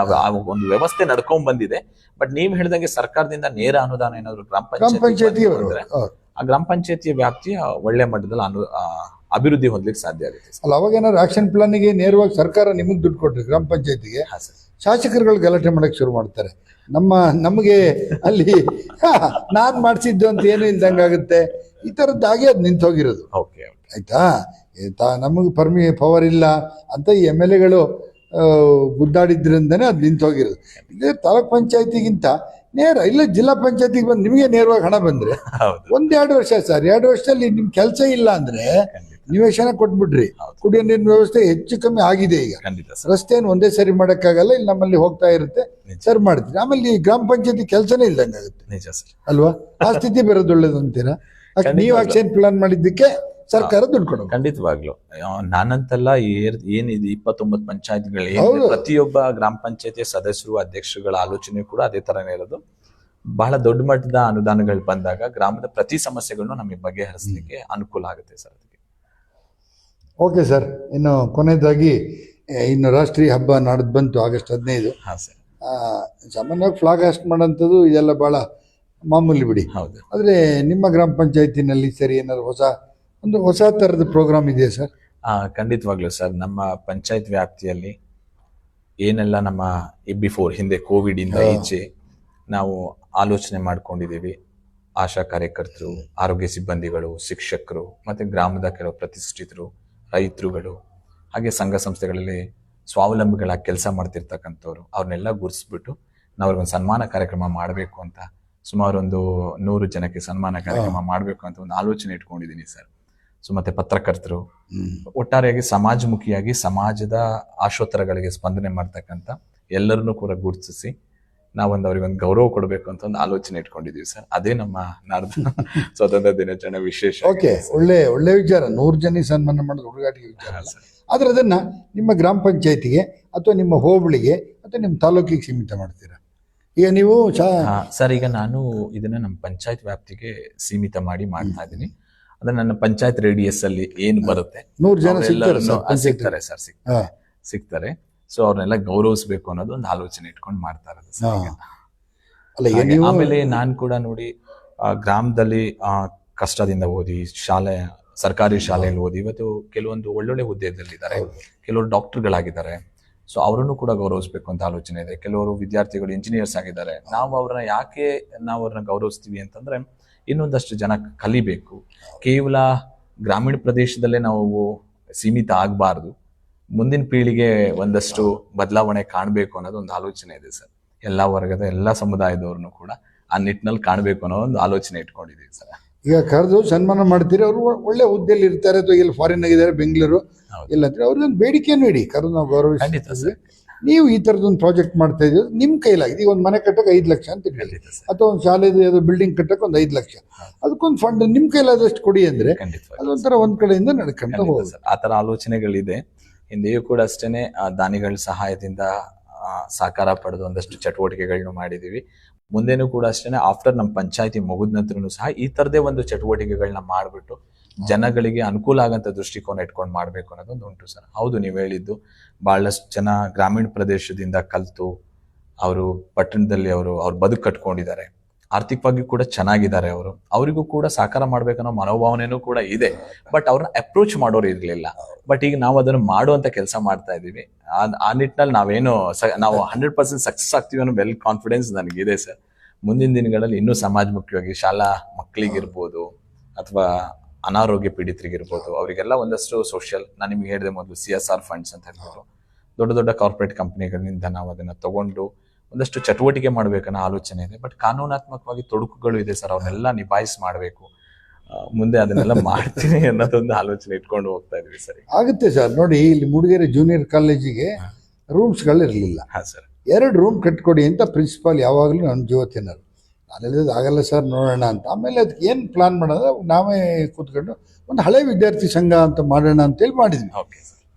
S2: ಒಂದು ವ್ಯವಸ್ಥೆ ನಡ್ಕೊಂಡ್ ಬಂದಿದೆ. ಬಟ್ ನೀವ್ ಹೇಳಿದಂಗೆ ಸರ್ಕಾರದಿಂದ ನೇರ ಅನುದಾನ ಏನಾದ್ರು ಗ್ರಾಮ ಪಂಚಾಯತಿ ಆ ಗ್ರಾಮ ಪಂಚಾಯತಿಯ ವ್ಯಾಪ್ತಿಯ ಒಳ್ಳೆ ಮಟ್ಟದಲ್ಲಿ ಅಭಿವೃದ್ಧಿ ಹೊಂದಲಿಕ್ಕೆ ಸಾಧ್ಯ ಆಗುತ್ತೆ.
S1: ಅಲ್ಲ, ಅವಾಗ ಏನಾದ್ರು ಆಕ್ಷನ್ ಪ್ಲಾನಿಗೆ ನೇರವಾಗಿ ಸರ್ಕಾರ ನಿಮಗೆ ದುಡ್ಡು ಕೊಟ್ರಿ ಗ್ರಾಮ ಪಂಚಾಯತಿಗೆ, ಶಾಸಕರುಗಳು ಗಲಾಟೆ ಮಾಡೋಕ್ಕೆ ಶುರು ಮಾಡ್ತಾರೆ. ನಮಗೆ ಅಲ್ಲಿ ನಾನು ಮಾಡಿಸಿದ್ದು ಅಂತ ಏನು ಇಲ್ದಂಗಾಗುತ್ತೆ. ಈ ಥರದ್ದಾಗಿ ಅದು ನಿಂತೋಗಿರೋದು.
S2: ಓಕೆ
S1: ಆಯ್ತಾ, ನಮಗೆ ಪವರ್ ಇಲ್ಲ ಅಂತ ಈ MLAಗಳು ಗುದ್ದಾಡಿದ್ರಿಂದನೇ ಅದು ನಿಂತೋಗಿರೋದು. ಇದೇ ತಾಲೂಕ್ ಪಂಚಾಯತಿಗಿಂತ ನೇರ ಇಲ್ಲ ಜಿಲ್ಲಾ ಪಂಚಾಯತಿಗೆ ಬಂದು ನಿಮಗೆ ನೇರವಾಗಿ ಹಣ ಬಂದರೆ 1-2 ವರ್ಷ ಸರ್, 2 ವರ್ಷದಲ್ಲಿ ನಿಮ್ಮ ಕೆಲಸ ಇಲ್ಲ ಅಂದರೆ ನಿವೇಶನ ಕೊಟ್ಬಿಡ್ರಿ. ಕುಡಿಯೋ ನೀರಿನ ವ್ಯವಸ್ಥೆ ಹೆಚ್ಚು ಕಮ್ಮಿ ಆಗಿದೆ. ಈಗ ರಸ್ತೆಯನ್ನು ಒಂದೇ ಸರಿ ಮಾಡೋಕ್ಕಾಗಲ್ಲ, ಇಲ್ಲಿ ನಮ್ಮಲ್ಲಿ ಹೋಗ್ತಾ ಇರುತ್ತೆ, ಸರಿ ಮಾಡ್ತೀರಿ. ಆಮೇಲೆ ಈ ಗ್ರಾಮ ಪಂಚಾಯತಿ ಕೆಲಸನೇ ಇಲ್ದಂಗಾಗುತ್ತೆ ಅಲ್ವಾ? ಆ ಸ್ಥಿತಿ ಬರೋದು ಒಳ್ಳೇದು ಅಂತೀರಾ? ನೀವು ಆಕ್ಷನ್ ಪ್ಲಾನ್ ಮಾಡಿದ್ದಕ್ಕೆ ಸರ್ಕಾರ ದುಡ್ಡು ಕೊಡೋದು.
S2: ಖಂಡಿತವಾಗ್ಲು ನಾನಂತಲ್ಲ, ಏನಿದೆ 29 ಪಂಚಾಯತ್ಗಳು, ಪ್ರತಿಯೊಬ್ಬ ಗ್ರಾಮ ಪಂಚಾಯತಿ ಸದಸ್ಯರು ಅಧ್ಯಕ್ಷರುಗಳ ಆಲೋಚನೆ ಕೂಡ ಅದೇ ತರನೇ ಇರೋದು. ಬಹಳ ದೊಡ್ಡ ಮಟ್ಟದ ಅನುದಾನಗಳು ಬಂದಾಗ ಗ್ರಾಮದ ಪ್ರತಿ ಸಮಸ್ಯೆಗಳನ್ನು ನಮಗೆ ಬಗೆಹರಿಸಲಿಕ್ಕೆ ಅನುಕೂಲ ಆಗುತ್ತೆ ಸರ್. ಅದಕ್ಕೆ
S1: ಓಕೆ ಸರ್, ಇನ್ನು ಕೊನೆಯದಾಗಿ ಇನ್ನು ರಾಷ್ಟ್ರೀಯ ಹಬ್ಬ ನಾಡ್ದು ಬಂತು, ಆಗಸ್ಟ್ 15.
S2: ಹಾಂ ಸರ್.
S1: ಸಾಮಾನ್ಯವಾಗಿ ಫ್ಲಾಗ್ ಹಾಸ್ಟ್ ಮಾಡೋಂಥದ್ದು ಇದೆಲ್ಲ ಭಾಳ ಮಾಮೂಲಿ ಬಿಡಿ.
S2: ಹೌದು.
S1: ಆದರೆ ನಿಮ್ಮ ಗ್ರಾಮ ಪಂಚಾಯತಿನಲ್ಲಿ ಸರಿ ಏನಾದ್ರು ಹೊಸ ಥರದ ಪ್ರೋಗ್ರಾಮ್ ಇದೆಯಾ ಸರ್?
S2: ಖಂಡಿತವಾಗ್ಲೂ ಸರ್. ನಮ್ಮ ಪಂಚಾಯತ್ ವ್ಯಾಪ್ತಿಯಲ್ಲಿ ಏನೆಲ್ಲ ನಮ್ಮ ಹಿಂದೆ ಕೋವಿಡ್ ಇಂದ ಈಚೆ ನಾವು ಆಲೋಚನೆ ಮಾಡ್ಕೊಂಡಿದ್ದೀವಿ, ಆಶಾ ಕಾರ್ಯಕರ್ತರು, ಆರೋಗ್ಯ ಸಿಬ್ಬಂದಿಗಳು, ಶಿಕ್ಷಕರು, ಮತ್ತು ಗ್ರಾಮದ ಕೆಲವು ಪ್ರತಿಷ್ಠಿತರು, ರೈತರುಗಳು, ಹಾಗೆ ಸಂಘ ಸಂಸ್ಥೆಗಳಲ್ಲಿ ಸ್ವಾವಲಂಬಿಗಳಾಗಿ ಕೆಲಸ ಮಾಡ್ತಿರ್ತಕ್ಕಂಥವ್ರು, ಅವ್ರನ್ನೆಲ್ಲ ಗುರುತಿಸ್ಬಿಟ್ಟು ನಾವು ಅವ್ರಿಗೊಂದು ಸನ್ಮಾನ ಕಾರ್ಯಕ್ರಮ ಮಾಡಬೇಕು ಅಂತ, ಸುಮಾರು ಒಂದು 100 ಜನಕ್ಕೆ ಸನ್ಮಾನ ಕಾರ್ಯಕ್ರಮ ಮಾಡಬೇಕು ಅಂತ ಒಂದು ಆಲೋಚನೆ ಇಟ್ಕೊಂಡಿದ್ದೀನಿ ಸರ್. ಸೊ ಮತ್ತೆ ಪತ್ರಕರ್ತರು, ಒಟ್ಟಾರೆಯಾಗಿ ಸಮಾಜಮುಖಿಯಾಗಿ ಸಮಾಜದ ಆಶೋತ್ತರಗಳಿಗೆ ಸ್ಪಂದನೆ ಮಾಡ್ತಕ್ಕಂಥ ಎಲ್ಲರನ್ನೂ ಕೂಡ ಗುರುತಿಸಿ ನಾವೊಂದು ಅವ್ರಿಗೊಂದು ಗೌರವ ಕೊಡಬೇಕು ಅಂತ ಒಂದು ಆಲೋಚನೆ ಇಟ್ಕೊಂಡಿದೀವಿ ಸರ್. ಅದೇ ನಮ್ಮ ನಾಡ್ದು ಸ್ವಾತಂತ್ರ್ಯ ದಿನಾಚರಣೆ ವಿಶೇಷ.
S1: ಓಕೆ, ಒಳ್ಳೆ ವಿಚಾರ. 100 ಜನ ಸನ್ಮಾನ ಮಾಡೋದು ಹುಡುಗಾಟಿಗೆ ವಿಚಾರ ಅಲ್ಲ. ಆದ್ರೆ ಅದನ್ನ ನಿಮ್ಮ ಗ್ರಾಮ ಪಂಚಾಯತಿಗೆ ಅಥವಾ ನಿಮ್ಮ ಹೋಬಳಿಗೆ ಅಥವಾ ನಿಮ್ಮ ತಾಲೂಕಿಗೆ ಸೀಮಿತ ಮಾಡ್ತೀರಾ? ಈಗ ನೀವು
S2: ಸರ್, ಈಗ ನಾನು ಇದನ್ನ ನಮ್ಮ ಪಂಚಾಯತ್ ವ್ಯಾಪ್ತಿಗೆ ಸೀಮಿತ ಮಾಡಿ ಮಾಡ್ತಾ ಇದ್ದೀನಿ. ಅಂದ್ರೆ ನನ್ನ ಪಂಚಾಯತ್ ರೇಡಿಯಸ್ ಅಲ್ಲಿ ಏನು ಬರುತ್ತೆ
S1: 100 ಜನ
S2: ಸಿಗ್ತಾರೆ ಸರ್, ಸಿಗ್ತಾರೆ. ಸೊ ಅವ್ರನ್ನೆಲ್ಲ ಗೌರವಿಸ್ಬೇಕು ಅನ್ನೋದು ಒಂದು ಆಲೋಚನೆ ಇಟ್ಕೊಂಡು ಮಾಡ್ತಾ ಇರೋದು. ಆಮೇಲೆ ನಾನು ಕೂಡ ನೋಡಿ, ಗ್ರಾಮದಲ್ಲಿ ಕಷ್ಟದಿಂದ ಓದಿ ಸರ್ಕಾರಿ ಶಾಲೆಯಲ್ಲಿ ಓದಿ ಇವತ್ತು ಕೆಲವೊಂದು ಒಳ್ಳೊಳ್ಳೆ ಹುದ್ದೆಯಲ್ಲಿದ್ದಾರೆ, ಕೆಲವರು ಡಾಕ್ಟರ್ಗಳಾಗಿದ್ದಾರೆ. ಸೊ ಅವರನ್ನು ಕೂಡ ಗೌರವಿಸ್ಬೇಕು ಅಂತ ಆಲೋಚನೆ ಇದೆ. ಕೆಲವರು ವಿದ್ಯಾರ್ಥಿಗಳು ಇಂಜಿನಿಯರ್ಸ್ ಆಗಿದ್ದಾರೆ. ನಾವು ಅವ್ರನ್ನ ಗೌರವಿಸ್ತೀವಿ ಅಂತಂದ್ರೆ ಇನ್ನೊಂದಷ್ಟು ಜನ ಕಲಿಬೇಕು. ಕೇವಲ ಗ್ರಾಮೀಣ ಪ್ರದೇಶದಲ್ಲೇ ನಾವು ಸೀಮಿತ ಆಗಬಾರ್ದು, ಮುಂದಿನ ಪೀಳಿಗೆ ಒಂದಷ್ಟು ಬದಲಾವಣೆ ಕಾಣಬೇಕು ಅನ್ನೋದು ಒಂದು ಆಲೋಚನೆ ಇದೆ ಸರ್. ಎಲ್ಲ ವರ್ಗದ ಎಲ್ಲ ಸಮುದಾಯದವ್ರನ್ನು ಕೂಡ ಆ ನಿಟ್ಟಿನಲ್ಲಿ ಕಾಣಬೇಕು ಅನ್ನೋ ಒಂದು ಆಲೋಚನೆ ಇಟ್ಕೊಂಡಿದ್ದೀವಿ ಸರ್.
S1: ಈಗ ಕರೆದು ಸನ್ಮಾನ ಮಾಡ್ತೀರಿ, ಅವರು ಒಳ್ಳೆ ಹುದ್ದೆಯಲ್ಲಿ ಇರ್ತಾರೆ ಅಥವಾ ಇಲ್ಲಿ ಫಾರಿನ್ ಆಗಿದ್ದಾರೆ, ಬೆಂಗಳೂರು ಇಲ್ಲ ಅಂದ್ರೆ ಅವ್ರಿಗೊಂದು ಬೇಡಿಕೆಯನ್ನು ಇಡಿ, ಕರೆದು ನಾವು ಗೌರವಿಸ್ತೀವಿ. ನೀವು ಈ ಥರದೊಂದು ಪ್ರಾಜೆಕ್ಟ್ ಮಾಡ್ತಾ ಇದ್ದೀವಿ, ನಿಮ್ಮ ಕೈಲಾಗಿದೆ. ಈಗ ಒಂದು ಮನೆ ಕಟ್ಟಕ್ಕೆ 5 ಲಕ್ಷ ಅಂತ ಹೇಳಿ, ಅಥವಾ ಒಂದು ಶಾಲೆದು ಬಿಲ್ಡಿಂಗ್ ಕಟ್ಟಕ್ಕೆ ಒಂದು 5 ಲಕ್ಷ, ಅದಕ್ಕೊಂದು ಫಂಡ್ ನಿಮ್ಮ ಕೈಲಾದಷ್ಟು ಕೊಡಿ ಅಂದ್ರೆ ಅದೊಂಥರ ಒಂದ್ ಕಡೆಯಿಂದ ನಡ್ಕೊಂತ ಹೋಗೋದು.
S2: ಆ ಥರ ಆಲೋಚನೆಗಳಿದೆ. ಹಿಂದೆಯೂ ಕೂಡ ಅಷ್ಟೇನೆ ದಾನಿಗಳ ಸಹಾಯದಿಂದ ಸಹಕಾರ ಪಡೆದು ಒಂದಷ್ಟು ಚಟುವಟಿಕೆಗಳನ್ನ ಮಾಡಿದೀವಿ. ಮುಂದೇನು ಕೂಡ ಅಷ್ಟೇನೆ ಆಫ್ಟರ್ ನಮ್ಮ ಪಂಚಾಯತಿ ಮುಗಿದ ನಂತರನು ಸಹ ಈ ತರದೇ ಒಂದು ಚಟುವಟಿಕೆಗಳನ್ನ ಮಾಡಿಬಿಟ್ಟು ಜನಗಳಿಗೆ ಅನುಕೂಲ ಆಗಂತ ದೃಷ್ಟಿಕೋನ ಇಟ್ಕೊಂಡು ಮಾಡ್ಬೇಕು ಅನ್ನೋದೊಂದು ಉಂಟು ಸರ್. ಹೌದು, ನೀವು ಹೇಳಿದ್ದು, ಬಹಳಷ್ಟು ಜನ ಗ್ರಾಮೀಣ ಪ್ರದೇಶದಿಂದ ಕಲಿತು ಅವರು ಪಟ್ಟಣದಲ್ಲಿ ಅವ್ರ ಬದುಕು ಕಟ್ಕೊಂಡಿದ್ದಾರೆ, ಆರ್ಥಿಕವಾಗಿ ಕೂಡ ಚೆನ್ನಾಗಿದ್ದಾರೆ. ಅವರಿಗೂ ಕೂಡ ಸಹಕಾರ ಮಾಡ್ಬೇಕನ್ನೋ ಮನೋಭಾವನೆನೂ ಕೂಡ ಇದೆ. ಬಟ್ ಅವ್ರನ್ನ ಅಪ್ರೋಚ್ ಮಾಡೋರು ಇರ್ಲಿಲ್ಲ. ಬಟ್ ಈಗ ನಾವು ಅದನ್ನು ಮಾಡುವಂತ ಕೆಲಸ ಮಾಡ್ತಾ ಇದೀವಿ. ಆ ನಿಟ್ಟಿನಲ್ಲಿ ನಾವು 100% ಸಕ್ಸಸ್ ಆಗ್ತೀವಿ ಅನ್ನೋ ವೆಲ್ ಕಾನ್ಫಿಡೆನ್ಸ್ ನನಗಿದೆ ಸರ್. ಮುಂದಿನ ದಿನಗಳಲ್ಲಿ ಇನ್ನೂ ಸಮಾಜಮುಖಿಯಾಗಿ ಶಾಲಾ ಮಕ್ಕಳಿಗಿರ್ಬೋದು ಅಥವಾ ಅನಾರೋಗ್ಯ ಪೀಡಿತರಿಗಿರ್ಬೋದು, ಅವರಿಗೆಲ್ಲ ಒಂದಷ್ಟು ಸೋಷಿಯಲ್, ನಾನು ನಿಮ್ಗೆ ಹೇಳಿದೆ ಮೊದಲು CSR ಫಂಡ್ಸ್ ಅಂತ ಹೇಳ್ಬಿಟ್ಟು ದೊಡ್ಡ ದೊಡ್ಡ ಕಾರ್ಪೊರೇಟ್ ಕಂಪನಿಗಳಿಂದ ನಾವು ಅದನ್ನ ತಗೊಂಡು ಒಂದಷ್ಟು ಚಟುವಟಿಕೆ ಮಾಡ್ಬೇಕನ್ನೋ ಆಲೋಚನೆ ಇದೆ. ಬಟ್ ಕಾನೂನಾತ್ಮಕವಾಗಿ ತೊಡಕುಗಳು ಇದೆ ಸರ್, ಅವನ್ನೆಲ್ಲ ನಿಭಾಯಿಸಿ ಮಾಡಬೇಕು. ಮುಂದೆ ಅದನ್ನೆಲ್ಲ ಮಾಡ್ತೀನಿ ಅನ್ನೋದೊಂದು ಆಲೋಚನೆ ಇಟ್ಕೊಂಡು ಹೋಗ್ತಾ ಇದೀವಿ ಸರ್.
S1: ಆಗುತ್ತೆ ಸರ್. ನೋಡಿ, ಇಲ್ಲಿ ಮೂಡಿಗೆರೆ ಜೂನಿಯರ್ ಕಾಲೇಜಿಗೆ ರೂಮ್ಸ್ಗಳಿರಲಿಲ್ಲ.
S2: ಹಾಂ ಸರ್.
S1: 2 ರೂಮ್ ಕಟ್ಕೊಡಿ ಅಂತ ಪ್ರಿನ್ಸಿಪಾಲ್ ಯಾವಾಗಲೂ ನನ್ನ ಜೀವತಿನರು. ನಾನು ಹೇಳಿದ್ದು ಆಗಲ್ಲ ಸರ್, ನೋಡೋಣ ಅಂತ. ಆಮೇಲೆ ಅದಕ್ಕೆ ಏನು ಪ್ಲಾನ್ ಮಾಡೋದು, ನಾವೇ ಕೂತ್ಕೊಂಡು ಒಂದು ಹಳೆ ವಿದ್ಯಾರ್ಥಿ ಸಂಘ ಅಂತ ಮಾಡೋಣ ಅಂತೇಳಿ ಮಾಡಿದ್ವಿ.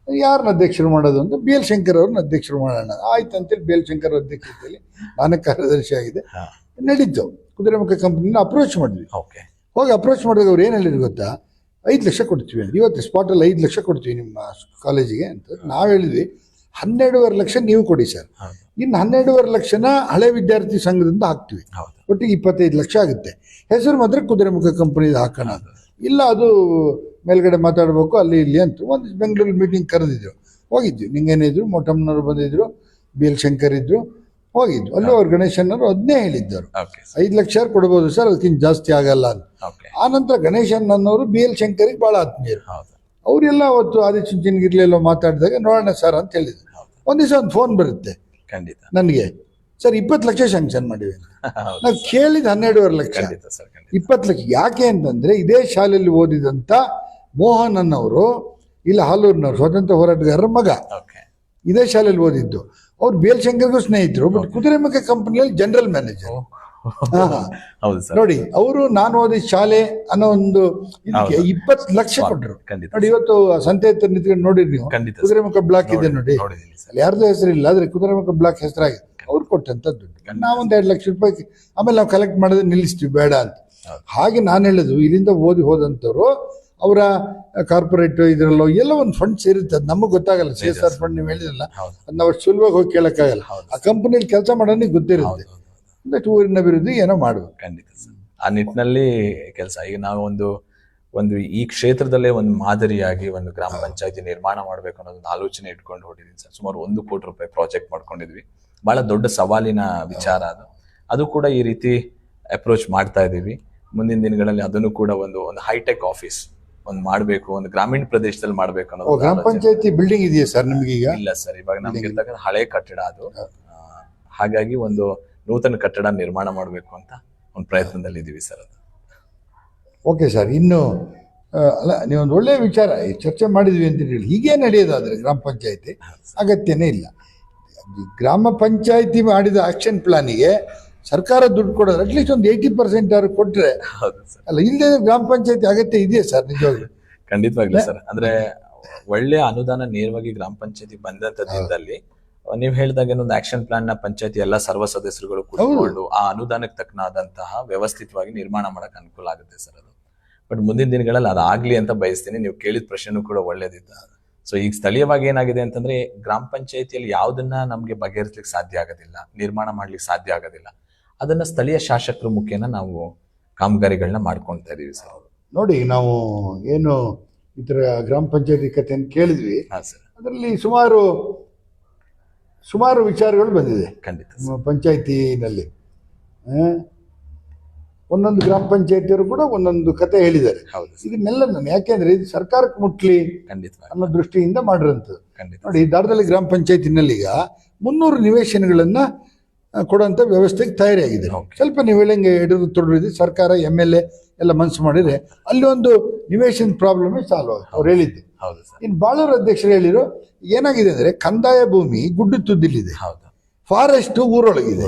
S1: ಯಾರನ್ನ ಅಧ್ಯಕ್ಷರು ಮಾಡೋದು ಅಂತ BL ಶಂಕರ್ ಅವ್ರನ್ನ ಅಧ್ಯಕ್ಷರು ಮಾಡೋಣ ಆಯ್ತು ಅಂತೇಳಿ BL ಶಂಕರ್ ಅಧ್ಯಕ್ಷತೆಯಲ್ಲಿ ನಾನೇ ಕಾರ್ಯದರ್ಶಿ ಆಗಿದೆ. ನಡೀತು. ಕುದುರೆಮುಖ ಕಂಪ್ನಿನ ಅಪ್ರೋಚ್ ಮಾಡಿದ್ವಿ. ಹೋಗಿ ಅಪ್ರೋಚ್ ಮಾಡಿದಾಗ ಅವ್ರು ಏನು ಹೇಳಿದ್ರು ಗೊತ್ತಾ, 5 ಲಕ್ಷ ಕೊಡ್ತೀವಿ ಅಂತ. ಇವತ್ತು ಸ್ಪಾಟಲ್ಲಿ 5 ಲಕ್ಷ ಕೊಡ್ತೀವಿ ನಿಮ್ಮ ಕಾಲೇಜಿಗೆ ಅಂತ. ನಾವು ಹೇಳಿದ್ವಿ 12.5 ಲಕ್ಷ ನೀವು ಕೊಡಿ ಸರ್, ಇನ್ನು 12.5 ಲಕ್ಷನ ಹಳೆ ವಿದ್ಯಾರ್ಥಿ ಸಂಘದಿಂದ ಹಾಕ್ತೀವಿ, ಒಟ್ಟಿಗೆ 25 ಲಕ್ಷ ಆಗುತ್ತೆ. ಹೆಸರು ಮಾತ್ರ ಕುದುರೆಮುಖ ಕಂಪನಿದು ಹಾಕೋಣ. ಇಲ್ಲ, ಅದು ಮೇಲ್ಗಡೆ ಮಾತಾಡಬೇಕು ಅಲ್ಲಿ ಇಲ್ಲಿ ಅಂತ ಒಂದು ಬೆಂಗಳೂರಲ್ಲಿ ಮೀಟಿಂಗ್ ಕರೆದಿದ್ರು. ಹೋಗಿದ್ವಿ. ನಿಂಗೇನಿದ್ರು ಮೊಟ್ಟಮ್ಮನವ್ರು ಬಂದಿದ್ರು, ಬಿ ಎಲ್ ಶಂಕರ್ ಇದ್ರು, ಹೋಗಿದ್ದು ಅಲ್ಲಿ. ಅವ್ರು ಗಣೇಶನ್ನವರು ಅದನ್ನೇ ಹೇಳಿದ್ದರು,
S2: ಓಕೆ
S1: 5 ಲಕ್ಷ ಕೊಡ್ಬೋದು ಸರ್, ಅದಕ್ಕಿಂತ ಜಾಸ್ತಿ ಆಗಲ್ಲ ಅಂತ.
S2: ಓಕೆ.
S1: ಆ ನಂತರ ಗಣೇಶನ್ನವರು ಬಿ ಎಲ್ ಶಂಕರಿಗೆ ಭಾಳ ಆತ್ಮೀಯರು.
S2: ಹೌದು
S1: ಅವರೆಲ್ಲ ಅವತ್ತು ಆದಿಚುಂಚನಗಿರಿಲೆಲ್ಲೋ ಮಾತಾಡಿದಾಗ ನೋಡೋಣ ಸರ್ ಅಂತ ಹೇಳಿದ್ರು. ಒಂದು ದಿವಸ ಒಂದು ಫೋನ್ ಬರುತ್ತೆ
S2: ಖಂಡಿತ.
S1: ನನಗೆ, ಸರ್ 20 ಲಕ್ಷ ಶಾಂಕ್ಷನ್ ಮಾಡಿವೆ.
S2: ಹೌದು
S1: ನಾವು ಕೇಳಿದ 12.5 ಲಕ್ಷ.
S2: ಖಂಡಿತ ಸರ್ ಖಂಡಿತ.
S1: 20 ಲಕ್ಷ ಯಾಕೆ ಅಂತಂದ್ರೆ ಇದೇ ಶಾಲೆಯಲ್ಲಿ ಓದಿದಂತ ಮೋಹನ್ ಅನ್ನೋರು, ಇಲ್ಲ ಹಾಲೂರಿನವರು, ಸ್ವಾತಂತ್ರ್ಯ ಹೋರಾಟಗಾರರ ಮಗ,
S2: ಓಕೆ.
S1: ಇದೇ ಶಾಲೆಯಲ್ಲಿ ಓದಿದ್ದು. ಅವ್ರು ಬಿ ಎಲ್ ಶಂಕರ್ಗೂ ಸ್ನೇಹಿತರು, ಬಟ್ ಕುದುರೆಮುಖ ಕಂಪನಿಯಲ್ಲಿ ಜನರಲ್ ಮ್ಯಾನೇಜರ್.
S2: ಹೌದು ಸರ್.
S1: ನೋಡಿ, ಅವರು ನಾನು ಓದಿದ ಶಾಲೆ ಅನ್ನೋ ಒಂದು ಇದಕ್ಕೆ 20 ಲಕ್ಷ ಕೊಟ್ಟರು.
S2: ಖಂಡಿತ
S1: ನೋಡಿ, ಇವತ್ತು ಸಂತೆ ಹತ್ರ ನಿಂತ್ಕೊಂಡು ನೋಡಿರಿ ನೀವು,
S2: ಖಂಡಿತ ಸರ್.
S1: ಕುದುರೆಮುಖ ಬ್ಲಾಕ್ ಇದೆ ನೋಡಿ,
S2: ನೋಡಿದ್ದೀನಿ ಸರ್.
S1: ಅಲ್ಲಿ ಯಾರ್ದು ಹೆಸರಿಲ್ಲ, ಆದ್ರೆ ಕುದುರೆಮುಖ ಬ್ಲಾಕ್ ಹೆಸರಾಗಿದೆ. ಅವ್ರು ಕೊಟ್ಟಂತ ದುಡ್ಡು ನಾವೊಂದು 2 ಲಕ್ಷ ರೂಪಾಯಿ ಆಮೇಲೆ ನಾವು ಕಲೆಕ್ಟ್ ಮಾಡೋದು ನಿಲ್ಲಿಸ್ತೀವಿ ಬೇಡ ಅಂತ. ಹಾಗೆ ನಾನು ಹೇಳೋದು, ಇಲ್ಲಿಂದ ಓದಿ ಹೋದಂಥವ್ರು ಅವರ ಕಾರ್ಪೊರೇಟ್ ಇದರಲ್ಲೋ ಎಲ್ಲ ಒಂದು ಫಂಡ್ಸ್ ಇರುತ್ತೆ, ಅದು ನಮಗೆ ಗೊತ್ತಾಗಲ್ಲ. CSR ಫಂಡ್ ನೀವು ಹೇಳಿದ್ರಲ್ಲ, ಅದು ನಾವು ಅಷ್ಟು ಸುಲಭವಾಗಿ ಹೋಗಿ ಕೇಳಕ್ಕಾಗಲ್ಲ. ಆ ಕಂಪನಿಯಲ್ಲಿ ಕೆಲಸ ಮಾಡೋನಿಗೆ ಗೊತ್ತಿರುತ್ತೆ, ಊರಿನ ಅಭಿವೃದ್ಧಿ ಏನೋ ಮಾಡುವುದು.
S2: ಖಂಡಿತ ಸರ್. ಆ ನಿಟ್ಟಿನಲ್ಲಿ ಕೆಲಸ. ಈಗ ನಾವು ಒಂದು ಈ ಕ್ಷೇತ್ರದಲ್ಲೇ ಒಂದು ಮಾದರಿಯಾಗಿ ಒಂದು ಗ್ರಾಮ ಪಂಚಾಯತಿ ನಿರ್ಮಾಣ ಮಾಡಬೇಕು ಅನ್ನೋದೊಂದು ಆಲೋಚನೆ ಇಟ್ಕೊಂಡು ಹೊಟ್ಟಿದ್ದೀನಿ ಸರ್. ಸುಮಾರು 1 ಕೋಟಿ ರೂಪಾಯಿ ಪ್ರಾಜೆಕ್ಟ್ ಮಾಡ್ಕೊಂಡಿದ್ವಿ. ಬಹಳ ದೊಡ್ಡ ಸವಾಲಿನ ವಿಚಾರ ಅದು ಕೂಡ ಈ ರೀತಿ ಅಪ್ರೋಚ್ ಮಾಡ್ತಾ ಇದೀವಿ. ಮುಂದಿನ ದಿನಗಳಲ್ಲಿ ಅದನ್ನು ಕೂಡ ಒಂದು ಹೈಟೆಕ್ ಆಫೀಸ್ ಒಂದು ಮಾಡಬೇಕು, ಒಂದು ಗ್ರಾಮೀಣ ಪ್ರದೇಶದಲ್ಲಿ ಮಾಡಬೇಕು ಅನ್ನೋದು.
S1: ಗ್ರಾಮ ಪಂಚಾಯತಿ ಬಿಲ್ಡಿಂಗ್ ಇದೆಯಾ ಸರ್ ನಿಮ್ಗೆ ಈಗ?
S2: ಇಲ್ಲ ಸರ್, ಇವಾಗ ನಮ್ಗೆ ಇರ್ತಕ್ಕಂಥ ಹಳೆ ಕಟ್ಟಡ ಅದು. ಹಾಗಾಗಿ ಒಂದು ನೂತನ ಕಟ್ಟಡ ನಿರ್ಮಾಣ ಮಾಡಬೇಕು ಅಂತ ಒಂದು ಪ್ರಯತ್ನದಲ್ಲಿ ಇದೀವಿ ಸರ್. ಅದು
S1: ಓಕೆ ಸರ್. ಇನ್ನು ಅಲ್ಲ, ನೀವೊಂದು ಒಳ್ಳೆಯ ವಿಚಾರ ಚರ್ಚೆ ಮಾಡಿದ್ವಿ ಅಂತ ಹೇಳಿ ಹೀಗೆ ನಡೆಯೋದಾದ್ರೆ ಗ್ರಾಮ ಪಂಚಾಯತಿ ಅಗತ್ಯನೇ ಇಲ್ಲ. ಗ್ರಾಮ ಪಂಚಾಯತಿ ಮಾಡಿದ ಆಕ್ಷನ್ ಪ್ಲಾನಿಗೆ ಸರ್ಕಾರ ದುಡ್ಡು ಕೊಡೋದು ಅಟ್ಲೀಸ್ಟ್ ಒಂದು 80% ಅವ್ರು ಕೊಟ್ರೆ ಅಲ್ಲ, ಇಲ್ಲದೆ ಗ್ರಾಮ ಪಂಚಾಯತಿ ಅಗತ್ಯ ಇದೆಯಾ ಸರ್ ನಿಜವಾಗ್ಲೂ?
S2: ಖಂಡಿತವಾಗ್ಲೂ ಸರ್. ಅಂದ್ರೆ ಒಳ್ಳೆ ಅನುದಾನ ನೇರವಾಗಿ ಗ್ರಾಮ ಪಂಚಾಯತಿ ಬಂದಂತದ್ದಲ್ಲಿ ನೀವ್ ಹೇಳಿದಾಗ ಒಂದು ಆಕ್ಷನ್ ಪ್ಲಾನ್ ನ ಪಂಚಾಯತಿ ಎಲ್ಲ ಸರ್ವ ಸದಸ್ಯರುಗಳು ಕೂತ್ಕೊಂಡು ಆ ಅನುದಾನಕ್ಕೆ ತಕ್ಕನಾದಂತಹ ವ್ಯವಸ್ಥಿತವಾಗಿ ನಿರ್ಮಾಣ ಮಾಡಕ್ ಅನುಕೂಲ ಆಗುತ್ತೆ ಸರ್ ಅದು. ಬಟ್ ಮುಂದಿನ ದಿನಗಳಲ್ಲಿ ಅದಾಗ್ಲಿ ಅಂತ ಬಯಸ್ತೀನಿ. ನೀವು ಕೇಳಿದ ಪ್ರಶ್ನೆನೂ ಕೂಡ ಒಳ್ಳೇದಿತ್ತು. ಸೊ ಈಗ ಸ್ಥಳೀಯವಾಗಿ ಏನಾಗಿದೆ ಅಂತಂದ್ರೆ ಗ್ರಾಮ ಪಂಚಾಯತಿಯಲ್ಲಿ ಯಾವ್ದನ್ನ ನಮ್ಗೆ ಬಗೆಹರಿಸ್ಲಿಕ್ಕೆ ಸಾಧ್ಯ ಆಗೋದಿಲ್ಲ, ನಿರ್ಮಾಣ ಮಾಡ್ಲಿಕ್ಕೆ ಸಾಧ್ಯ ಆಗೋದಿಲ್ಲ, ಅದನ್ನ ಸ್ಥಳೀಯ ಶಾಸಕರ ಮುಖೇನ ನಾವು ಕಾಮಗಾರಿಗಳನ್ನ ಮಾಡ್ಕೊಳ್ತಾ ಇದೀವಿ ಸರ್.
S1: ನೋಡಿ, ನಾವು ಏನು ಈ ತರ ಗ್ರಾಮ ಪಂಚಾಯತಿ ಕಥೆಯನ್ನು ಕೇಳಿದ್ವಿ, ಅದರಲ್ಲಿ ಸುಮಾರು ವಿಚಾರಗಳು ಬಂದಿದೆ.
S2: ಖಂಡಿತ
S1: ಪಂಚಾಯತಿನಲ್ಲಿ ಒಂದೊಂದು ಗ್ರಾಮ ಪಂಚಾಯತಿಯವರು ಕೂಡ ಒಂದೊಂದು ಕತೆ ಹೇಳಿದ್ದಾರೆ. ಇದನ್ನೆಲ್ಲ ನಾನು ಯಾಕೆಂದ್ರೆ ಇದು ಸರ್ಕಾರಕ್ಕೆ ಮುಟ್ಲಿ ಅನ್ನೋ ದೃಷ್ಟಿಯಿಂದ ಮಾಡಿರೋಂಥದ್ದು. ನೋಡಿ, ದಾರದಲ್ಲಿ ಗ್ರಾಮ ಪಂಚಾಯತಿನಲ್ಲಿ ಈಗ 300 ನಿವೇಶನಗಳನ್ನ ಕೊಡುವಂತ ವ್ಯವಸ್ಥೆಗೆ ತಯಾರಿಯಾಗಿದೆ. ಸ್ವಲ್ಪ ನೀವು ಹೇಳಂಗೆ ಎಡರು ತೊಡರಿದೆ, ಸರ್ಕಾರ MLA ಎಲ್ಲ ಮನಸ್ಸು ಮಾಡಿದ್ರೆ ಅಲ್ಲಿ ಒಂದು ನಿವೇಶನ ಪ್ರಾಬ್ಲಮ್ ಸಾಲ್ವ್ ಆಗುತ್ತೆ ಅವ್ರು ಹೇಳಿದ್ದು. ಇನ್ನು ಬಾಳೂರು ಅಧ್ಯಕ್ಷರು ಹೇಳಿರೋ ಏನಾಗಿದೆ ಅಂದ್ರೆ ಕಂದಾಯ ಭೂಮಿ ಗುಡ್ಡ ತುದ್ದಿಲಿದೆ, ಫಾರೆಸ್ಟ್ ಊರೊಳಗಿದೆ.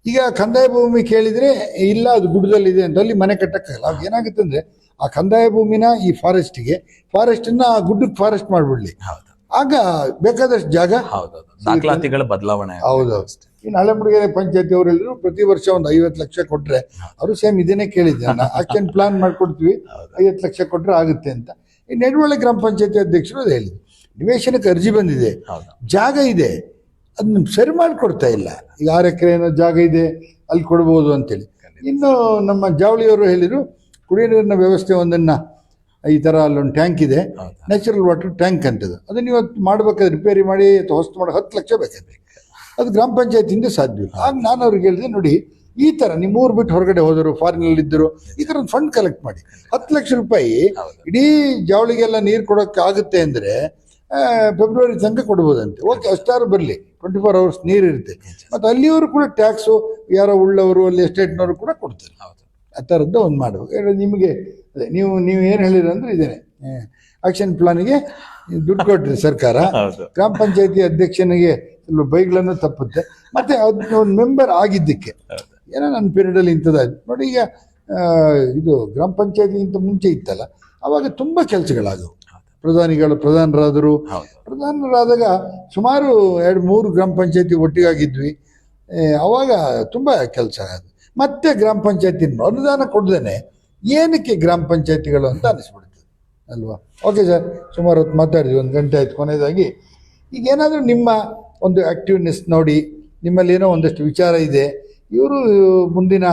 S1: ಈಗ ಕಂದಾಯ ಭೂಮಿ ಕೇಳಿದ್ರೆ ಇಲ್ಲ ಅದು ಗುಡ್ಡದಲ್ಲಿದೆ ಅಂತ ಅಲ್ಲಿ ಮನೆ ಕಟ್ಟಕ್ಕಾಗಲ್ಲ. ಅವಾಗ ಏನಾಗುತ್ತೆ ಅಂದ್ರೆ ಆ ಕಂದಾಯ ಭೂಮಿನ ಈ ಫಾರೆಸ್ಟನ್ನ ಆ ಗುಡ್ಡಕ್ಕೆ ಫಾರೆಸ್ಟ್ ಮಾಡ್ಬಿಡ್ಲಿ, ಆಗ ಬೇಕಾದಷ್ಟು ಜಾಗ
S2: ದಾಖಲಾತಿಗಳ ಬದಲಾವಣೆ.
S1: ಹೌದೌದು. ಇನ್ನು ಹಳೆಮುಡಿಗೆರೆ ಪಂಚಾಯತಿ ಅವ್ರು ಹೇಳಿದ್ರು ಪ್ರತಿ ವರ್ಷ ಒಂದು 50 ಲಕ್ಷ ಕೊಟ್ರೆ, ಅವರು ಸೇಮ್ ಇದನ್ನೇ ಕೇಳಿದ್ದೆ, ಆಕ್ಷನ್ ಪ್ಲಾನ್ ಮಾಡ್ಕೊಡ್ತೀವಿ 50 ಲಕ್ಷ ಕೊಟ್ರೆ ಆಗುತ್ತೆ ಅಂತ. ಈ ನೆಡವಳ್ಳಿ ಗ್ರಾಮ ಪಂಚಾಯತಿ ಅಧ್ಯಕ್ಷರು ಅದು ಹೇಳಿದ್ರು. ನಿವೇಶನಕ್ಕೆ ಅರ್ಜಿ ಬಂದಿದೆ, ಜಾಗ ಇದೆ, ಅದನ್ನ ಸರಿ ಮಾಡಿಕೊಡ್ತಾ ಇಲ್ಲ. ಈಗ 6 ಎಕರೆ ಏನೋ ಜಾಗ ಇದೆ, ಅಲ್ಲಿ ಕೊಡ್ಬೋದು ಅಂತೇಳಿ. ಇನ್ನು ನಮ್ಮ ಜಾವಳಿಯವರು ಹೇಳಿದ್ರು ಕುಡಿಯೋ ನೀರಿನ ವ್ಯವಸ್ಥೆ ಒಂದನ್ನ ಈ ತರ ಅಲ್ಲೊಂದು ಟ್ಯಾಂಕ್ ಇದೆ, ನ್ಯಾಚುರಲ್ ವಾಟರ್ ಟ್ಯಾಂಕ್ ಅಂತದ್ದು, ಅದನ್ನ ಇವತ್ತು ಮಾಡ್ಬೇಕಾದ್ರೆ ರಿಪೇರಿ ಮಾಡಿ ಅಥವಾ ಹೊಸ್ತು ಮಾಡಿ 10 ಲಕ್ಷ ಬೇಕಾದ್ರೆ ಅದು ಗ್ರಾಮ ಪಂಚಾಯತಿಯಿಂದ ಸಾಧ್ಯವಿಲ್ಲ. ಆಗ ನಾನು ಅವ್ರಿಗೆ ಹೇಳಿದೆ, ನೋಡಿ ಈ ತರ ನಿಮ್ಮ ಊರು ಬಿಟ್ಟು ಹೊರಗಡೆ ಹೋದರು, ಫಾರಿನಲ್ಲಿ ಇದ್ದರು, ಈ ತರ ಒಂದು ಫಂಡ್ ಕಲೆಕ್ಟ್ ಮಾಡಿ 10 ಲಕ್ಷ ರೂಪಾಯಿ ಇಡೀ ಜಾವಳಿಗೆಲ್ಲ ನೀರು ಕೊಡೋಕೆ ಆಗುತ್ತೆ ಅಂದ್ರೆ ಫೆಬ್ರವರಿ ತನಕ ಕೊಡ್ಬೋದಂತೆ. ಓಕೆ, ಅಷ್ಟಾರು ಬರಲಿ, 24 hours ನೀರು ಇರುತ್ತೆ. ಮತ್ತು ಅಲ್ಲಿಯವರು ಕೂಡ ಟ್ಯಾಕ್ಸು ಯಾರೋ ಉಳ್ಳವರು ಅಲ್ಲಿ ಎಸ್ಟೇಟ್ನವರು ಕೂಡ ಕೊಡ್ತಾರೆ. ಆ ಥರದ್ದು ಒಂದು ಮಾಡಬೇಕು. ನಿಮಗೆ ಅದೇ ನೀವು ಏನು ಹೇಳಿರಿ ಅಂದ್ರೆ ಇದೇನೆ, ಆಕ್ಷನ್ ಪ್ಲಾನ್ಗೆ ದುಡ್ಡು ಕೊಟ್ರಿ ಸರ್ಕಾರ, ಗ್ರಾಮ ಪಂಚಾಯತಿ ಅಧ್ಯಕ್ಷನಿಗೆ ಸ್ವಲ್ಪ ಬೈಗಳನ್ನು ತಪ್ಪುತ್ತೆ, ಮತ್ತೆ ಒಂದು ಮೆಂಬರ್ ಆಗಿದ್ದಕ್ಕೆ ಏನೋ ನನ್ನ ಪೀರಿಯಡಲ್ಲಿ ಇಂಥದ್ದಾಯ್ತು. ನೋಡಿ, ಈಗ ಇದು ಗ್ರಾಮ ಪಂಚಾಯತಿಗಿಂತ ಮುಂಚೆ ಇತ್ತಲ್ಲ, ಅವಾಗ ತುಂಬ ಕೆಲಸಗಳಾದವು. ಪ್ರಧಾನರಾದಾಗ ಸುಮಾರು 2-3 ಗ್ರಾಮ ಪಂಚಾಯತಿ ಒಟ್ಟಿಗಾಗಿದ್ವಿ. ಅವಾಗ ತುಂಬ ಕೆಲಸ ಆಗೋದು. ಮತ್ತೆ ಗ್ರಾಮ ಪಂಚಾಯತಿ ಅನುದಾನ ಕೊಡ್ದೇನೆ ಏನಕ್ಕೆ ಗ್ರಾಮ ಪಂಚಾಯತಿಗಳು ಅಂತ ಅನಿಸ್ಬಿಡ್ತದೆ ಅಲ್ವಾ? ಓಕೆ ಸರ್, ಸುಮಾರು ಹೊತ್ತು ಮಾತಾಡಿದ್ವಿ, 1 ಗಂಟೆ ಆಯ್ತು. ಕೊನೆಯದಾಗಿ ಈಗ ಏನಾದರೂ ನಿಮ್ಮ ಒಂದು ಆ್ಯಕ್ಟಿವ್ನೆಸ್ ನೋಡಿ, ನಿಮ್ಮಲ್ಲಿ ಏನೋ ಒಂದಷ್ಟು ವಿಚಾರ ಇದೆ, ಇವರು ಮುಂದಿನ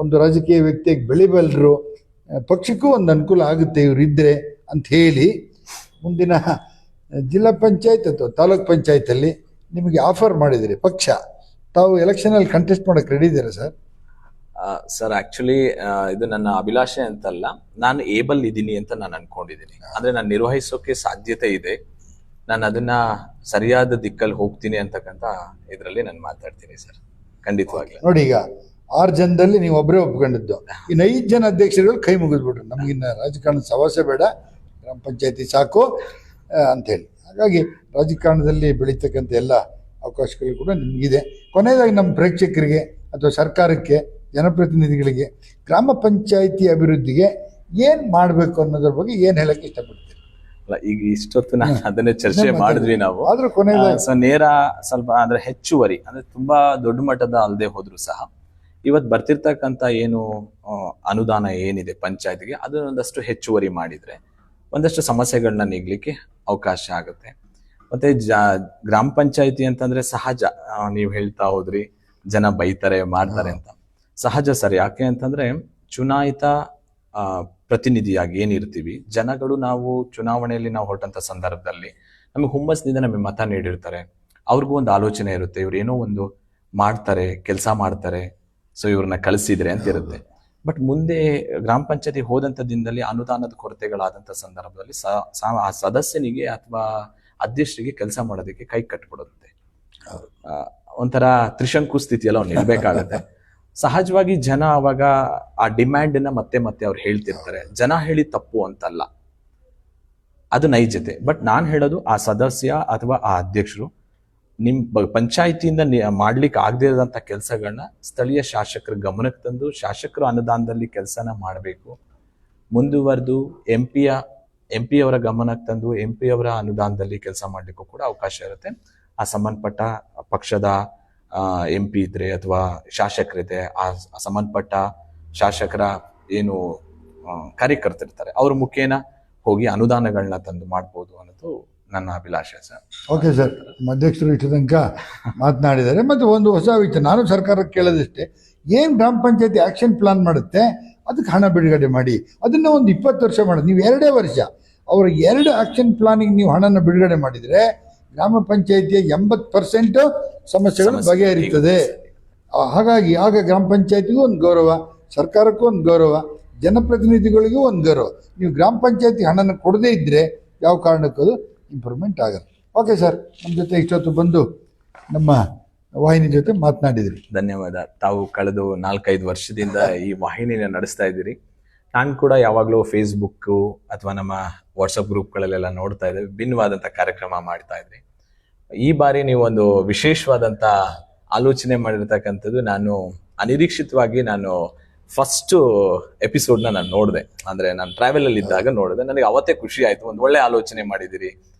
S1: ಒಂದು ರಾಜಕೀಯ ವ್ಯಕ್ತಿಯಾಗಿ ಬೆಳಿಬಲ್ಲರು, ಪಕ್ಷಕ್ಕೂ ಒಂದು ಅನುಕೂಲ ಆಗುತ್ತೆ ಇವರಿದ್ದರೆ ಅಂತ ಹೇಳಿ, ಮುಂದಿನ ಜಿಲ್ಲಾ ಪಂಚಾಯತ್ ಅಥವಾ ತಾಲೂಕ್ ಪಂಚಾಯತಲ್ಲಿ ನಿಮಗೆ ಆಫರ್ ಮಾಡಿದಿರಿ ಪಕ್ಷ, ತಾವು ಎಲೆಕ್ಷನಲ್ಲಿ ಕಂಟೆಸ್ಟ್ ಮಾಡೋಕ್ಕೆ ರೆಡಿ ಇದ್ದೀರಾ ಸರ್?
S2: ಸರ್ ಆಕ್ಚುಲಿ ಇದು ನನ್ನ ಅಭಿಲಾಷೆ ಅಂತಲ್ಲ, ನಾನು ಏಬಲ್ ಇದ್ದೀನಿ ಅಂತ ನಾನು ಅನ್ಕೊಂಡಿದ್ದೀನಿ. ಅಂದ್ರೆ ನಾನು ನಿರ್ವಹಿಸೋಕೆ ಸಾಧ್ಯತೆ ಇದೆ, ನಾನು ಅದನ್ನ ಸರಿಯಾದ ದಿಕ್ಕಲ್ಲಿ ಹೋಗ್ತೀನಿ ಅಂತಕ್ಕಂಥ ಇದರಲ್ಲಿ ನಾನು ಮಾತಾಡ್ತೀನಿ ಸರ್, ಖಂಡಿತವಾಗ್ಲಿ.
S1: ನೋಡಿ, ಈಗ 6 ಜನದಲ್ಲಿ ನೀವು ಒಬ್ಬರೇ ಒಪ್ಕೊಂಡಿದ್ದು, ಇನ್ನು 5 ಜನ ಅಧ್ಯಕ್ಷರುಗಳು ಕೈ ಮುಗಿದ್ಬಿಟ್ರು, ನಮಗಿನ್ನ ರಾಜಕಾರಣದ ಸವಾಸ ಬೇಡ, ಗ್ರಾಮ ಪಂಚಾಯತಿ ಸಾಕು ಅಂಥೇಳಿ. ಹಾಗಾಗಿ ರಾಜಕಾರಣದಲ್ಲಿ ಬೆಳೀತಕ್ಕಂಥ ಎಲ್ಲ ಅವಕಾಶಗಳು ಕೂಡ ನಿಮಗಿದೆ. ಕೊನೆಯದಾಗಿ ನಮ್ಮ ಪ್ರೇಕ್ಷಕರಿಗೆ ಅಥವಾ ಸರ್ಕಾರಕ್ಕೆ, ಜನಪ್ರತಿನಿಧಿಗಳಿಗೆ ಗ್ರಾಮ ಪಂಚಾಯಿತಿ ಅಭಿವೃದ್ಧಿಗೆ ಏನು ಮಾಡಬೇಕು ಅನ್ನೋದ್ರ ಬಗ್ಗೆ ಏನು ಹೇಳಕ್ಕೆ ಇಷ್ಟಪಡ್ತೀರಿ?
S2: ಅಲ್ಲ, ಈಗ ಇಷ್ಟೊತ್ತು ನಾನು ಅದನ್ನೇ ಚರ್ಚೆ ಮಾಡಿದ್ವಿ ನಾವು.
S1: ಆದ್ರೂ ಕೊನೆಯದಾಗಿ
S2: ನೇರ ಸ್ವಲ್ಪ ಅಂದ್ರೆ ಹೆಚ್ಚುವರಿ, ಅಂದ್ರೆ ತುಂಬಾ ದೊಡ್ಡ ಮಟ್ಟದ ಅಲ್ಲದೆ ಹೋದ್ರು ಸಹ ಇವತ್ತು ಬರ್ತಿರ್ತಕ್ಕಂಥ ಏನು ಅನುದಾನ ಏನಿದೆ ಪಂಚಾಯತ್ಗೆ, ಅದನ್ನೊಂದಷ್ಟು ಹೆಚ್ಚುವರಿ ಮಾಡಿದ್ರೆ ಒಂದಷ್ಟು ಸಮಸ್ಯೆಗಳನ್ನ ನೀಗ್ಲಿಕ್ಕೆ ಅವಕಾಶ ಆಗುತ್ತೆ. ಮತ್ತೆ ಗ್ರಾಮ ಪಂಚಾಯತಿ ಅಂತಂದ್ರೆ ಸಹಜ, ನೀವು ಹೇಳ್ತಾ ಹೋದ್ರಿ ಜನ ಬೈತಾರೆ ಮಾಡ್ತಾರೆ ಅಂತ, ಸಹಜ ಸರ್. ಯಾಕೆ ಅಂತಂದ್ರೆ ಚುನಾಯಿತ ಪ್ರತಿನಿಧಿಯಾಗಿ ಏನಿರ್ತೀವಿ, ಜನಗಳು ನಾವು ಚುನಾವಣೆಯಲ್ಲಿ ನಾವು ಹೊರಟಂತ ಸಂದರ್ಭದಲ್ಲಿ ನಮಗೆ ಹುಮ್ಮಸ್ನಿಂದ ನಮಗೆ ಮತ ನೀಡಿರ್ತಾರೆ, ಅವ್ರಿಗೂ ಒಂದು ಆಲೋಚನೆ ಇರುತ್ತೆ, ಇವ್ರು ಏನೋ ಒಂದು ಮಾಡ್ತಾರೆ, ಕೆಲಸ ಮಾಡ್ತಾರೆ, ಸೊ ಇವ್ರನ್ನ ಕಳಿಸಿದ್ರೆ ಅಂತ ಇರುತ್ತೆ. ಬಟ್ ಮುಂದೆ ಗ್ರಾಮ ಪಂಚಾಯತಿ ಹೋದಂಥ ದಿನದಲ್ಲಿ ಅನುದಾನದ ಕೊರತೆಗಳಾದಂಥ ಸಂದರ್ಭದಲ್ಲಿ ಆ ಸದಸ್ಯನಿಗೆ ಅಥವಾ ಅಧ್ಯಕ್ಷರಿಗೆ ಕೆಲಸ ಮಾಡೋದಕ್ಕೆ ಕೈ ಕಟ್ಬಿಡುತ್ತೆ. ಒಂಥರ ತ್ರಿಶಂಕು ಸ್ಥಿತಿಯಲ್ಲಿ ಅವ್ನು ನಿಲ್ಬೇಕಾಗತ್ತೆ. ಸಹಜವಾಗಿ ಜನ ಅವಾಗ ಆ ಡಿಮ್ಯಾಂಡ್ ನ ಮತ್ತೆ ಮತ್ತೆ ಅವ್ರು ಹೇಳ್ತಿರ್ತಾರೆ. ಜನ ಹೇಳಿ ತಪ್ಪು ಅಂತಲ್ಲ, ಅದು ನೈಜತೆ. ಬಟ್ ನಾನು ಹೇಳೋದು, ಆ ಸದಸ್ಯ ಅಥವಾ ಆ ಅಧ್ಯಕ್ಷರು ನಿಮ್ ಪಂಚಾಯತಿಯಿಂದ ಮಾಡ್ಲಿಕ್ಕೆ ಆಗದೇ ಇರೋದಂಥ ಕೆಲಸಗಳನ್ನ ಸ್ಥಳೀಯ ಶಾಸಕರ ಗಮನಕ್ಕೆ ತಂದು, ಶಾಸಕರು ಅನುದಾನದಲ್ಲಿ ಕೆಲಸನ ಮಾಡಬೇಕು. ಮುಂದುವರೆದು ಎಂ ಪಿ ಅವರ ಗಮನಕ್ಕೆ ತಂದು MP ಅವರ ಅನುದಾನದಲ್ಲಿ ಕೆಲಸ ಮಾಡ್ಲಿಕ್ಕೂ ಕೂಡ ಅವಕಾಶ ಇರುತ್ತೆ. ಆ ಸಂಬಂಧಪಟ್ಟ ಪಕ್ಷದ MP ಇದ್ರೆ ಅಥವಾ ಶಾಸಕರಿದೆ, ಆ ಸಂಬಂಧಪಟ್ಟ ಶಾಸಕರ ಏನು ಕಾರ್ಯಕರ್ತರಿರ್ತಾರೆ, ಅವ್ರ ಮುಖೇನ ಹೋಗಿ ಅನುದಾನಗಳನ್ನ ತಂದು ಮಾಡ್ಬೋದು ಅನ್ನೋದು ನನ್ನ ಅಭಿಲಾಷೆ ಸರ್.
S1: ಓಕೆ ಸರ್, ನಮ್ಮ ಅಧ್ಯಕ್ಷರು ಇಷ್ಟು ತನಕ ಮಾತನಾಡಿದ್ದಾರೆ. ಮತ್ತು ಒಂದು ಹೊಸ ವಿಚಾರ ನಾನು ಸರ್ಕಾರಕ್ಕೆ ಕೇಳೋದಷ್ಟೇ, ಏನು ಗ್ರಾಮ ಪಂಚಾಯತಿ ಆ್ಯಕ್ಷನ್ ಪ್ಲಾನ್ ಮಾಡುತ್ತೆ ಅದಕ್ಕೆ ಹಣ ಬಿಡುಗಡೆ ಮಾಡಿ. ಅದನ್ನು ಒಂದು 20 ವರ್ಷ ಮಾಡೋದು, ನೀವು 2 ವರ್ಷ ಅವರ 2 ಆ್ಯಕ್ಷನ್ ಪ್ಲಾನಿಗೆ ನೀವು ಹಣನ ಬಿಡುಗಡೆ ಮಾಡಿದರೆ ಗ್ರಾಮ ಪಂಚಾಯತಿಯ 80% ಸಮಸ್ಯೆಗಳು ಬಗೆಹರಿಯುತ್ತದೆ. ಹಾಗಾಗಿ ಆಗ ಗ್ರಾಮ ಪಂಚಾಯತಿಗೂ ಒಂದು ಗೌರವ, ಸರ್ಕಾರಕ್ಕೂ ಒಂದು ಗೌರವ, ಜನಪ್ರತಿನಿಧಿಗಳಿಗೂ ಒಂದು ಗೌರವ. ನೀವು ಗ್ರಾಮ ಪಂಚಾಯತಿ ಹಣನ ಕೊಡದೇ ಇದ್ದರೆ ಯಾವ ಕಾರಣಕ್ಕೂ ಇಂಪ್ರೂವ್ಮೆಂಟ್ ಆಗಲ್ಲ. ಓಕೆ ಸರ್, ನಮ್ಮ ಜೊತೆ ಇಷ್ಟೊತ್ತು ಬಂದು ನಮ್ಮ ವಾಹಿನಿ ಜೊತೆ ಮಾತನಾಡಿದ್ರಿ,
S2: ಧನ್ಯವಾದ. ತಾವು ಕಳೆದು 4-5 ವರ್ಷದಿಂದ ಈ ವಾಹಿನಿನ ನಡೆಸ್ತಾ ಇದ್ದೀರಿ. ನಾನು ಕೂಡ ಯಾವಾಗಲೂ ಫೇಸ್ಬುಕ್ಕು ಅಥವಾ ನಮ್ಮ ವಾಟ್ಸಪ್ ಗ್ರೂಪ್ಗಳಲ್ಲೆಲ್ಲ ನೋಡ್ತಾ ಇದ್ದೇವೆ, ಭಿನ್ನವಾದಂಥ ಕಾರ್ಯಕ್ರಮ ಮಾಡ್ತಾ ಇದ್ರಿ. ಈ ಬಾರಿ ನೀವು ಒಂದು ವಿಶೇಷವಾದಂಥ ಆಲೋಚನೆ ಮಾಡಿರ್ತಕ್ಕಂಥದ್ದು, ನಾನು ಅನಿರೀಕ್ಷಿತವಾಗಿ ನಾನು ಫಸ್ಟ್ ಎಪಿಸೋಡ್ನ ನಾನು ನೋಡಿದೆ. ಅಂದರೆ ನಾನು ಟ್ರಾವೆಲಲ್ಲಿ ಇದ್ದಾಗ ನೋಡಿದೆ, ನನಗೆ ಅವತ್ತೇ ಖುಷಿ ಆಯಿತು. ಒಂದು ಒಳ್ಳೆ ಆಲೋಚನೆ ಮಾಡಿದಿರಿ.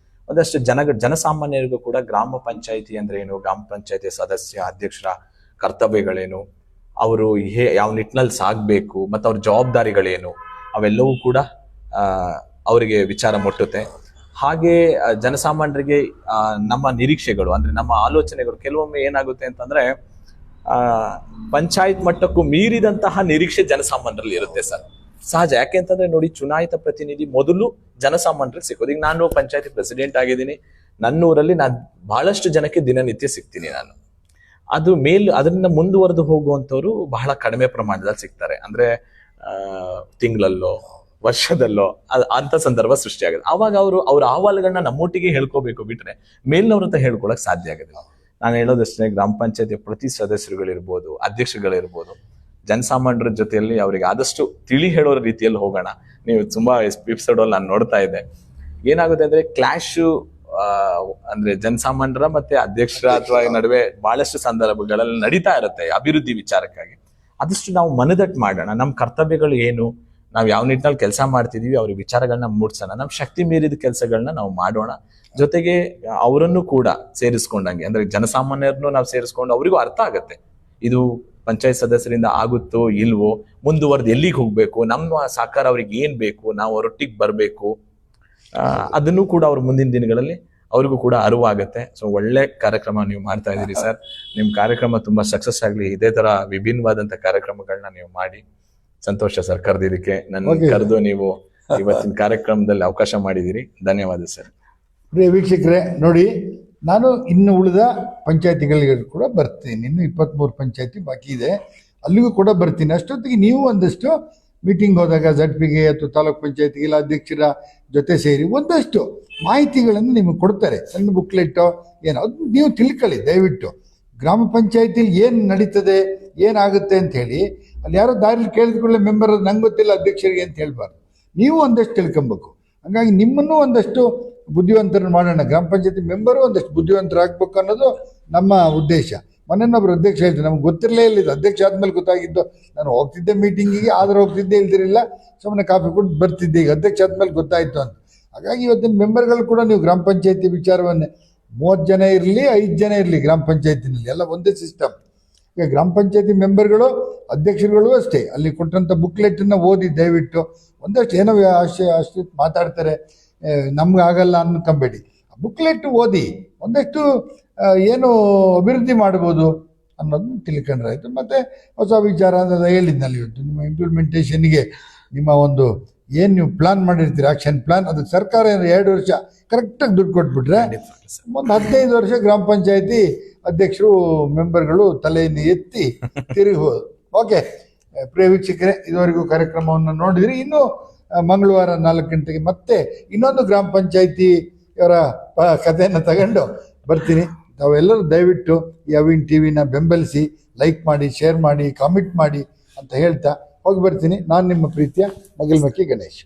S2: ಒಂದಷ್ಟು ಜನಸಾಮಾನ್ಯರಿಗೂ ಕೂಡ ಗ್ರಾಮ ಪಂಚಾಯತಿ ಅಂದ್ರೆ ಏನು, ಗ್ರಾಮ ಪಂಚಾಯತಿ ಸದಸ್ಯ ಅಧ್ಯಕ್ಷರ ಕರ್ತವ್ಯಗಳೇನು, ಅವರು ಯಾವ ನಿಟ್ಟಿನಲ್ಲಿ ಸಾಗಬೇಕು ಮತ್ತು ಅವ್ರ ಜವಾಬ್ದಾರಿಗಳೇನು, ಅವೆಲ್ಲವೂ ಕೂಡ ಅವರಿಗೆ ವಿಚಾರ ಮುಟ್ಟುತ್ತೆ. ಹಾಗೆ ಜನಸಾಮಾನ್ಯರಿಗೆ ನಮ್ಮ ನಿರೀಕ್ಷೆಗಳು ಅಂದ್ರೆ ನಮ್ಮ ಆಲೋಚನೆಗಳು ಕೆಲವೊಮ್ಮೆ ಏನಾಗುತ್ತೆ ಅಂತಂದ್ರೆ ಪಂಚಾಯತ್ ಮಟ್ಟಕ್ಕೂ ಮೀರಿದಂತಹ ನಿರೀಕ್ಷೆ ಜನಸಾಮಾನ್ಯರಲ್ಲಿ ಇರುತ್ತೆ ಸರ್, ಸಹಜ. ಯಾಕೆ ಅಂತಂದ್ರೆ ನೋಡಿ, ಚುನಾಯಿತ ಪ್ರತಿನಿಧಿ ಮೊದಲು ಜನಸಾಮಾನ್ಯರಿಗೆ ಸಿಕ್ಕೋದು. ಈಗ ನಾನು ಪಂಚಾಯತಿ ಪ್ರೆಸಿಡೆಂಟ್ ಆಗಿದ್ದೀನಿ, ನನ್ನೂರಲ್ಲಿ ನಾನು ಬಹಳಷ್ಟು ಜನಕ್ಕೆ ದಿನನಿತ್ಯ ಸಿಗ್ತೀನಿ ನಾನು. ಅದರಿಂದ ಮುಂದುವರೆದು ಹೋಗುವಂಥವ್ರು ಬಹಳ ಕಡಿಮೆ ಪ್ರಮಾಣದಲ್ಲಿ ಸಿಗ್ತಾರೆ. ಅಂದ್ರೆ ತಿಂಗಳಲ್ಲೋ ವರ್ಷದಲ್ಲೋ ಅಂತ ಸಂದರ್ಭ ಸೃಷ್ಟಿಯಾಗುತ್ತೆ. ಅವಾಗ ಅವ್ರ ಅಹವಾಲುಗಳನ್ನ ನಮ್ಮೊಟ್ಟಿಗೆ ಹೇಳ್ಕೋಬೇಕು ಬಿಟ್ರೆ ಮೇಲಿನವ್ರ ಹತ್ರ ಹೇಳ್ಕೊಳಕ್ ಸಾಧ್ಯ ಆಗುತ್ತೆ. ನಾನು ಹೇಳೋದಷ್ಟೇ, ಗ್ರಾಮ ಪಂಚಾಯತಿ ಪ್ರತಿ ಸದಸ್ಯರುಗಳಿರ್ಬೋದು, ಅಧ್ಯಕ್ಷಗಳಿರ್ಬೋದು, ಜನಸಾಮಾನ್ಯರ ಜೊತೆಯಲ್ಲಿ ಅವರಿಗೆ ಆದಷ್ಟು ತಿಳಿ ಹೇಳೋ ರೀತಿಯಲ್ಲಿ ಹೋಗೋಣ. ನೀವು ತುಂಬಾ ಎಪಿಸೋಡ್ ಅಲ್ಲಿ ನಾನು ನೋಡ್ತಾ ಇದ್ದೆ, ಏನಾಗುತ್ತೆ ಅಂದ್ರೆ ಕ್ಲಾಶು ಅಂದ್ರೆ ಜನಸಾಮಾನ್ಯರ ಮತ್ತೆ ಅಧ್ಯಕ್ಷರ ಅಥವಾ ನಡುವೆ ಬಹಳಷ್ಟು ಸಂದರ್ಭಗಳಲ್ಲಿ ನಡೀತಾ ಇರುತ್ತೆ ಅಭಿವೃದ್ಧಿ ವಿಚಾರಕ್ಕಾಗಿ. ಆದಷ್ಟು ನಾವು ಮನದಟ್ಟು ಮಾಡೋಣ, ನಮ್ಮ ಕರ್ತವ್ಯಗಳು ಏನು, ನಾವು ಯಾವ ನಿಟ್ಟಿನಲ್ಲಿ ಕೆಲಸ ಮಾಡ್ತಿದೀವಿ, ಅವ್ರಿಗೆ ವಿಚಾರಗಳನ್ನ ಮೂಡಿಸೋಣ, ನಮ್ಮ ಶಕ್ತಿ ಮೀರಿದ ಕೆಲಸಗಳನ್ನ ನಾವು ಮಾಡೋಣ. ಜೊತೆಗೆ ಅವರನ್ನು ಕೂಡ ಸೇರಿಸ್ಕೊಂಡಂಗೆ, ಅಂದ್ರೆ ಜನಸಾಮಾನ್ಯರನ್ನು ನಾವು ಸೇರಿಸ್ಕೊಂಡು ಅವರಿಗೂ ಅರ್ಥ ಆಗತ್ತೆ ಇದು ಪಂಚಾಯತ್ ಸದಸ್ಯರಿಂದ ಆಗುತ್ತೋ ಇಲ್ವೋ, ಮುಂದುವರೆದು ಎಲ್ಲಿಗೆ ಹೋಗ್ಬೇಕು, ನಮ್ಮ ಸಹಕಾರ ಅವ್ರಿಗೆ ಏನ್ ಬೇಕು, ನಾವು ಅವರೊಟ್ಟಿಗೆ ಬರಬೇಕು, ಅದನ್ನು ಕೂಡ ಅವ್ರ ಮುಂದಿನ ದಿನಗಳಲ್ಲಿ ಅವ್ರಿಗೂ ಕೂಡ ಅರಿವಾಗತ್ತೆ. ಸೊ ಒಳ್ಳೆ ಕಾರ್ಯಕ್ರಮ ನೀವು ಮಾಡ್ತಾ ಇದ್ದೀರಿ ಸರ್. ನಿಮ್ ಕಾರ್ಯಕ್ರಮ ತುಂಬಾ ಸಕ್ಸಸ್ ಆಗ್ಲಿ. ಇದೇ ತರ ವಿಭಿನ್ನವಾದಂತ ಕಾರ್ಯಕ್ರಮಗಳನ್ನ ನೀವು ಮಾಡಿ. ಸಂತೋಷ ಸರ್ ಕರೆದಿದ್ದಕ್ಕೆ. ನನ್ನ ಕರೆದು ನೀವು ಇವತ್ತಿನ ಕಾರ್ಯಕ್ರಮದಲ್ಲಿ ಅವಕಾಶ ಮಾಡಿದ್ದೀರಿ. ಧನ್ಯವಾದ ಸರ್.
S1: ಪ್ರಿಯ ವೀಕ್ಷಕರೇ, ನೋಡಿ, ನಾನು ಇನ್ನು ಉಳಿದ ಪಂಚಾಯತಿಗಳಿಗೆ ಕೂಡ ಬರ್ತೀನಿ. ಇನ್ನು 23 ಪಂಚಾಯತಿ ಬಾಕಿ ಇದೆ, ಅಲ್ಲಿಗೂ ಕೂಡ ಬರ್ತೀನಿ. ಅಷ್ಟೊತ್ತಿಗೆ ನೀವು ಒಂದಷ್ಟು ಮೀಟಿಂಗ್ ಹೋದಾಗ ZP-ಗೆ ಅಥವಾ ತಾಲೂಕ್ ಪಂಚಾಯತಿಗೆ ಇಲ್ಲ ಅಧ್ಯಕ್ಷರ ಜೊತೆ ಸೇರಿ ಒಂದಷ್ಟು ಮಾಹಿತಿಗಳನ್ನು ನಿಮಗೆ ಕೊಡ್ತಾರೆ, ಸಣ್ಣ ಬುಕ್ಲೆಟ್ಟೋ ಏನೋ, ಅದು ನೀವು ತಿಳ್ಕೊಳ್ಳಿ ದಯವಿಟ್ಟು. ಗ್ರಾಮ ಪಂಚಾಯತಿಲಿ ಏನು ನಡೀತದೆ, ಏನಾಗುತ್ತೆ ಅಂತ ಹೇಳಿ ಅಲ್ಲಿ ಯಾರೋ ದಾರಿಲಿ ಕೇಳಿದ್ಕೊಳ್ಳೆ ಮೆಂಬರ್ ನಂಗೆ ಗೊತ್ತಿಲ್ಲ ಅಧ್ಯಕ್ಷರಿಗೆ ಅಂತ ಹೇಳ್ಬಾರ್ದು. ನೀವು ಒಂದಷ್ಟು ತಿಳ್ಕೊಬೇಕು. ಹಾಗಾಗಿ ನಿಮ್ಮನ್ನು ಒಂದಷ್ಟು ಬುದ್ಧಿವಂತರನ್ನು ಮಾಡೋಣ, ಗ್ರಾಮ ಪಂಚಾಯತಿ ಮೆಂಬರು ಒಂದಷ್ಟು ಬುದ್ಧಿವಂತರಾಗಬೇಕು ಅನ್ನೋದು ನಮ್ಮ ಉದ್ದೇಶ. ಮೊನ್ನೆನೊಬ್ರು ಅಧ್ಯಕ್ಷ ಹೇಳ್ತಾರೆ, ನಮ್ಗೆ ಗೊತ್ತಿರಲೇ ಇಲ್ಲ, ಅಧ್ಯಕ್ಷ ಆದ್ಮೇಲೆ ಗೊತ್ತಾಗಿದ್ದು. ನಾನು ಹೋಗ್ತಿದ್ದೆ ಮೀಟಿಂಗಿಗೆ, ಆದ್ರೆ ಹೋಗ್ತಿದ್ದೆ, ಇಲ್ದಿರಿಲ್ಲ ಸುಮ್ಮನೆ ಕಾಫಿ ಕೊಟ್ಟು ಬರ್ತಿದ್ದೆ, ಈಗ ಅಧ್ಯಕ್ಷ ಆದ್ಮೇಲೆ ಗೊತ್ತಾಯಿತು ಅಂತ. ಹಾಗಾಗಿ ಇವತ್ತಿನ ಮೆಂಬರ್ಗಳು ಕೂಡ ನೀವು ಗ್ರಾಮ ಪಂಚಾಯತಿ ವಿಚಾರವನ್ನೇ 30 ಜನ ಇರಲಿ 5 ಜನ ಇರಲಿ ಗ್ರಾಮ ಪಂಚಾಯತಿನಲ್ಲಿ ಎಲ್ಲ ಒಂದೇ ಸಿಸ್ಟಮ್. ಈಗ ಗ್ರಾಮ ಪಂಚಾಯತಿ ಮೆಂಬರ್ಗಳು ಅಧ್ಯಕ್ಷರುಗಳು ಅಷ್ಟೇ ಅಲ್ಲಿ ಕೊಟ್ಟಂಥ ಬುಕ್ಲೆಟನ್ನು ಓದಿ ದಯವಿಟ್ಟು ಒಂದಷ್ಟು ಏನೋ ಅಷ್ಟು ಮಾತಾಡ್ತಾರೆ, ನಮ್ಗೆ ಆಗಲ್ಲ ಅನ್ಕೊಂಬೇಡಿ. ಬುಕ್ಲೆಟ್ ಓದಿ ಒಂದಷ್ಟು ಏನು ಅಭಿವೃದ್ಧಿ ಮಾಡ್ಬೋದು ಅನ್ನೋದನ್ನ ತಿಳ್ಕೊಂಡ್ರೆ ಆಯಿತು. ಮತ್ತು ಹೊಸ ವಿಚಾರ ಅಂತ ಹೇಳಿದ್ನಲ್ಲಿ ಇವತ್ತು ನಿಮ್ಮ ಇಂಪ್ಲಿಮೆಂಟೇಷನ್ಗೆ ನಿಮ್ಮ ಒಂದು ಏನು ನೀವು ಪ್ಲಾನ್ ಮಾಡಿರ್ತೀರಿ ಆಕ್ಷನ್ ಪ್ಲಾನ್, ಅದಕ್ಕೆ ಸರ್ಕಾರ 2 ವರ್ಷ ಕರೆಕ್ಟಾಗಿ ದುಡ್ಡು ಕೊಟ್ಬಿಟ್ರೆ ಒಂದು 15 ವರ್ಷ ಗ್ರಾಮ ಪಂಚಾಯತಿ ಅಧ್ಯಕ್ಷರು ಮೆಂಬರ್ಗಳು ತಲೆಯನ್ನು ಎತ್ತಿ ತಿರುಗಬಹುದು. ಓಕೆ ಪ್ರಿಯ ವೀಕ್ಷಕರೇ, ಇದುವರೆಗೂ ಕಾರ್ಯಕ್ರಮವನ್ನು ನೋಡಿದ್ರಿ. ಇನ್ನು ಮಂಗಳವಾರ 4 ಗಂಟೆಗೆ ಮತ್ತೆ ಇನ್ನೊಂದು ಗ್ರಾಮ ಪಂಚಾಯತಿ ಅವರ ಕಥೆಯನ್ನು ತಗೊಂಡು ಬರ್ತೀನಿ. ತಾವೆಲ್ಲರೂ ದಯವಿಟ್ಟು ಈ ಅವಿನ್ TV-ನ ಬೆಂಬಲಿಸಿ, ಲೈಕ್ ಮಾಡಿ, ಶೇರ್ ಮಾಡಿ, ಕಾಮೆಂಟ್ ಮಾಡಿ ಅಂತ ಹೇಳ್ತಾ ಹೋಗಿ ಬರ್ತೀನಿ. ನಾನು ನಿಮ್ಮ ಪ್ರೀತಿಯ ಮಗಲ್ಮಕ್ಕಿ ಗಣೇಶ್.